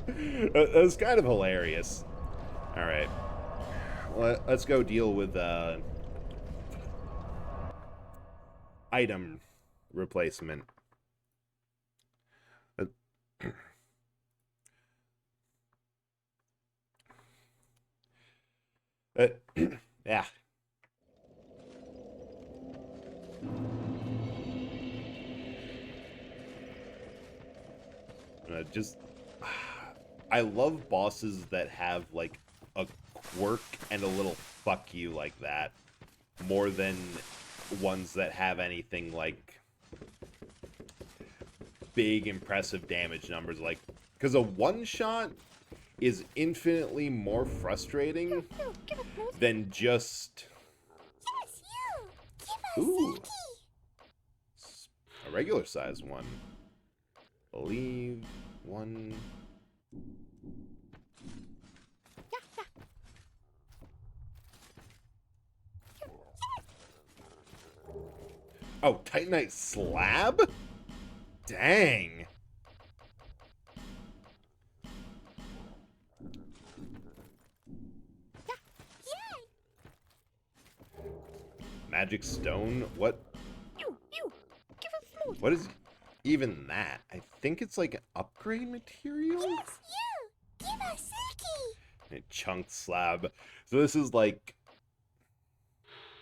That was kind of hilarious. All right. Let's go deal with item replacement. Yeah. I love bosses that have like a quirk and a little fuck you like that, more than ones that have anything like big impressive damage numbers, like, because a one shot is infinitely more frustrating than just ooh, a regular size one. Believe one. Oh, Titanite slab? Dang. Magic stone? What? What is even that? I think it's like an upgrade material? Yes, you! Give us Silky! A chunk slab. So this is like,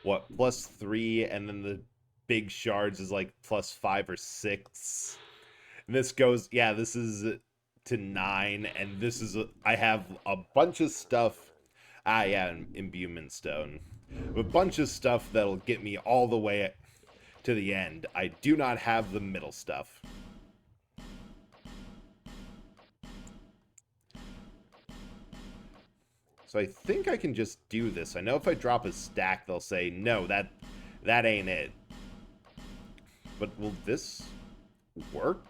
what, +3, and then the big shards is like +5 or 6. And this goes, yeah, this is to 9, and this is, I have a bunch of stuff. Ah, yeah, imbuement stone. A bunch of stuff that'll get me all the way to the end. I do not have the middle stuff. So I think I can just do this. I know if I drop a stack, they'll say, no, that ain't it. But will this work?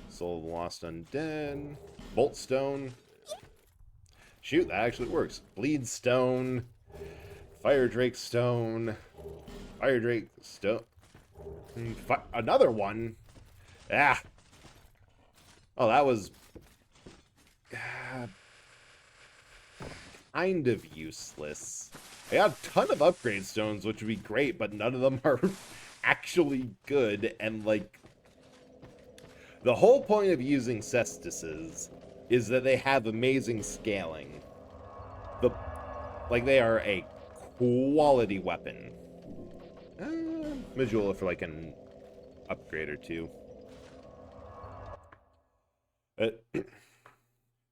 Soul of the Lost Undead. Bolt Stone. Shoot, that actually works. Bleed Stone. Fire Drake Stone. Fire Drake Stone. Another one. Ah. Oh, that was kind of useless. I got a ton of upgrade stones, which would be great, but none of them are actually good. And like, the whole point of using cestices is that they have amazing scaling. Like, they are a quality weapon. Majula for, like, an upgrade or two.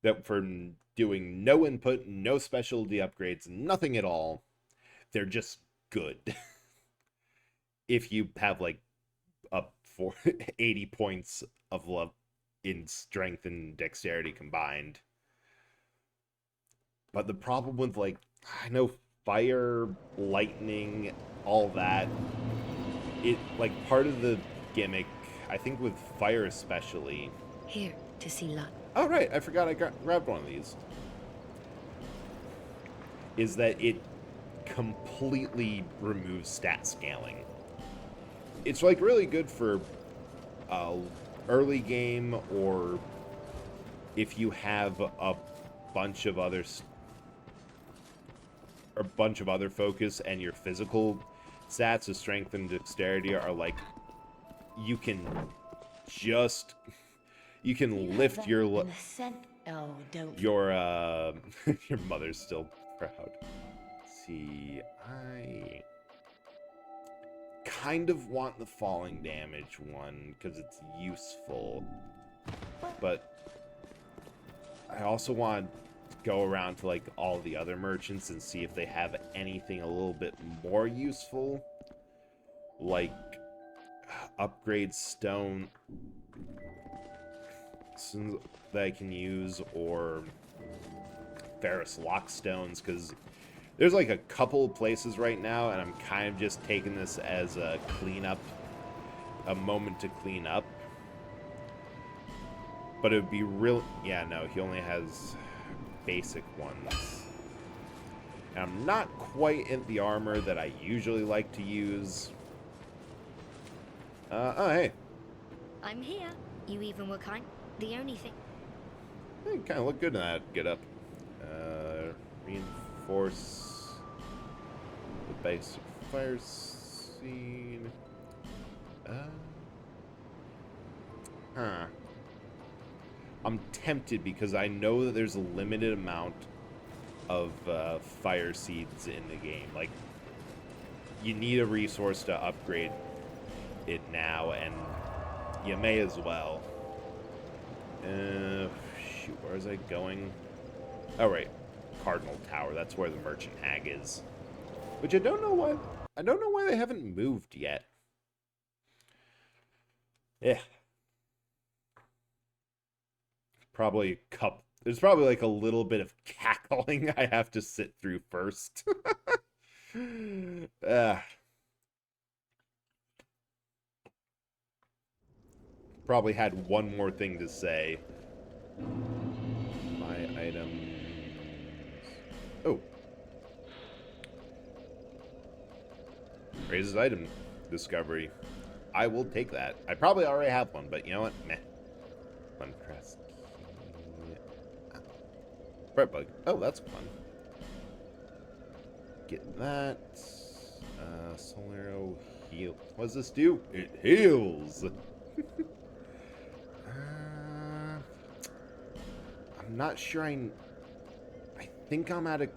That for doing no input, no specialty upgrades, nothing at all. They're just good. If you have, like, up for 80 points of love in strength and dexterity combined. But the problem with, like, I know fire, lightning, all that, it, like, part of the gimmick, I think with fire especially. Here, to see luck. Oh, right, I forgot I grabbed one of these. Is that it completely removes stat scaling. It's, like, really good for early game, or if you have a bunch of other focus and your physical stats of strength and dexterity are like, you can lift your Oh, your your mother's still proud. Let's see, I kind of want the falling damage one because it's useful, but I also want to go around to, like, all the other merchants and see if they have anything a little bit more useful, like upgrade stone that I can use, or Ferrous Lockstones, because there's, like, a couple places right now, and I'm kind of just taking this as a moment to clean up. But it would be real. Yeah, no, he only has basic ones. And I'm not quite in the armor that I usually like to use. Oh, hey. I'm here. You even were kind. The only thing. You kind of look good in that get-up. Reinforce the basic fire scene. I'm tempted because I know that there's a limited amount of fire seeds in the game. Like, you need a resource to upgrade it now, and you may as well. Shoot, where is I going? Oh, right. Cardinal Tower. That's where the Merchant Hag is. Which I don't know why. I don't know why they haven't moved yet. Yeah. Probably a couple. There's probably, like, a little bit of cackling I have to sit through first. Probably had one more thing to say. My items. Oh. Raises item discovery. I will take that. I probably already have one, but you know what? Meh. One crest. Fret bug. Oh, that's fun. Get that. Solero heal. What does this do? It heals. I'm not sure. I think I'm at a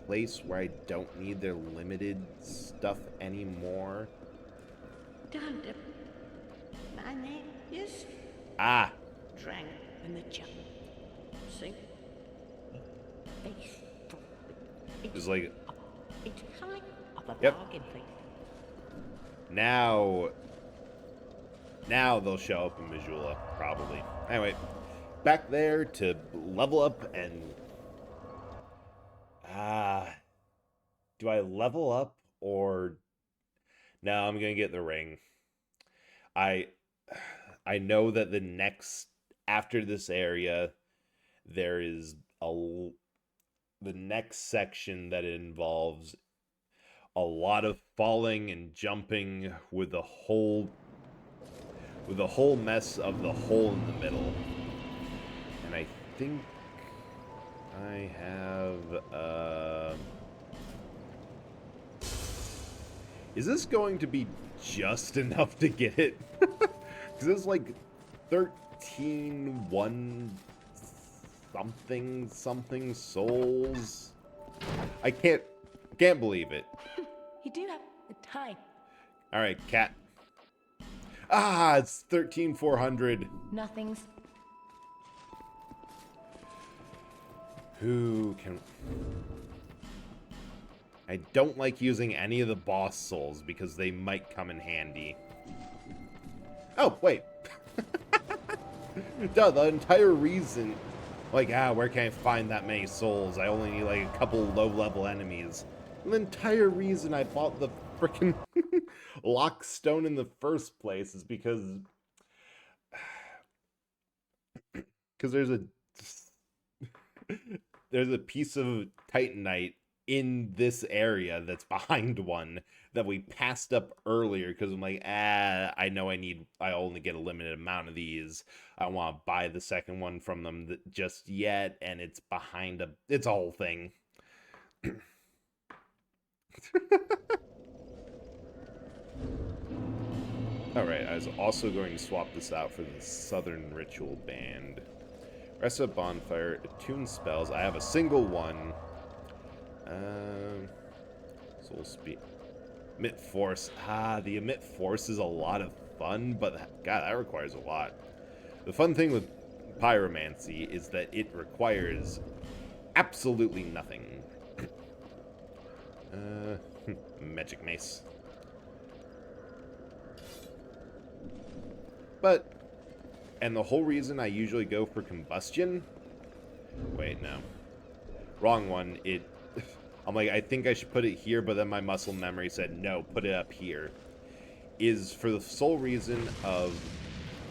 place where I don't need their limited stuff anymore. Don't. My name is Drang in the Jump. Sing. It's like. It's kind of a Yep. bargain place. Now they'll show up in Majula, probably. Anyway, back there to level up and... do I level up or... No, I'm going to get the ring. I know that the next... After this area, there is the next section that involves a lot of falling and jumping with the whole mess of the hole in the middle. And I think I have is this going to be just enough to get it? Because it's like 13 1 something souls. I can't believe it. You do have the time. All right, cat. Ah, it's 13,400. Nothing's. Who can... I don't like using any of the boss souls because they might come in handy. Oh, wait. Duh, the entire reason... Like, where can I find that many souls? I only need, like, a couple low-level enemies. The entire reason I bought the frickin' Lockstone in the first place is because... Because there's a piece of Titanite in this area that's behind one that we passed up earlier because I'm like, I know I only get a limited amount of these. I don't want to buy the second one from them just yet, and it's behind it's a whole thing. Alright, I was also going to swap this out for the Southern Ritual Band. Rest of Bonfire, attune spells. I have a single one. Soul Speed. Emit Force. The Emit Force is a lot of fun, but God, that requires a lot. The fun thing with Pyromancy is that it requires absolutely nothing. Magic Mace. But, and the whole reason I usually go for Combustion... Wait, no. Wrong one. I'm like, I think I should put it here, but then my muscle memory said, no, put it up here. Is for the sole reason of...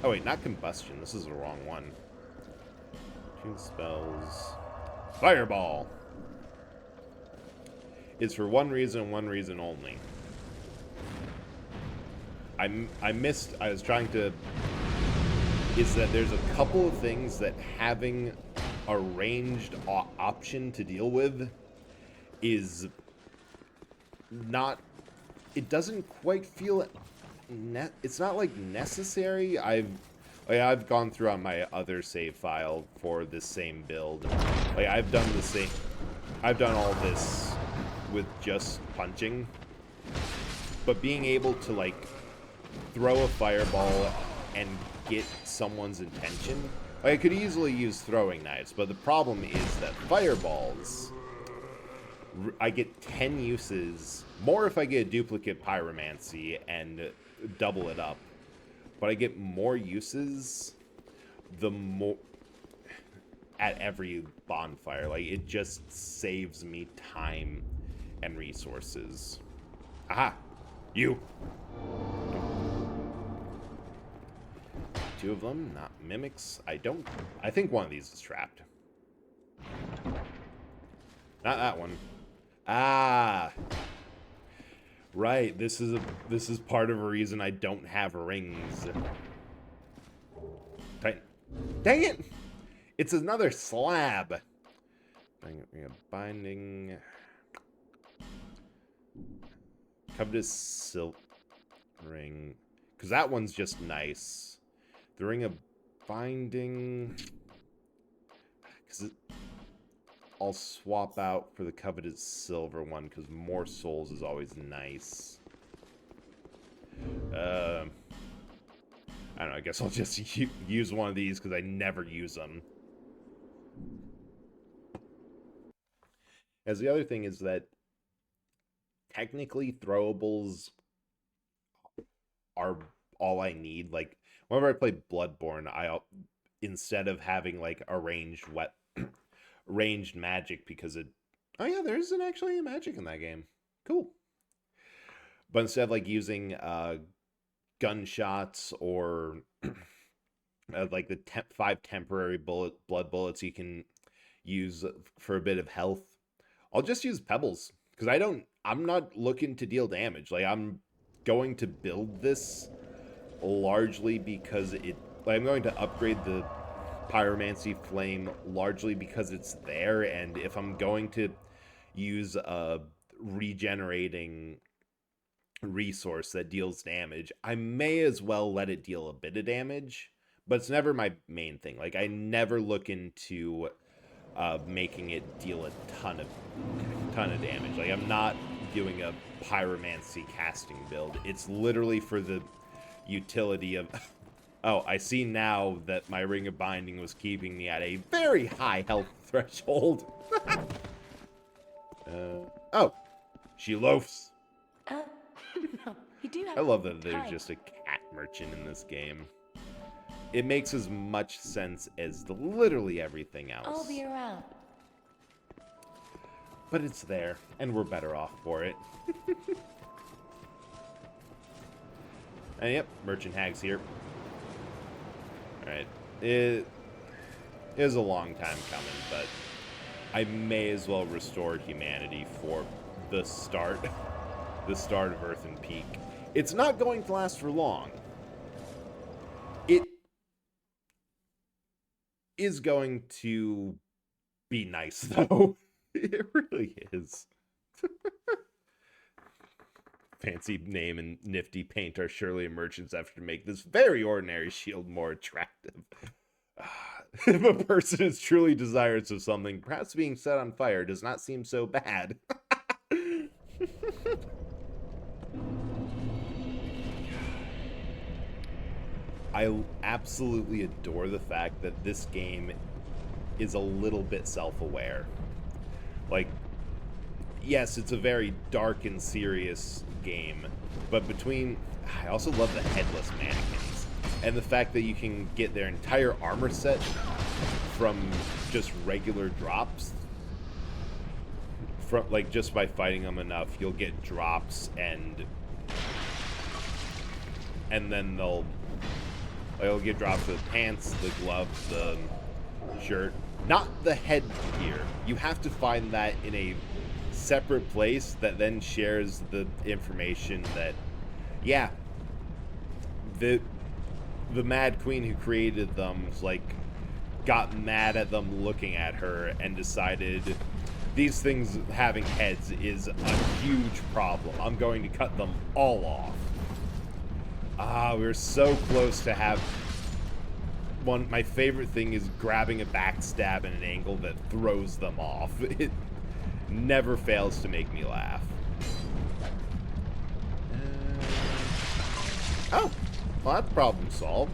Oh, wait, not Combustion. This is the wrong one. 2 spells... Fireball! Is for one reason and one reason only. I missed... I was trying to... Is that there's a couple of things that having a ranged option to deal with is not... It doesn't quite feel... It's not, like, necessary. I've gone through on my other save file for this same build. Like, I've done the same... I've done all this with just punching. But being able to, like, throw a fireball and get someone's attention... Like, I could easily use throwing knives, but the problem is that fireballs... I get 10 uses, more if I get a duplicate Pyromancy and double it up, but I get more uses the more at every bonfire. Like, it just saves me time and resources. Aha! You! 2 of them, not mimics. I think one of these is trapped. Not that one. Right, this is part of a reason I don't have rings. Dang it! It's another slab. Binding. Covetous Silk Ring. Because that one's just nice. The Ring of Binding. Because I'll swap out for the Coveted Silver one, because more souls is always nice. I don't know, I guess I'll just use one of these, because I never use them. As the other thing is that technically throwables are all I need. Like, whenever I play Bloodborne, instead of having like a ranged magic, because it... Oh yeah, there isn't actually a magic in that game. Cool. But instead of like using gunshots or like the 5 temporary blood bullets you can use for a bit of health, I'll just use pebbles. Because I'm not looking to deal damage. Like, I'm going to build this largely because I'm going to upgrade the Pyromancy Flame largely because it's there, and if I'm going to use a regenerating resource that deals damage, I may as well let it deal a bit of damage, but it's never my main thing. Like, I never look into making it deal a ton of damage. Like, I'm not doing a pyromancy casting build. It's literally for the utility of... Oh, I see now that my Ring of Binding was keeping me at a very high health threshold. Oh, she loafs. You do have I love that there's time. just a cat merchant in this game. It makes as much sense as literally everything else. I'll be around. But it's there, and we're better off for it. And yep, Merchant Hag's here. Alright. It is a long time coming, but I may as well restore humanity for the start of Earthen Peak. It's not going to last for long. It is going to be nice, though. It really is. Fancy name and nifty paint are surely a merchant's effort to make this very ordinary shield more attractive. If a person is truly desirous of something, perhaps being set on fire does not seem so bad. I absolutely adore the fact that this game is a little bit self-aware. Like, yes, it's a very dark and serious game, but I also love the headless mannequins, and the fact that you can get their entire armor set from just regular drops. From, like, just by fighting them enough, you'll get drops, and then they'll get drops for the pants, the gloves, the shirt. Not the headgear. You have to find that in a separate place that then shares the information that, yeah, the Mad Queen who created them, like, got mad at them looking at her and decided these things having heads is a huge problem. I'm going to cut them all off. We were so close to have my favorite thing is grabbing a backstab at an angle that throws them off. It never fails to make me laugh. Oh, well, that's problem solved.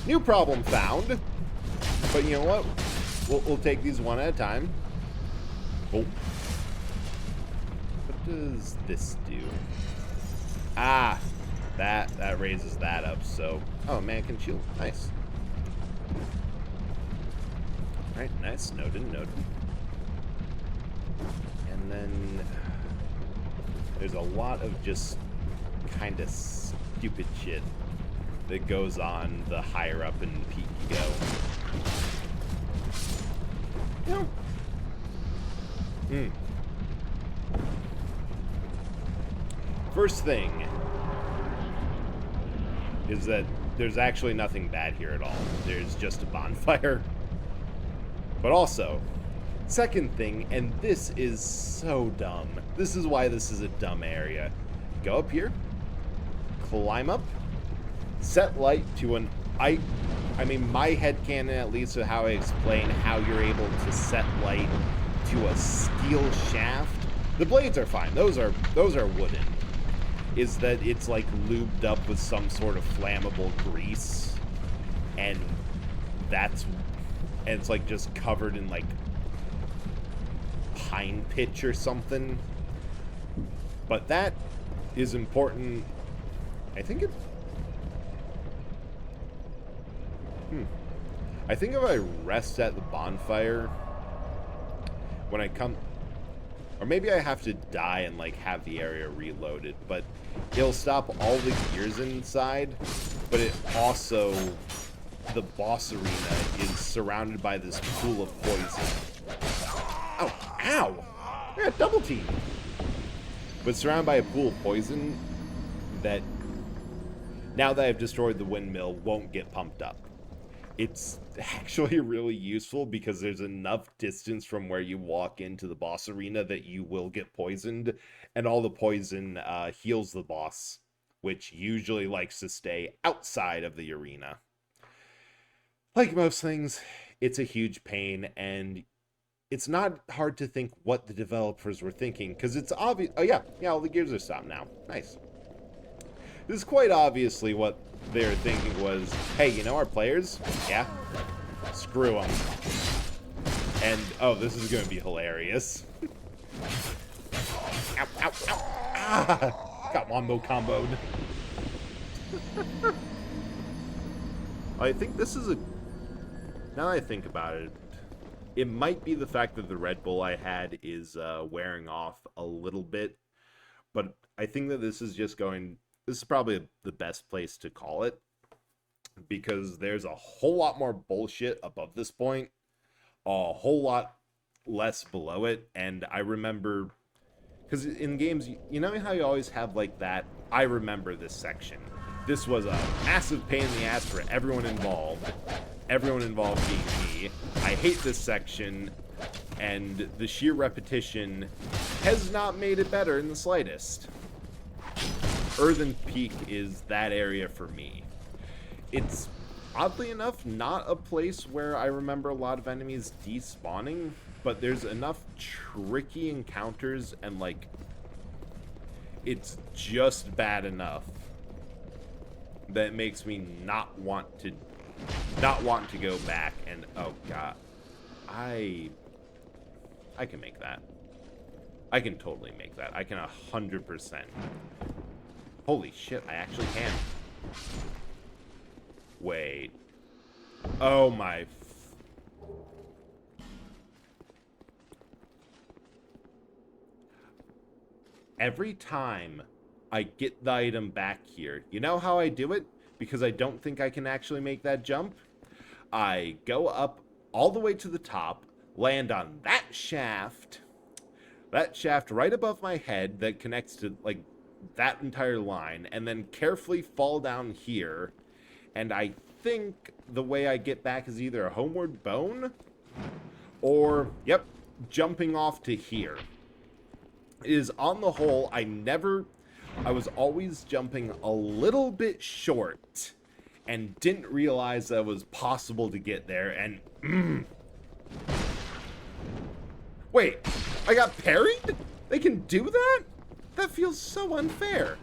New problem found. But you know what? We'll take these one at a time. Oh. What does this do? Ah, that raises that up, so... Oh, mannequin shield. Nice. Alright, nice. Noted. And then... there's a lot of just kind of stupid shit that goes on the higher up in the peak you go. First thing is that there's actually nothing bad here at all. There's just a bonfire. But also, second thing, and this is so dumb. This is why this is a dumb area. Go up here, climb up, set light to an... I mean, my headcanon, at least, of how I explain how you're able to set light to a steel shaft. The blades are fine. Those are wooden. Is that it's like lubed up with some sort of flammable grease, and it's like just covered in like pine pitch or something. But that is important. I think if I rest at the bonfire when I come, or maybe I have to die and like have the area reloaded, but it'll stop all the gears inside, but it also, the boss arena is surrounded by this pool of poison. Oh, ow! I got double teamed. But surrounded by a pool of poison that, now that I've destroyed the windmill, won't get pumped up. It's actually really useful because there's enough distance from where you walk into the boss arena that you will get poisoned, and all the poison heals the boss, which usually likes to stay outside of the arena. like most things, it's a huge pain, and it's not hard to think what the developers were thinking, because it's obvious. Oh yeah, all the gears are stopped now. Nice. This is quite obviously what they were thinking was, hey, you know our players? Yeah, screw them. And, oh, this is going to be hilarious. Ow, ow, ow. Ah, got wombo comboed. I think this is a... Now that I think about it, it might be the fact that the Red Bull I had is wearing off a little bit. But I think that this is just going... This is probably the best place to call it. Because there's a whole lot more bullshit above this point. A whole lot less below it. And I remember... Because in games, you know how you always have like that, I remember this section. This was a massive pain in the ass for everyone involved. Everyone involved being me. I hate this section, and the sheer repetition has not made it better in the slightest. Earthen Peak is that area for me. It's, oddly enough, not a place where I remember a lot of enemies despawning, but there's enough tricky encounters and, like, it's just bad enough that makes me not want to go back. And, oh god, I can make that. I can totally make that. I can 100%. Holy shit, I actually can. Wait. Oh my... Every time I get the item back here, you know how I do it? Because I don't think I can actually make that jump. I go up all the way to the top, land on that shaft right above my head that connects to, like, that entire line, and then carefully fall down here. And I think the way I get back is either a homeward bone or, yep, jumping off to here. It is, on the whole, I was always jumping a little bit short and didn't realize that it was possible to get there. And wait, I got parried? They can do that? That feels so unfair.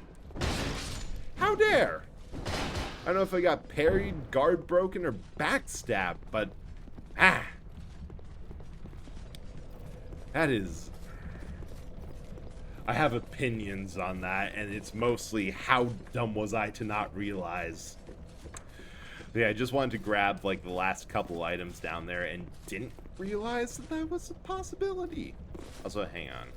How dare? I don't know if I got parried, guard broken, or backstabbed, but that is... I have opinions on that, and it's mostly how dumb was I to not realize. But yeah, I just wanted to grab like the last couple items down there and didn't realize that that was a possibility. Also, hang on.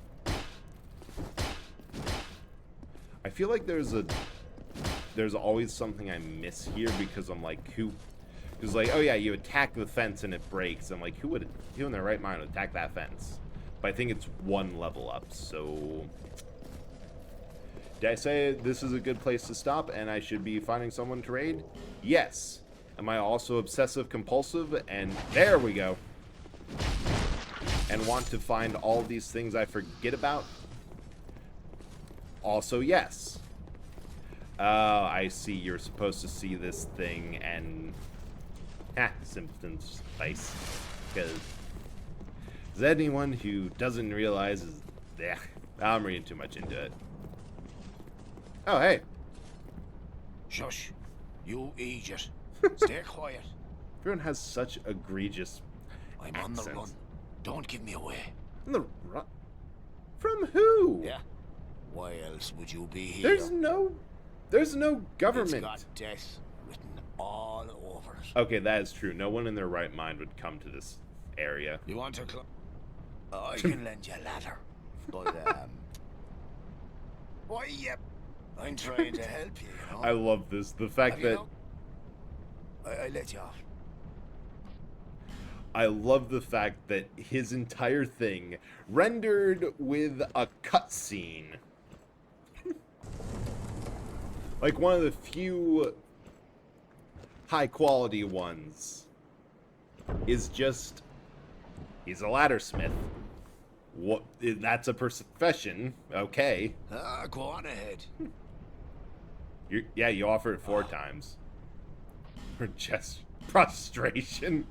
I feel like there's always something I miss here because I'm like, because like, oh yeah, you attack the fence and it breaks. I'm like, who in their right mind would attack that fence? But I think it's one level up, so... Did I say this is a good place to stop and I should be finding someone to raid? Yes. Am I also obsessive compulsive? And there we go. And want to find all these things I forget about? Also, yes. I see you're supposed to see this thing and... Simpson Spice. Because... Is anyone who doesn't realize is... I'm reading too much into it. Oh, hey. Shush. You idiot. Stay quiet. Everyone has such egregious I'm accents. on the run. Don't give me away. On the run? From who? Yeah. Why else would you be here? There's no government. It's got death written all over it. Okay, that is true. No one in their right mind would come to this area. You want to I can lend you a ladder. But, why, yep. I'm trying to help you, you know? I love this. The fact that... I let you off. I love the fact that his entire thing rendered with a cutscene. Like one of the few high-quality ones is just... He's a laddersmith. What? That's a profession. Okay. Go on ahead. You offer it 4 times. Or just... Prostration.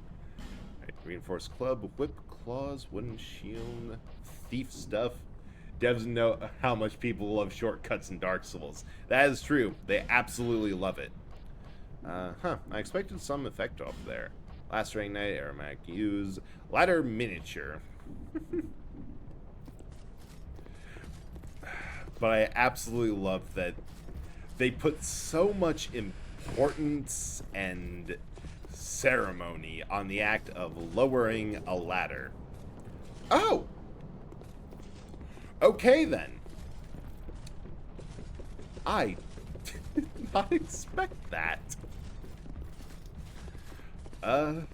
Right, reinforced club, whip claws, wooden shield, thief stuff. Devs know how much people love shortcuts in Dark Souls. That is true. They absolutely love it. I expected some effect off there. Last Ring Knight, aromatic use, ladder miniature. But I absolutely love that they put so much importance and ceremony on the act of lowering a ladder. Oh! Okay then. I did not expect that. So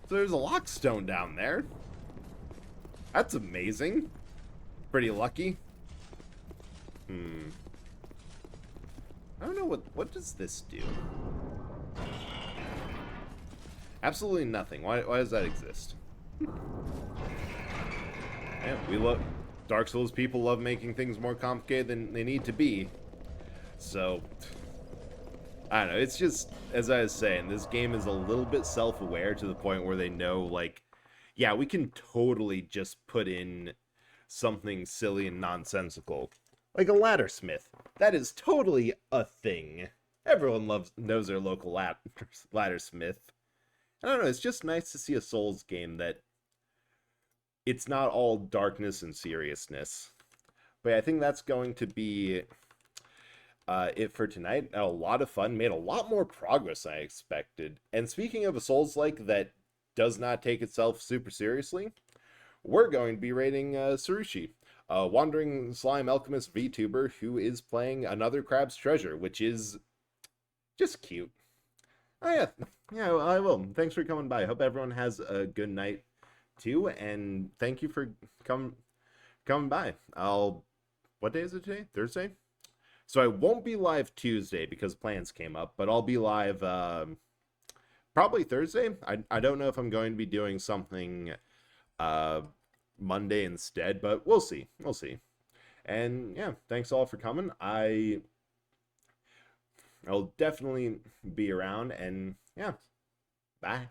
there's a lockstone down there. That's amazing. Pretty lucky. I don't know what does this do? Absolutely nothing. Why does that exist? Yeah, we love Dark Souls people love making things more complicated than they need to be. So I don't know, it's just, as I was saying, this game is a little bit self-aware to the point where they know, like, yeah, we can totally just put in something silly and nonsensical. Like a laddersmith. That is totally a thing. Everyone knows their local laddersmith. I don't know, it's just nice to see a Souls game that it's not all darkness and seriousness. But yeah, I think that's going to be it for tonight. A lot of fun, made a lot more progress than I expected. And speaking of a Souls-like that does not take itself super seriously, we're going to be rating Tsurushi, a Wandering Slime Alchemist VTuber who is playing another Crab's Treasure, which is just cute. Oh yeah, I will. Thanks for coming by. Hope everyone has a good night too, and thank you for coming by. What day is it today? Thursday? So I won't be live Tuesday because plans came up, but I'll be live probably Thursday. I don't know if I'm going to be doing something Monday instead, but we'll see. We'll see. And yeah, thanks all for coming. I'll definitely be around, and yeah, bye.